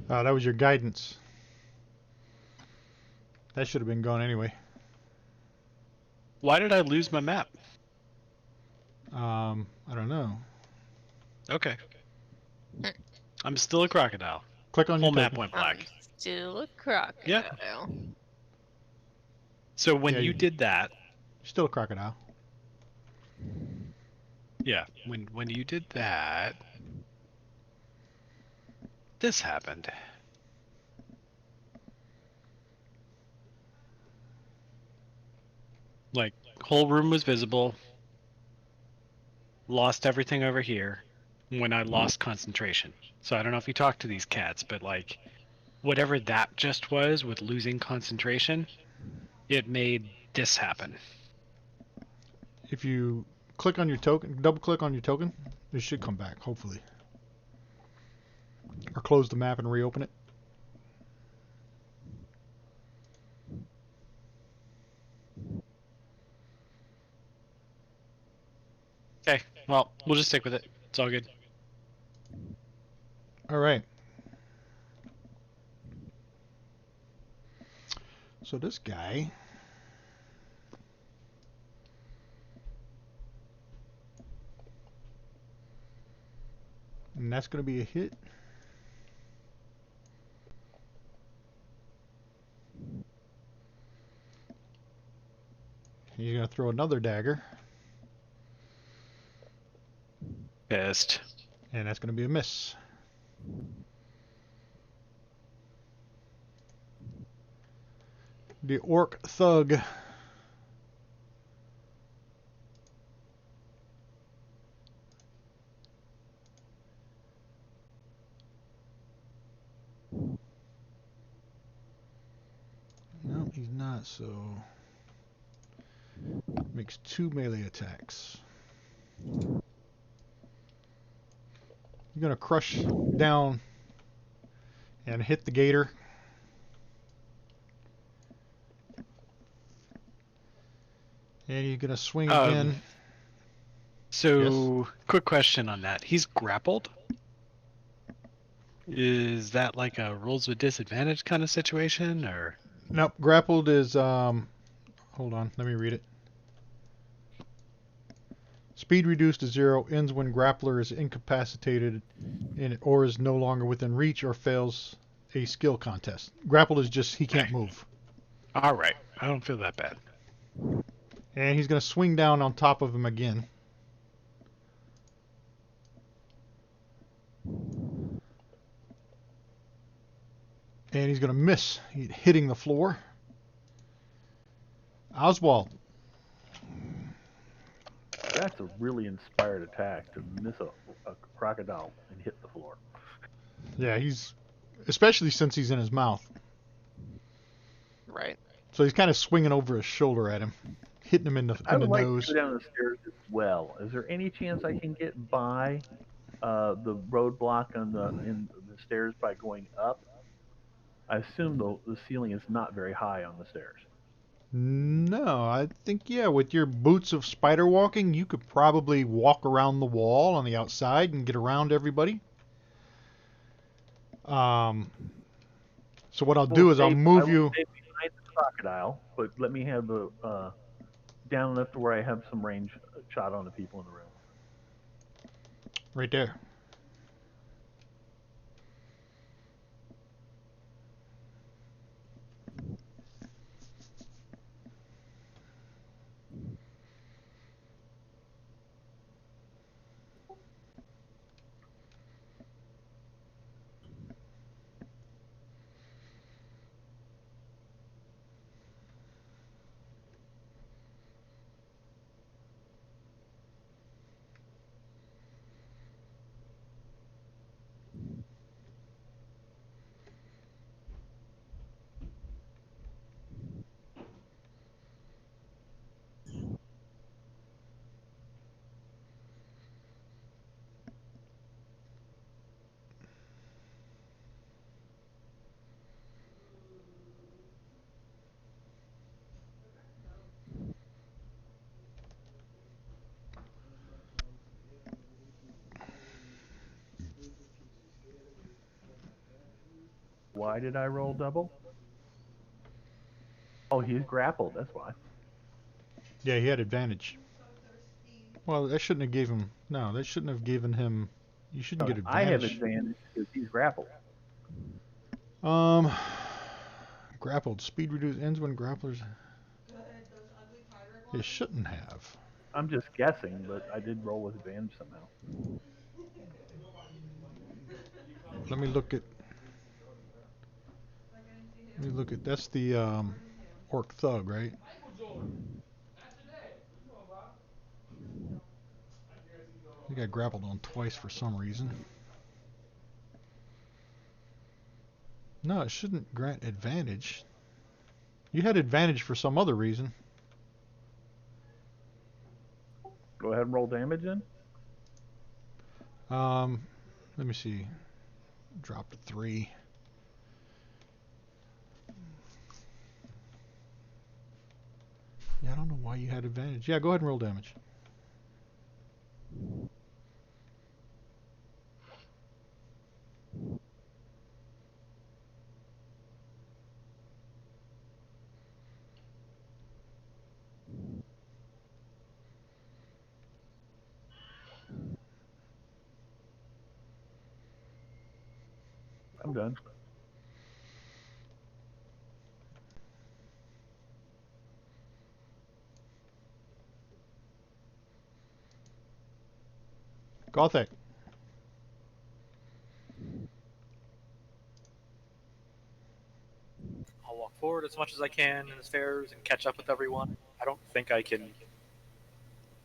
Oh, that was your guidance. That should have been gone anyway. Why did I lose my map? I don't know. Okay. I'm still a crocodile. Click on Whole your map token. went I'm black. still a crocodile. Yeah. So when Yeah, you did that, Still a crocodile. yeah, when you did that, this happened. Like, whole room was visible. Lost everything over here when I lost concentration. So I don't know if you talked to these cats, but like, whatever that just was with losing concentration, it made this happen. If you click on your token, double click on your token, it should come back, hopefully. Or close the map and reopen it. Okay, well, we'll just stick with it. It's all good. Alright. So this guy... And that's going to be a hit. He's going to throw another dagger. Pissed. And that's going to be a miss. The Orc Thug. No, he's not, so... Makes 2 melee attacks. You're going to crush down and hit the gator. And you're going to swing again. So, quick question on that. He's grappled? Is that like a rolls with disadvantage kind of situation, or? Nope, grappled is, hold on, let me read it. Speed reduced to 0, ends when grappler is incapacitated or is no longer within reach or fails a skill contest. Grappled is just he can't move. Alright, I don't feel that bad. And he's going to swing down on top of him again. And he's going to miss, hitting the floor. Oswald. That's a really inspired attack to miss a crocodile and hit the floor. Yeah, he's... Especially since he's in his mouth. Right. So he's kind of swinging over his shoulder at him. Hitting him in the I would like nose. to go down the stairs as well. Is there any chance I can get by the roadblock on in the stairs by going up? I assume the ceiling is not very high on the stairs. No, I think, yeah, with your boots of spider walking, you could probably walk around the wall on the outside and get around everybody. So what I'll do is I'll move you... stay behind the crocodile, but let me have the down enough to where I have some range shot on the people in the room. Right there. Why did I roll double? Oh, he's grappled. That's why. Yeah, he had advantage. Well, that shouldn't have gave him. No, that shouldn't have given him. You shouldn't get I have advantage. advantage because he's grappled. Um, grappled. Speed reduced ends when grapplers. It shouldn't have. I'm just guessing, but I did roll with advantage somehow. Let me look at. Let me look at. That's the Orc Thug, right? He got grappled on twice for some reason. No, it shouldn't grant advantage. You had advantage for some other reason. Go ahead and roll damage in. Let me see. Drop to 3. Yeah, I don't know why you had advantage. Yeah, go ahead and roll damage. I'm done. Gothic. I'll walk forward as much as I can in the stairs and catch up with everyone. I don't think I can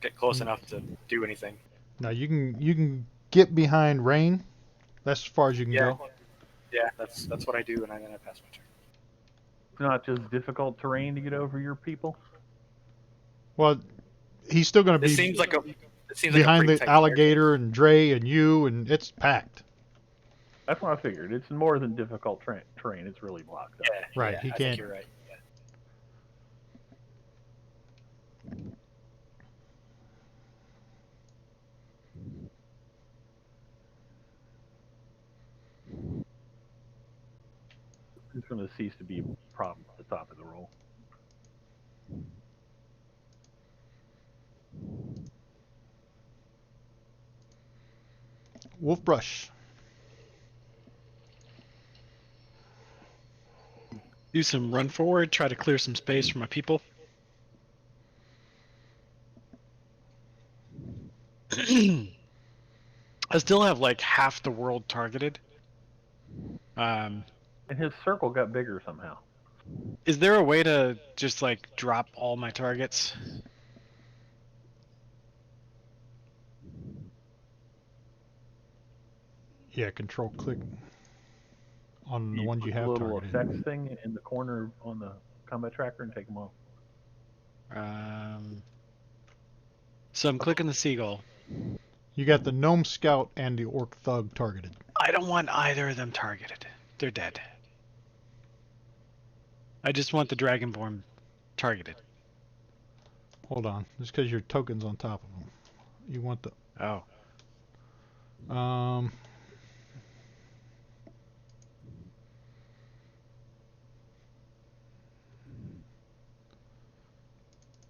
get close enough to do anything. Now you can get behind Rain. That's as far as you can Yeah, go. yeah, that's what I do, and then I pass my turn. It's not just difficult terrain to get over your people. Well, he's still going to This be seems like a behind pretty the tight alligator and Dre and you, and it's packed. That's what I figured. It's more than difficult terrain. It's really blocked up. Yeah, Right, yeah, he I can't- think you're right. Yeah. It's going to cease to be a problem at the top of the roll. Wolf brush. Do some run forward, try to clear some space for my people. I still have like half the world targeted. And his circle got bigger somehow. Is there a way to just like drop all my targets? Yeah, control click on the ones you put have the little targeted. effects thing in the corner on the combat tracker and take them off. So I'm clicking the seagull. You got the gnome scout and the orc thug targeted. I don't want either of them targeted. They're dead. I just want the dragonborn targeted. Hold on, just because your token's on top of them. You want the Oh.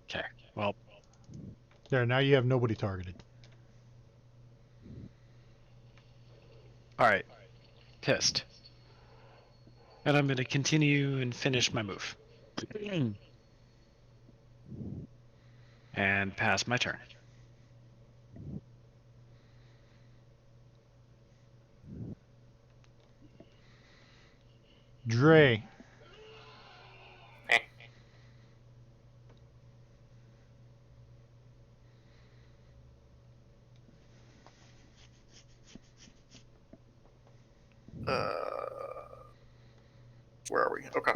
Okay. Well, There, now you have nobody targeted. all right. Pissed. And I'm going to continue and finish my move. And pass my turn. Dre. Where are we? Okay.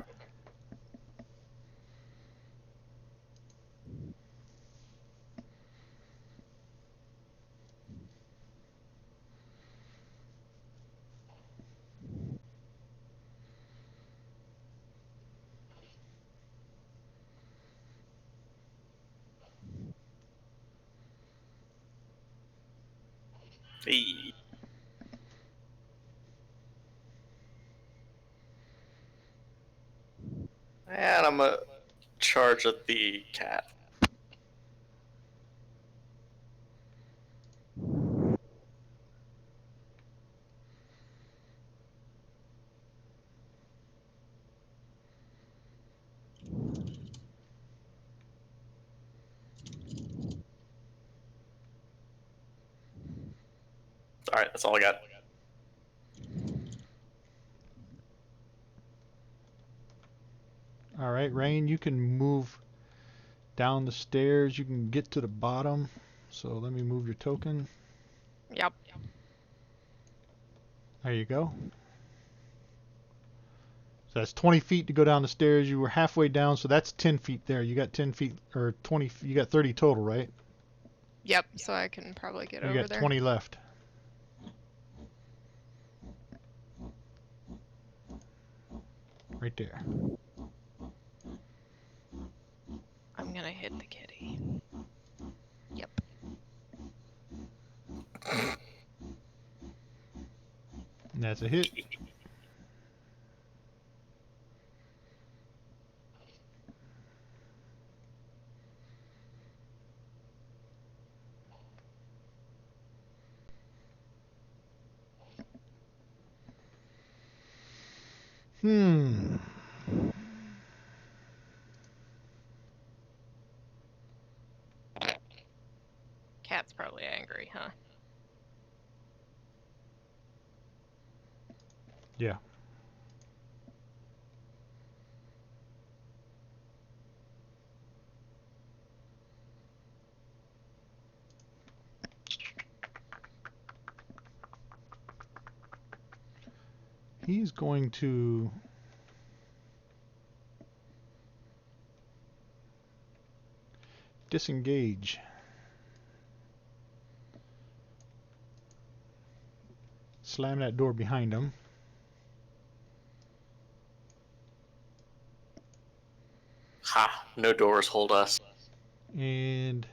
Hey. And I'm gonna charge at the cat. All right, that's all I got. All right, Rain, you can move down the stairs. You can get to the bottom. So let me move your token. Yep. There you go. So that's 20 feet to go down the stairs. You were halfway down, so that's 10 feet there. You got 10 feet, or 20, you got 30 total, right? Yep. So I can probably get You over got there. 20 left. Right there. I'm gonna hit the kitty. Yep. And that's a hit. Hmm. Cat's probably angry, huh? Yeah. He's going to disengage. Slam that door behind him. Ha! No doors hold us. And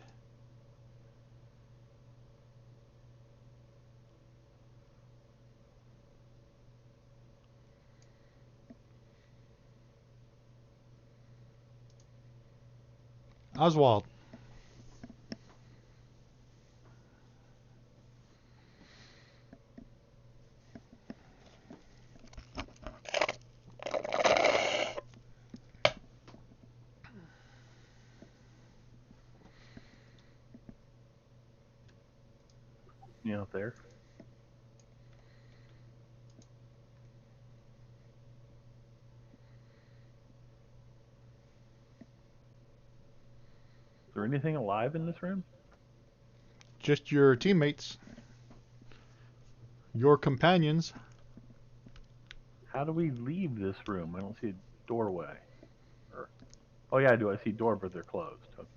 Oswald. You out there? Is there anything alive in this room? Just your teammates. Your companions. How do we leave this room? I don't see a doorway. Or, oh yeah, I do. I see door, but they're closed. Okay.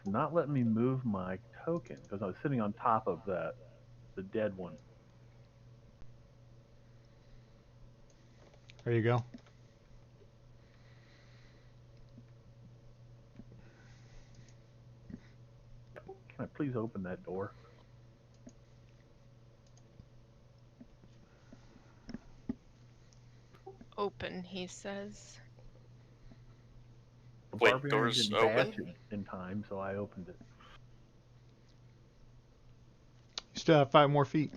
It's not letting me move my token because I was sitting on top of the dead one. There you go. Can I please open that door? Open, he says. The Wait, barbarian doors didn't open? bash it in time, so I opened it. You still have 5 more feet.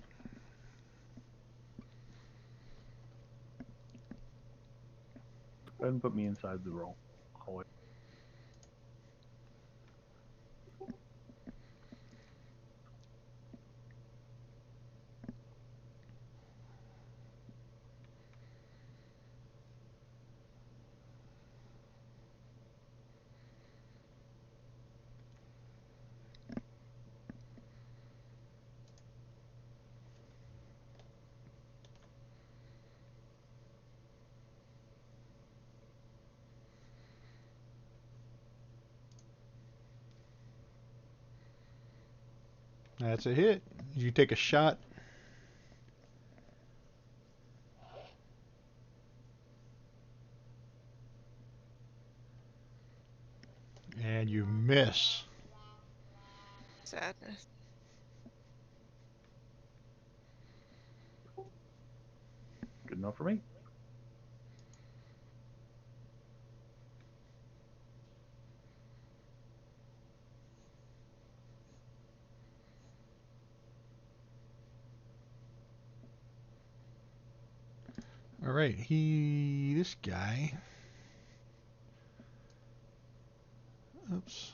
Go ahead and put me inside the roll. Hallway. That's a hit. You take a shot. And you miss. Sadness. Good enough for me. All right, this guy. Oops.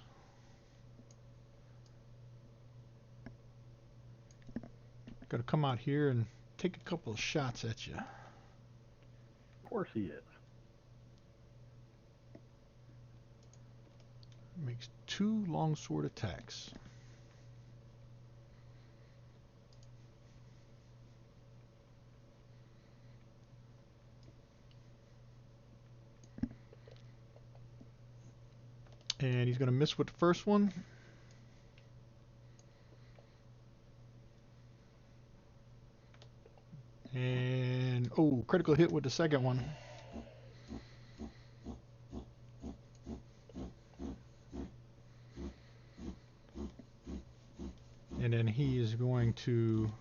Gonna come out here and take a couple of shots at you. Of course he is. Makes 2 longsword attacks. And he's gonna miss with the first one. And oh, critical hit with the second one. And then he is going to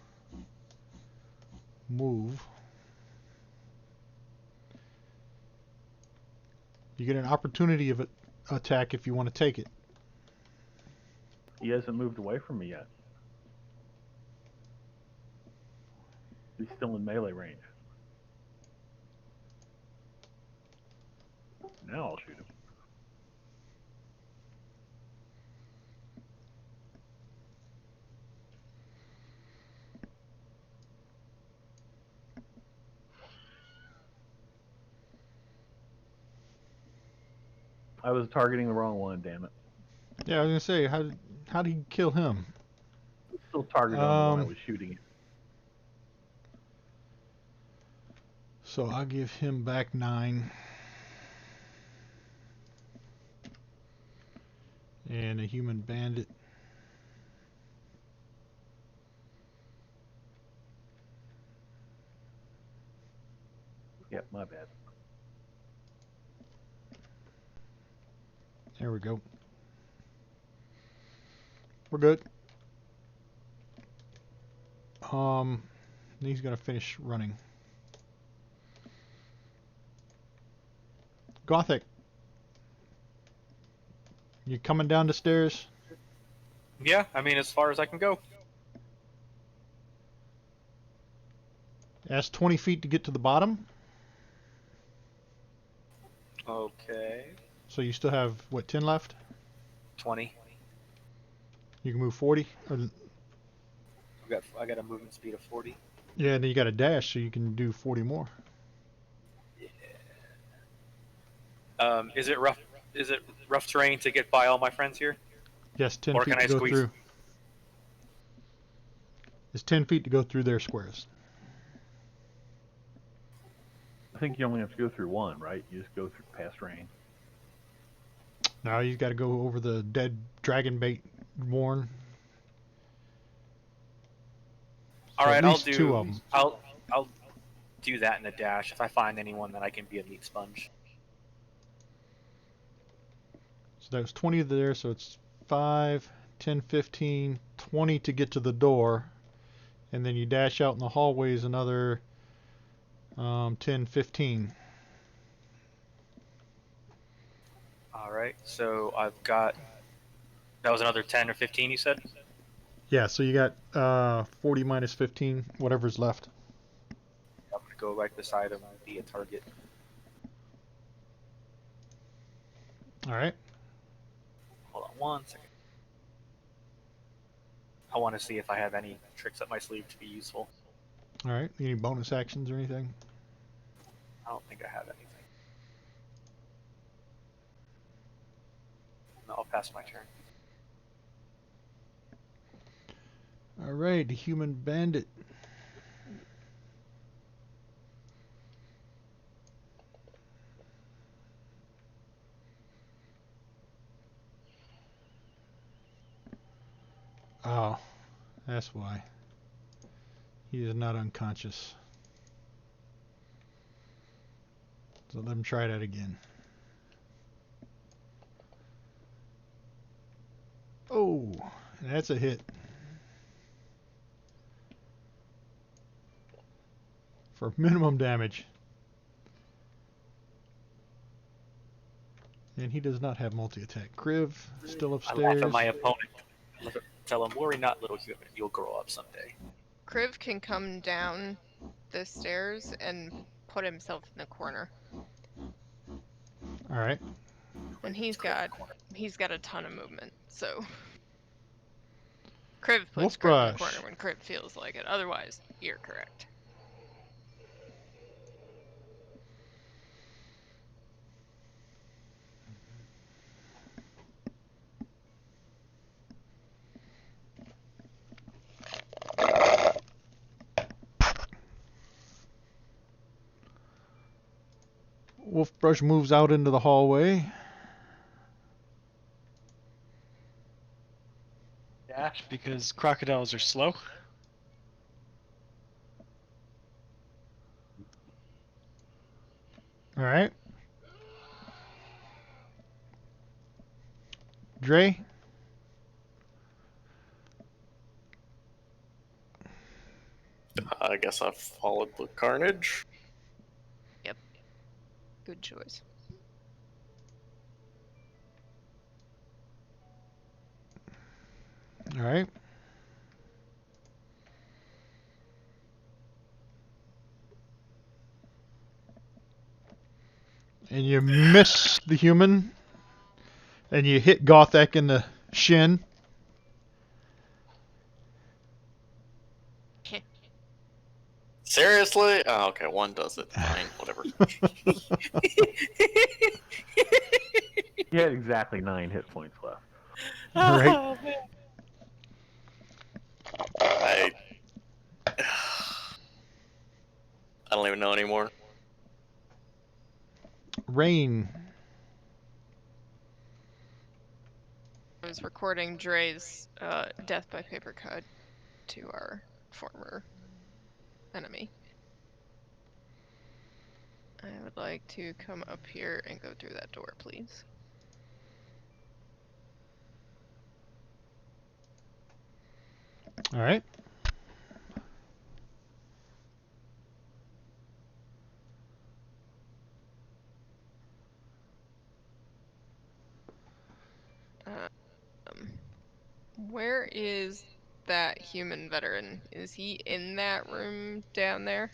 move. You get an opportunity of attack if you want to take it. He hasn't moved away from me yet. He's still in melee range. Now I'll shoot him. I was targeting the wrong one, damn it. Yeah, I was gonna say, how did he kill him? Still targeted on the one I was shooting at. So I'll give him back 9. And a human bandit. Yep, my bad. There we go. We're good. He's gonna finish running. Gothic. You coming down the stairs? Yeah, I mean, as far as I can go. That's 20 feet to get to the bottom. Okay. So you still have, what, 10 left? 20. You can move 40? I got a movement speed of 40. Yeah, and then you got a dash, so you can do 40 more. Is it rough? Is it rough terrain to get by all my friends here? Yes, 10 Or feet can to I go squeeze? through. It's 10 feet to go through their squares. I think you only have to go through one, right? You just go through past rain. Now you got to go over the dead dragon bait warren. All So right, at I'll least do. 2 of them. I'll do that in a dash. If I find anyone, then I can be a meat sponge. So that was 20 there, so it's 5, 10, 15, 20 to get to the door. And then you dash out in the hallways another 10, 15. All right, so I've got. That was another 10 or 15, you said? Yeah, so you got 40 minus 15, whatever's left. I'm gonna go right beside him and be a target. All right. Hold on one second. I want to see if I have any tricks up my sleeve to be useful. All right. Any bonus actions or anything? I don't think I have anything. No, I'll pass my turn. All right, the human bandit. Oh, That's why. He is not unconscious. So let him try that again. Oh, that's a hit. For minimum damage. And he does not have multi-attack. Kriv, still I laugh upstairs. at my opponent. Tell him, worry not, little human. You'll grow up someday. Kriv can come down the stairs and put himself in the corner. Alright. And he's got a ton of movement, so Kriv puts Wolf Kriv in the Brush. corner when Kriv feels like it. Otherwise, you're correct. Wolf Brush moves out into the hallway. Dash because crocodiles are slow. Alright. Dre? I guess I followed the carnage. Good choice. Alright. And you miss the human. And you hit Gothek in the shin. Seriously? Oh, okay, one does it. Fine, whatever. He had exactly 9 hit points left. Right. Oh, man. I don't even know anymore. Rain. I was recording Dre's death by paper cut to our former enemy. I would like to come up here and go through that door, please. Alright. Where is that human veteran? Is he in that room down there?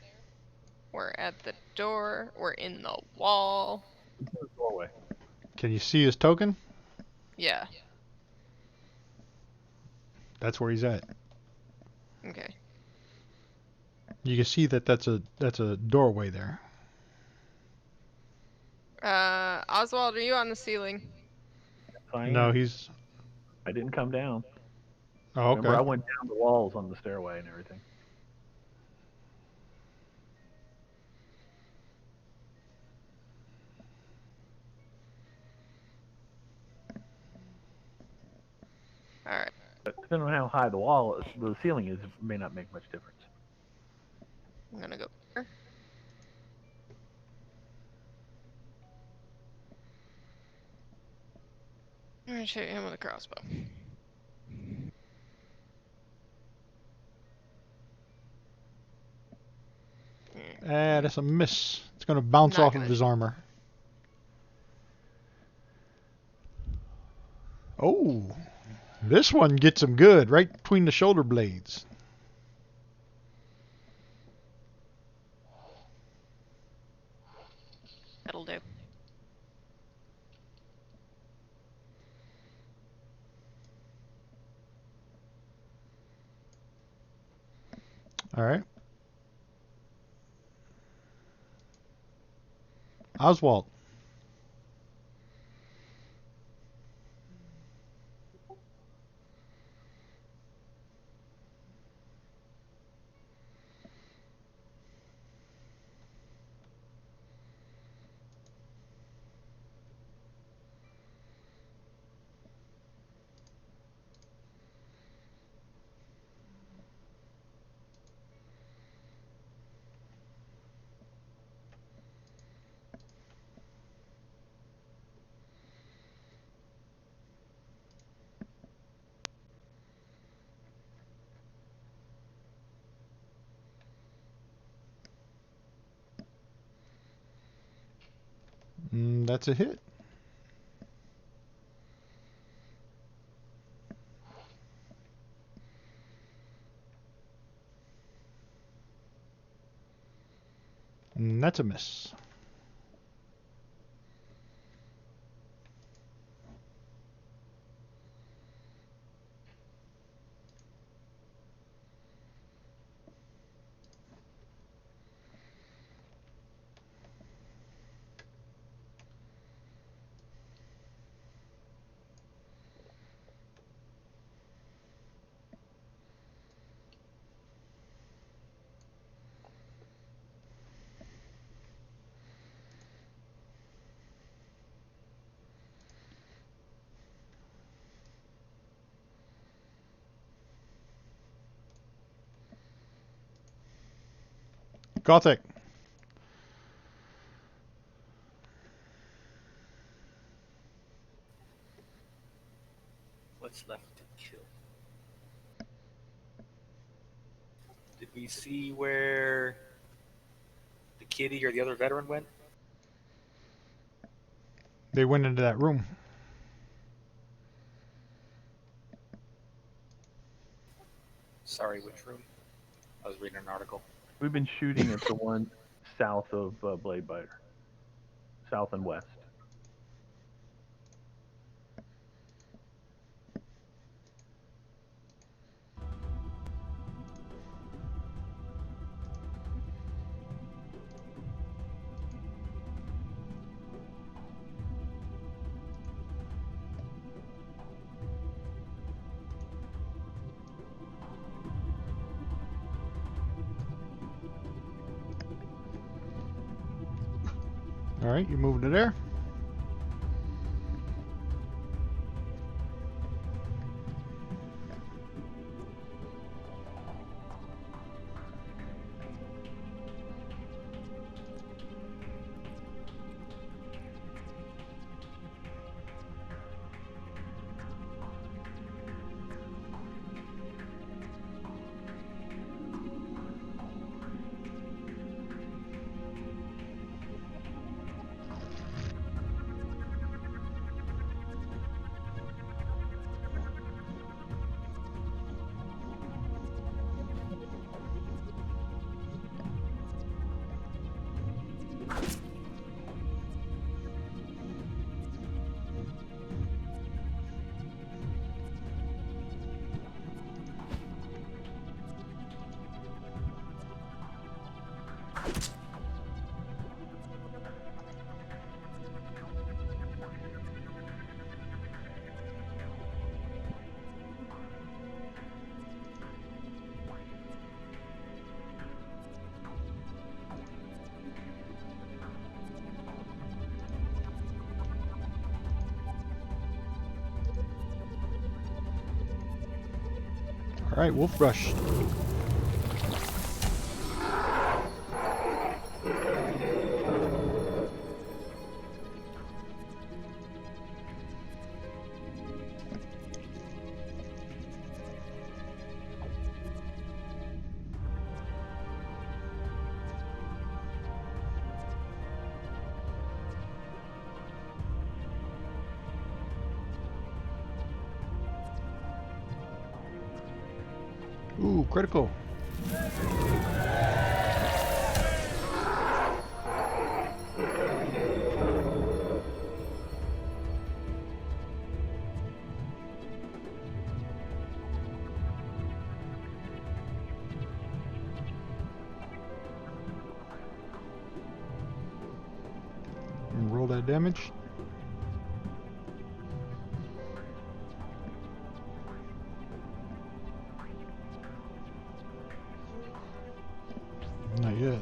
Or at the door? Or in the wall? Doorway. Can you see his token? Yeah. That's where he's at. Okay. You can see that that's a doorway there. Oswald, are you on the ceiling? No, he's... I didn't come down. Oh, okay. Remember, I went down the walls on the stairway and everything. Alright. But depending on how high the ceiling is, it may not make much difference. I'm gonna go here. I'm gonna shoot him with a crossbow. That's a miss. It's going to bounce Not off gonna- of his armor. Oh, this one gets him good, right between the shoulder blades. That'll do. All right. Oswald. That's a hit. That's a miss. Gothic. What's left to kill? Did we see where the kitty or the other veteran went? They went into that room. Sorry, which room? I was reading an article. We've been shooting at the one south of Blade Biter. South and west. All right, you're moving to there. All right, Wolf Rush. Ooh, critical. And roll that damage. Not yet.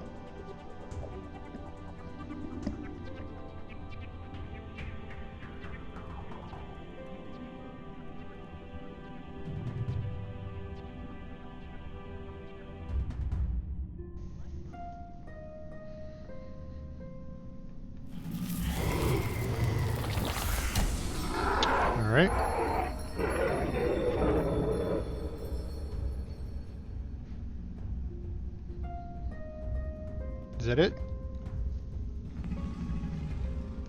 All right. Is that it?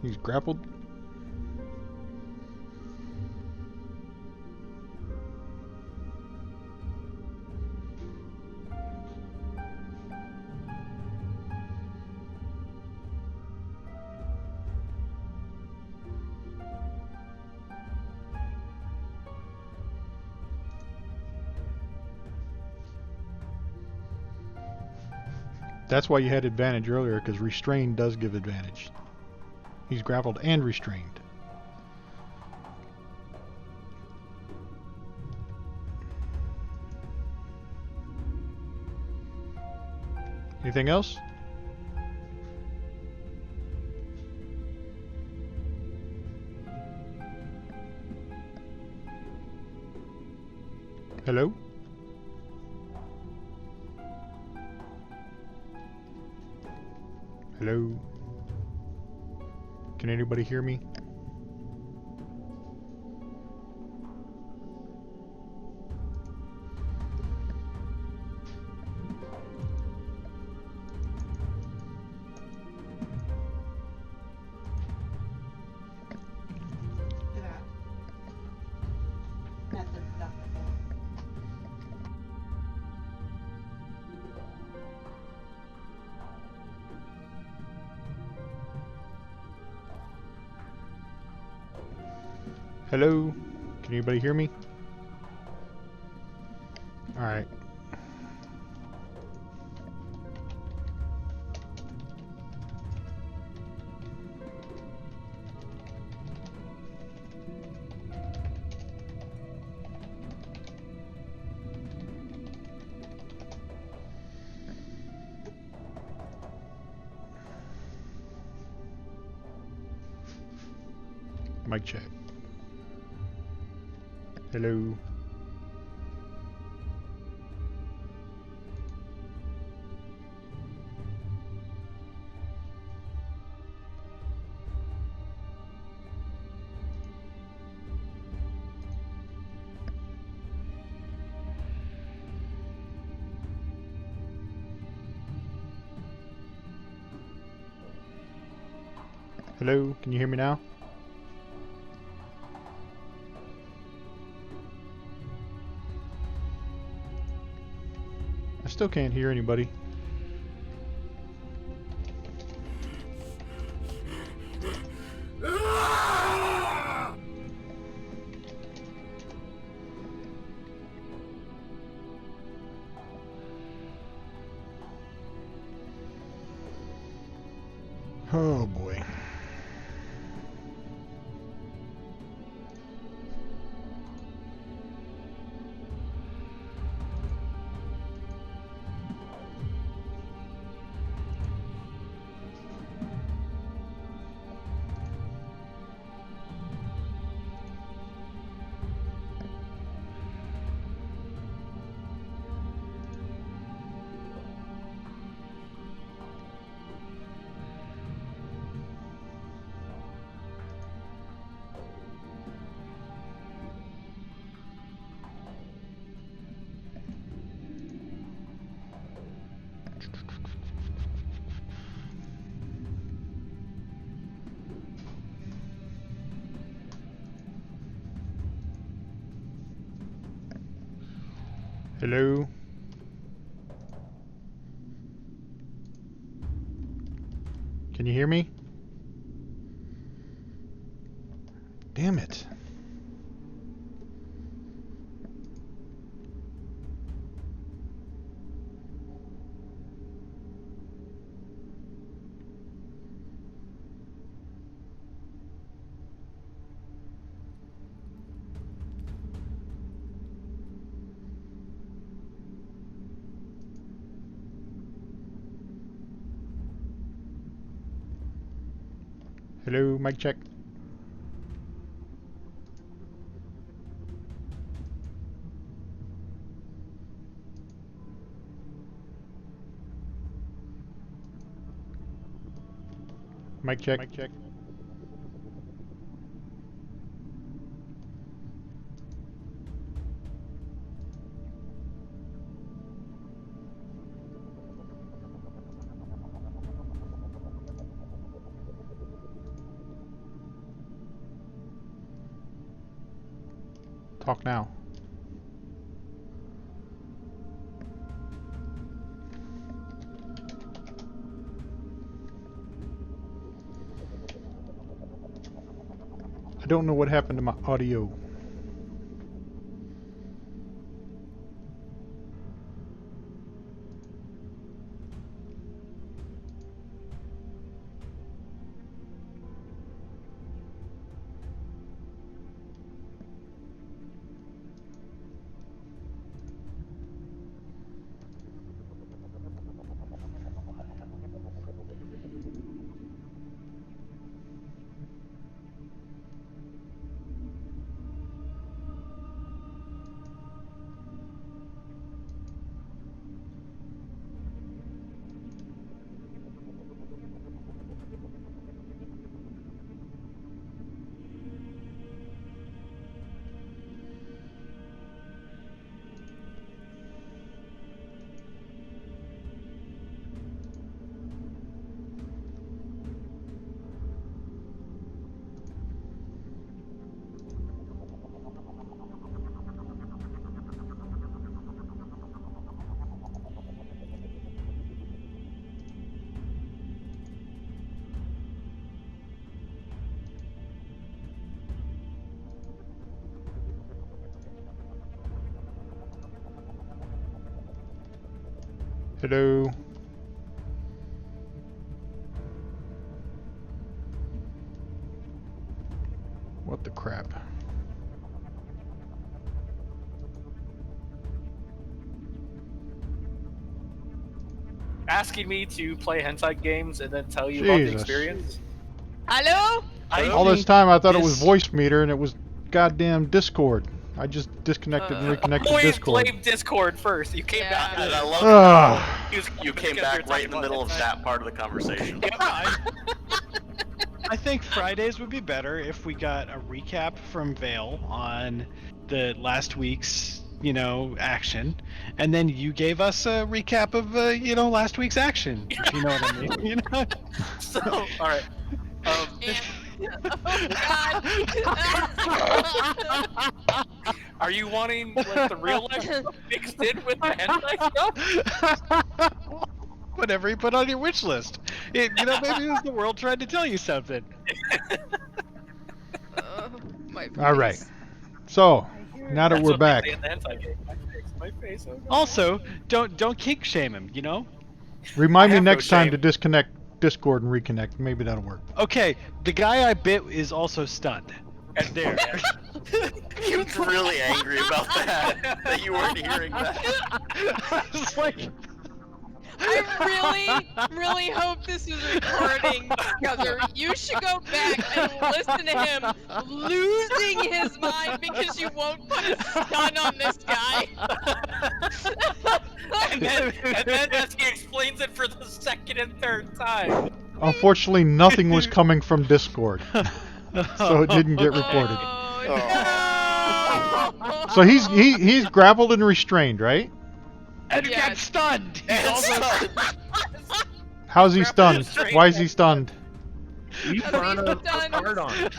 He's grappled. That's why you had advantage earlier, because restrained does give advantage. He's grappled and restrained. Anything else? Hello? Hello? Can anybody hear me? Hello? Can anybody hear me? Alright. Mic check. Hello. Hello, can you hear me now? I still can't hear anybody. Oh boy. Hello? Can you hear me? Damn it. Hello, mic check. Mic check. Mic check. Talk now. I don't know what happened to my audio. Hello. What the crap? Asking me to play hentai games and then tell you about the Jesus. experience. Hello? All this time I thought it was this- voice meter and it was goddamn Discord. I just disconnected and reconnected Always Discord. blame Discord first. You came Yeah. back. And I love Ah. you came back right in the middle of that part of the conversation. I think Fridays would be better if we got a recap from Vale on the last week's, action, and then you gave us a recap of, last week's action. If you know what I mean? So, all right. Oh God. Are you wanting like the real life stuff mixed in with the hentai stuff? Whatever you put on your wish list. Maybe it was the world trying to tell you something. My All right. face. So now that That's we're what they back, say in the hentai game. My face. Oh, no. Also, don't kink shame him. remind I me have no next time shame. to disconnect Discord and reconnect. Maybe that'll work. Okay, the guy I bit is also stunned. And there. He was really angry about that you weren't hearing that. It's like, I really hope this is recording, Guzzler. You should go back and listen to him losing his mind because you won't put a stun on this guy. and then as he explains it for the second and third time. Unfortunately, nothing was coming from Discord, so it didn't get recorded. Oh, no. So he's grappled and restrained, right? and Yes. get stunned. And so- How's he Grappled stunned? and restrained. Why is he stunned? You At burn least a it's done. card on it.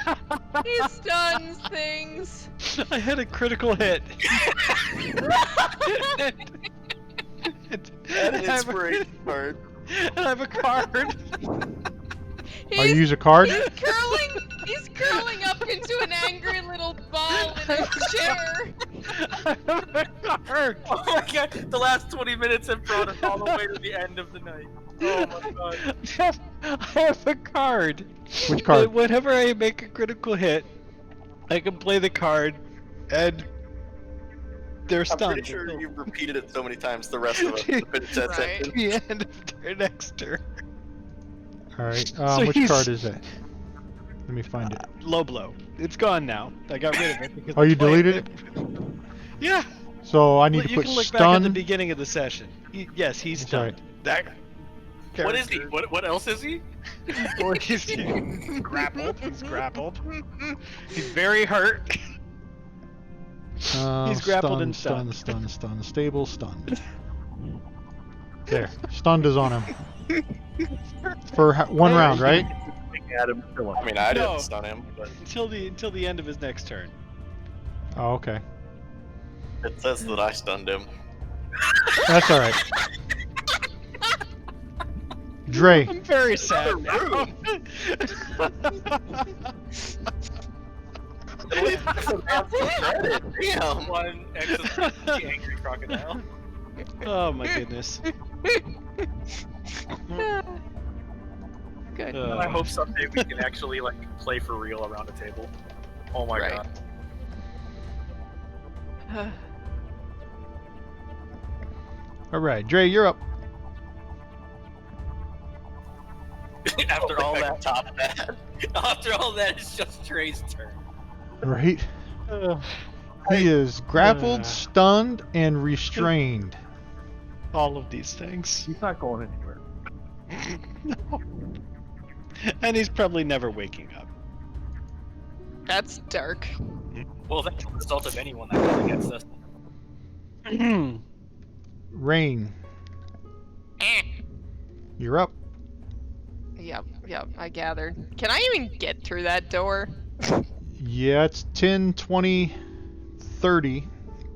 He stuns things. I had a critical hit. That inspiration card. And I have a card. Oh, you use a card? He's curling up into an angry little ball in his chair. I have a card. Oh my god, the last 20 minutes have brought us all the way to the end of the night. Oh my god. I have a card. Which card? Whenever I make a critical hit, I can play the card, and they're I'm stunned. pretty sure you've repeated it so many times the rest of us have been said Right. At the end of their next turn. All right. So Which he's- card is that? Let me find it. Low blow. It's gone now. I got rid of it. Because Oh, you I played deleted Yeah. So I need to You put can look back at the stun. beginning of the session. Yes, he's That's right. stunned. That What is he? What else is he? Or he's grappled. He's grappled. He's very hurt. He's grappled and stunned. Stable, stunned. There. Stunned is on him. For one round, right? Adam, kill him. I mean, I No. didn't stun him, but Until the end of his next turn. Oh, okay. It says that I stunned him. That's all right. Dre, I'm very sad now. Damn. One extra angry crocodile. Oh my goodness. Good. And I hope someday we can actually like play for real around a table. Oh my Right. god. all right, Dre, you're up. After all that, Top that. after all that, it's just Dre's turn. Right? He is grappled, stunned, and restrained. All of these things. He's not going anywhere. No. And he's probably never waking up. That's dark. Well, that's the result of anyone that goes against us. Rain, you're up. Yep, I gathered. Can I even get through that door? Yeah, it's 10, 20, 30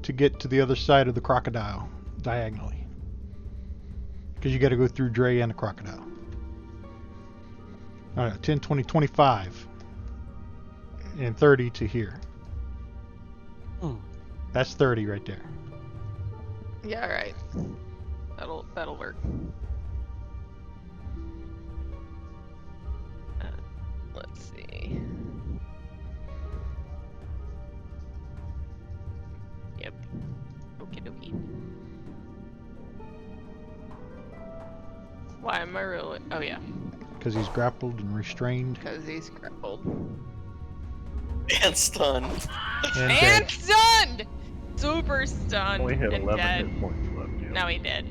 to get to the other side of the crocodile, diagonally. Because you got to go through Dre and the crocodile. Alright, 10, 20, 25. And 30 to here. That's 30 right there. Yeah, alright. That'll work. Let's see. Yep. Okie dokie. Why am I really? Oh yeah, Because he's grappled and restrained. because he's grappled. And stunned. And And dead. stunned! Super stunned Only hit and 11 dead. hit points left. Yeah. Now he did.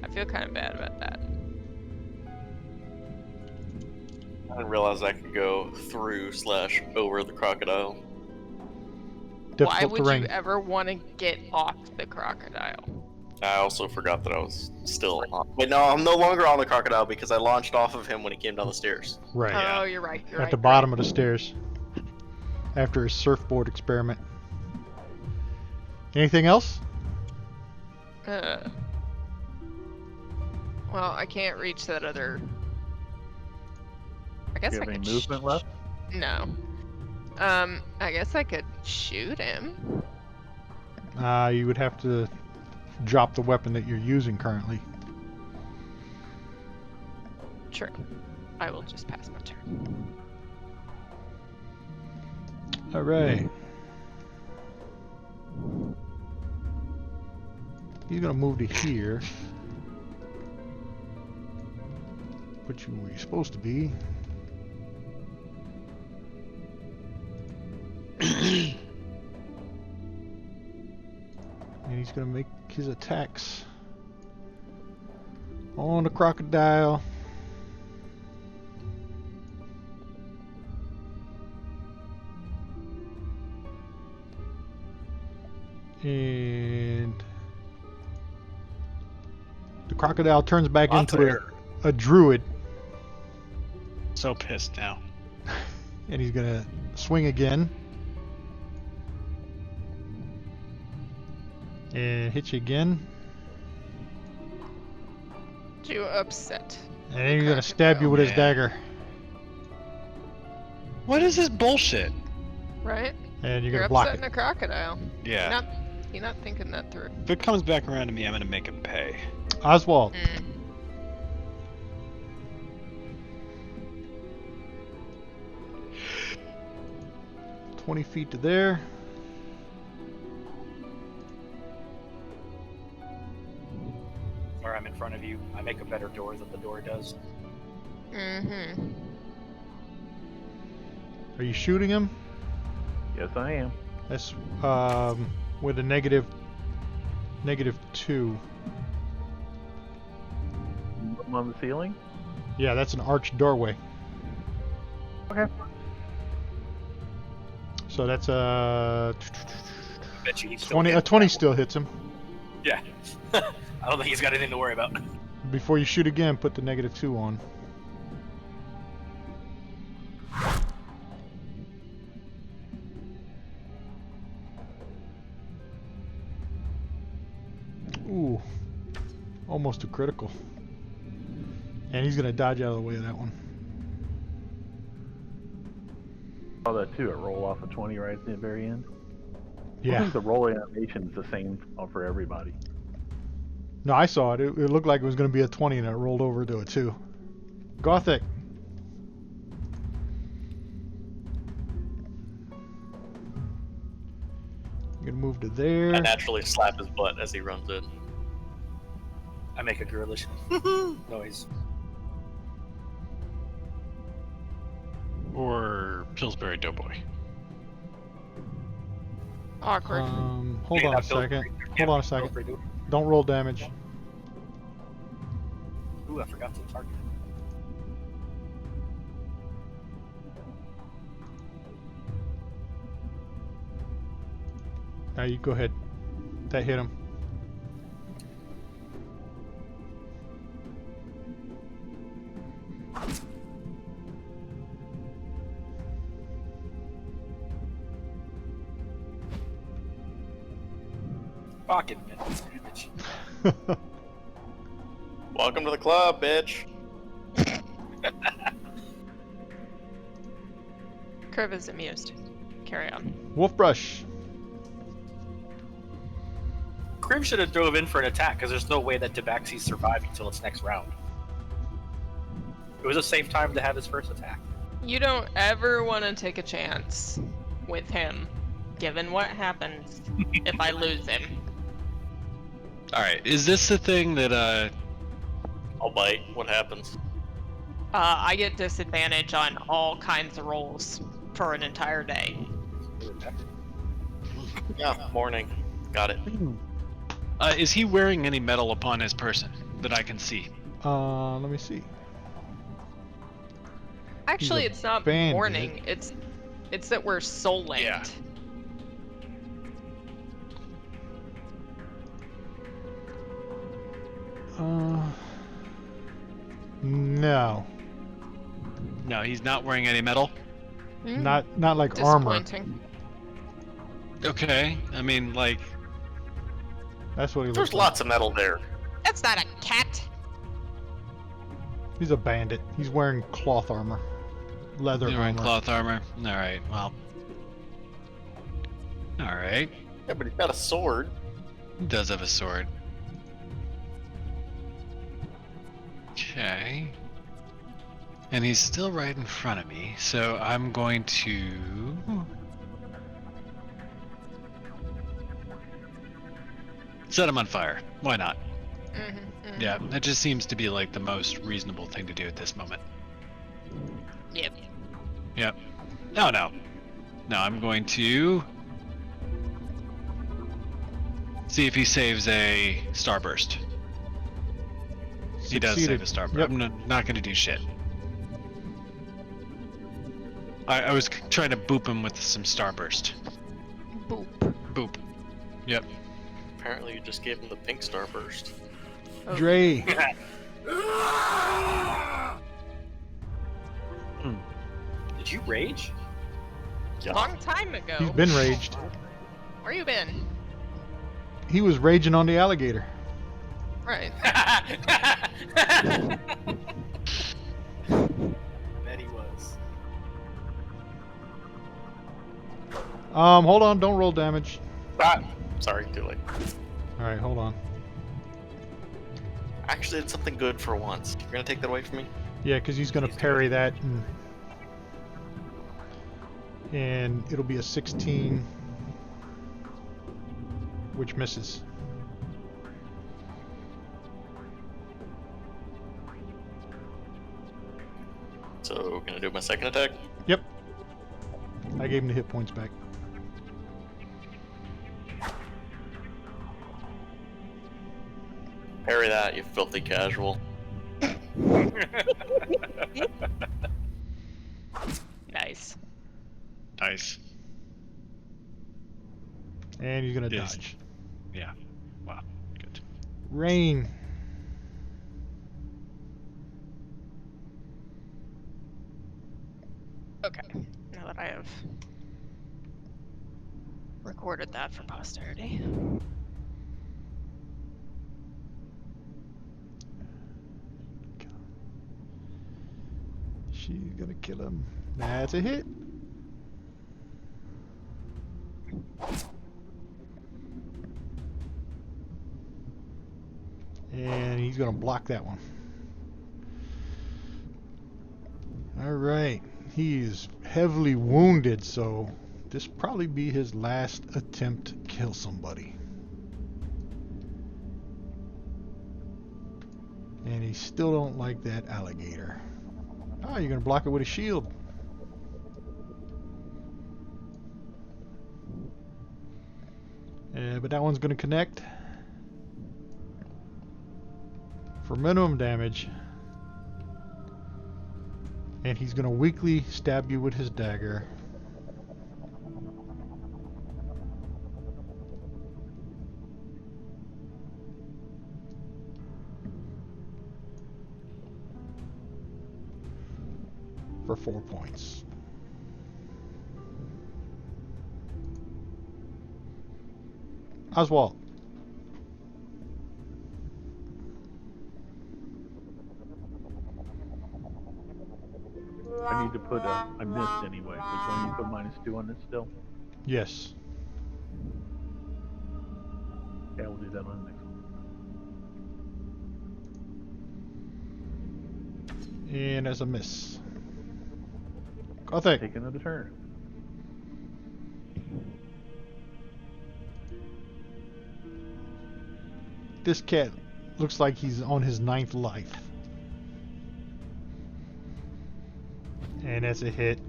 I feel kind of bad about that. I didn't realize I could go through / over the crocodile. Why Difficult would terrain. you ever want to get off the crocodile? I also forgot that I was still on. Wait, no, I'm no longer on the crocodile because I launched off of him when he came down the stairs. Right. Oh, you're right. You're At right. the bottom of the stairs. After his surfboard experiment. Anything else? Well, I can't reach that other. I guess Do you I have any could. movement left? No. I guess I could shoot him. You would have to drop the weapon that you're using currently. True. I will just pass my turn. Alright. He's gonna move to here. Put you where you're supposed to be. And he's gonna make his attacks on the crocodile. And the crocodile turns back into a druid, So pissed now. and he's gonna swing again and hit you again, You upset. and then he's gonna stab you with his man. dagger, What is this bullshit? Right? and you're You're gonna block upsetting it. a crocodile. Yeah. You're not thinking that through. If it comes back around to me, I'm gonna make him pay. Oswald, Mm. 20 feet to there. Or I'm in front of you. I make a better door than the door does. Mm-hmm. Are you shooting him? Yes, I am. That's with a -2. I'm on the ceiling. Yeah, that's an arched doorway. Okay. So that's Bet you he's still 20. A hit. 20 still hits him. Yeah. I don't think he's got anything to worry about. Before you shoot again, put the -2 on. Almost a critical. And he's gonna dodge out of the way of that one. Saw that too. It roll off a 20 right at the very end. I Yeah. think the roll animation is the same for everybody. No, I saw it. It looked like it was gonna be a 20 and it rolled over to a 2. Gothic. I'm gonna move to there. I naturally slap his butt as he runs in. I make a girlish noise. Or Pillsbury Doughboy. Awkward. Hold Hey, on a that second. Pillsbury- Hold on a yeah, second. Pillsbury do- Don't roll damage. Ooh, I forgot to target. Now you go ahead. That hit him. Fucking damage. Welcome to the club, bitch. Curve is amused. Carry on. Wolf brush. Kriv should have dove in for an attack because there's no way that Tabaxi's surviving until its next round. It was a safe time to have his first attack. You don't ever want to take a chance with him, given what happens if I lose him. Alright, is this the thing that, I'll bite. What happens? I get disadvantage on all kinds of rolls for an entire day. Yeah, morning. Got it. is he wearing any metal upon his person that I can see? Let me see. Actually, He's a it's not bandit. mourning. It's that we're soul linked. Yeah. No. No, he's not wearing any metal? Mm, Not like armor. disappointing. Okay, I mean, like, That's what he There's looks like. lots of metal there. That's not a cat. He's a bandit. He's wearing cloth armor. Leather you're wearing armor. cloth armor? Alright, well. Alright. Yeah, but he's got a sword. He does have a sword. Okay. And he's still right in front of me, so I'm going to... set him on fire. Why not? Mm-hmm, Yeah, that just seems to be like the most reasonable thing to do at this moment. Yep. Yep. No, no. No, I'm going to... see if he saves a starburst. He does save a starburst. Yep. I'm not going to do shit. I was trying to boop him with some starburst. Boop. Boop. Yep. Apparently, you just gave him the pink starburst. Oh. Dre. Did you rage? Yeah. Long time ago. He's been raged. Where you been? He was raging on the alligator. Right. Bet he was. Hold on. Don't roll damage. Ah, sorry, too late. All right, hold on. Actually, did something good for once. You're gonna take that away from me? Yeah, because he's gonna parry that, and it'll be a 16, which misses. So, gonna do my second attack? Yep. I gave him the hit points back. Parry that, you filthy casual. Nice. Nice. And he's gonna Yes. dodge. Yeah. Wow. Good. Rain. Okay. Now that I have recorded that for posterity. She's gonna kill him. That's a hit. And he's gonna block that one. Alright. He is heavily wounded, so this probably be his last attempt to kill somebody. And he still don't like that alligator. Oh, you're gonna block it with a shield. But that one's gonna connect for minimum damage. And he's gonna weakly stab you with his dagger. For 4 points. Oswald. I need to put I missed anyway. Which one you put -2 on this still? Yes. Yeah, we'll do that on the next one. And as a miss. Gothic. Take another turn. This cat looks like he's on his 9th life. And that's a hit.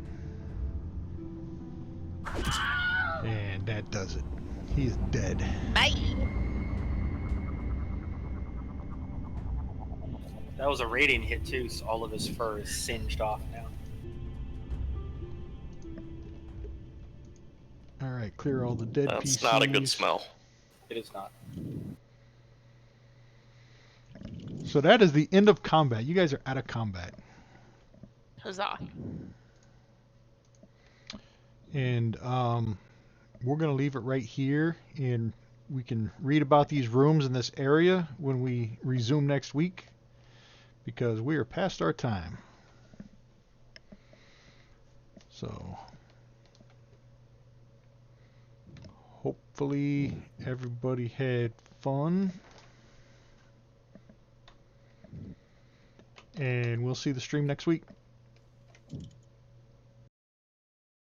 And that does it. He is dead. Bye. That was a radiant hit too, so all of his fur is singed off now. Alright, clear all the dead That's PCs. not a good smell. It is not. So that is the end of combat. You guys are out of combat. Huzzah. And we're going to leave it right here. And we can read about these rooms in this area when we resume next week. Because we are past our time. So hopefully everybody had fun. And we'll see the stream next week.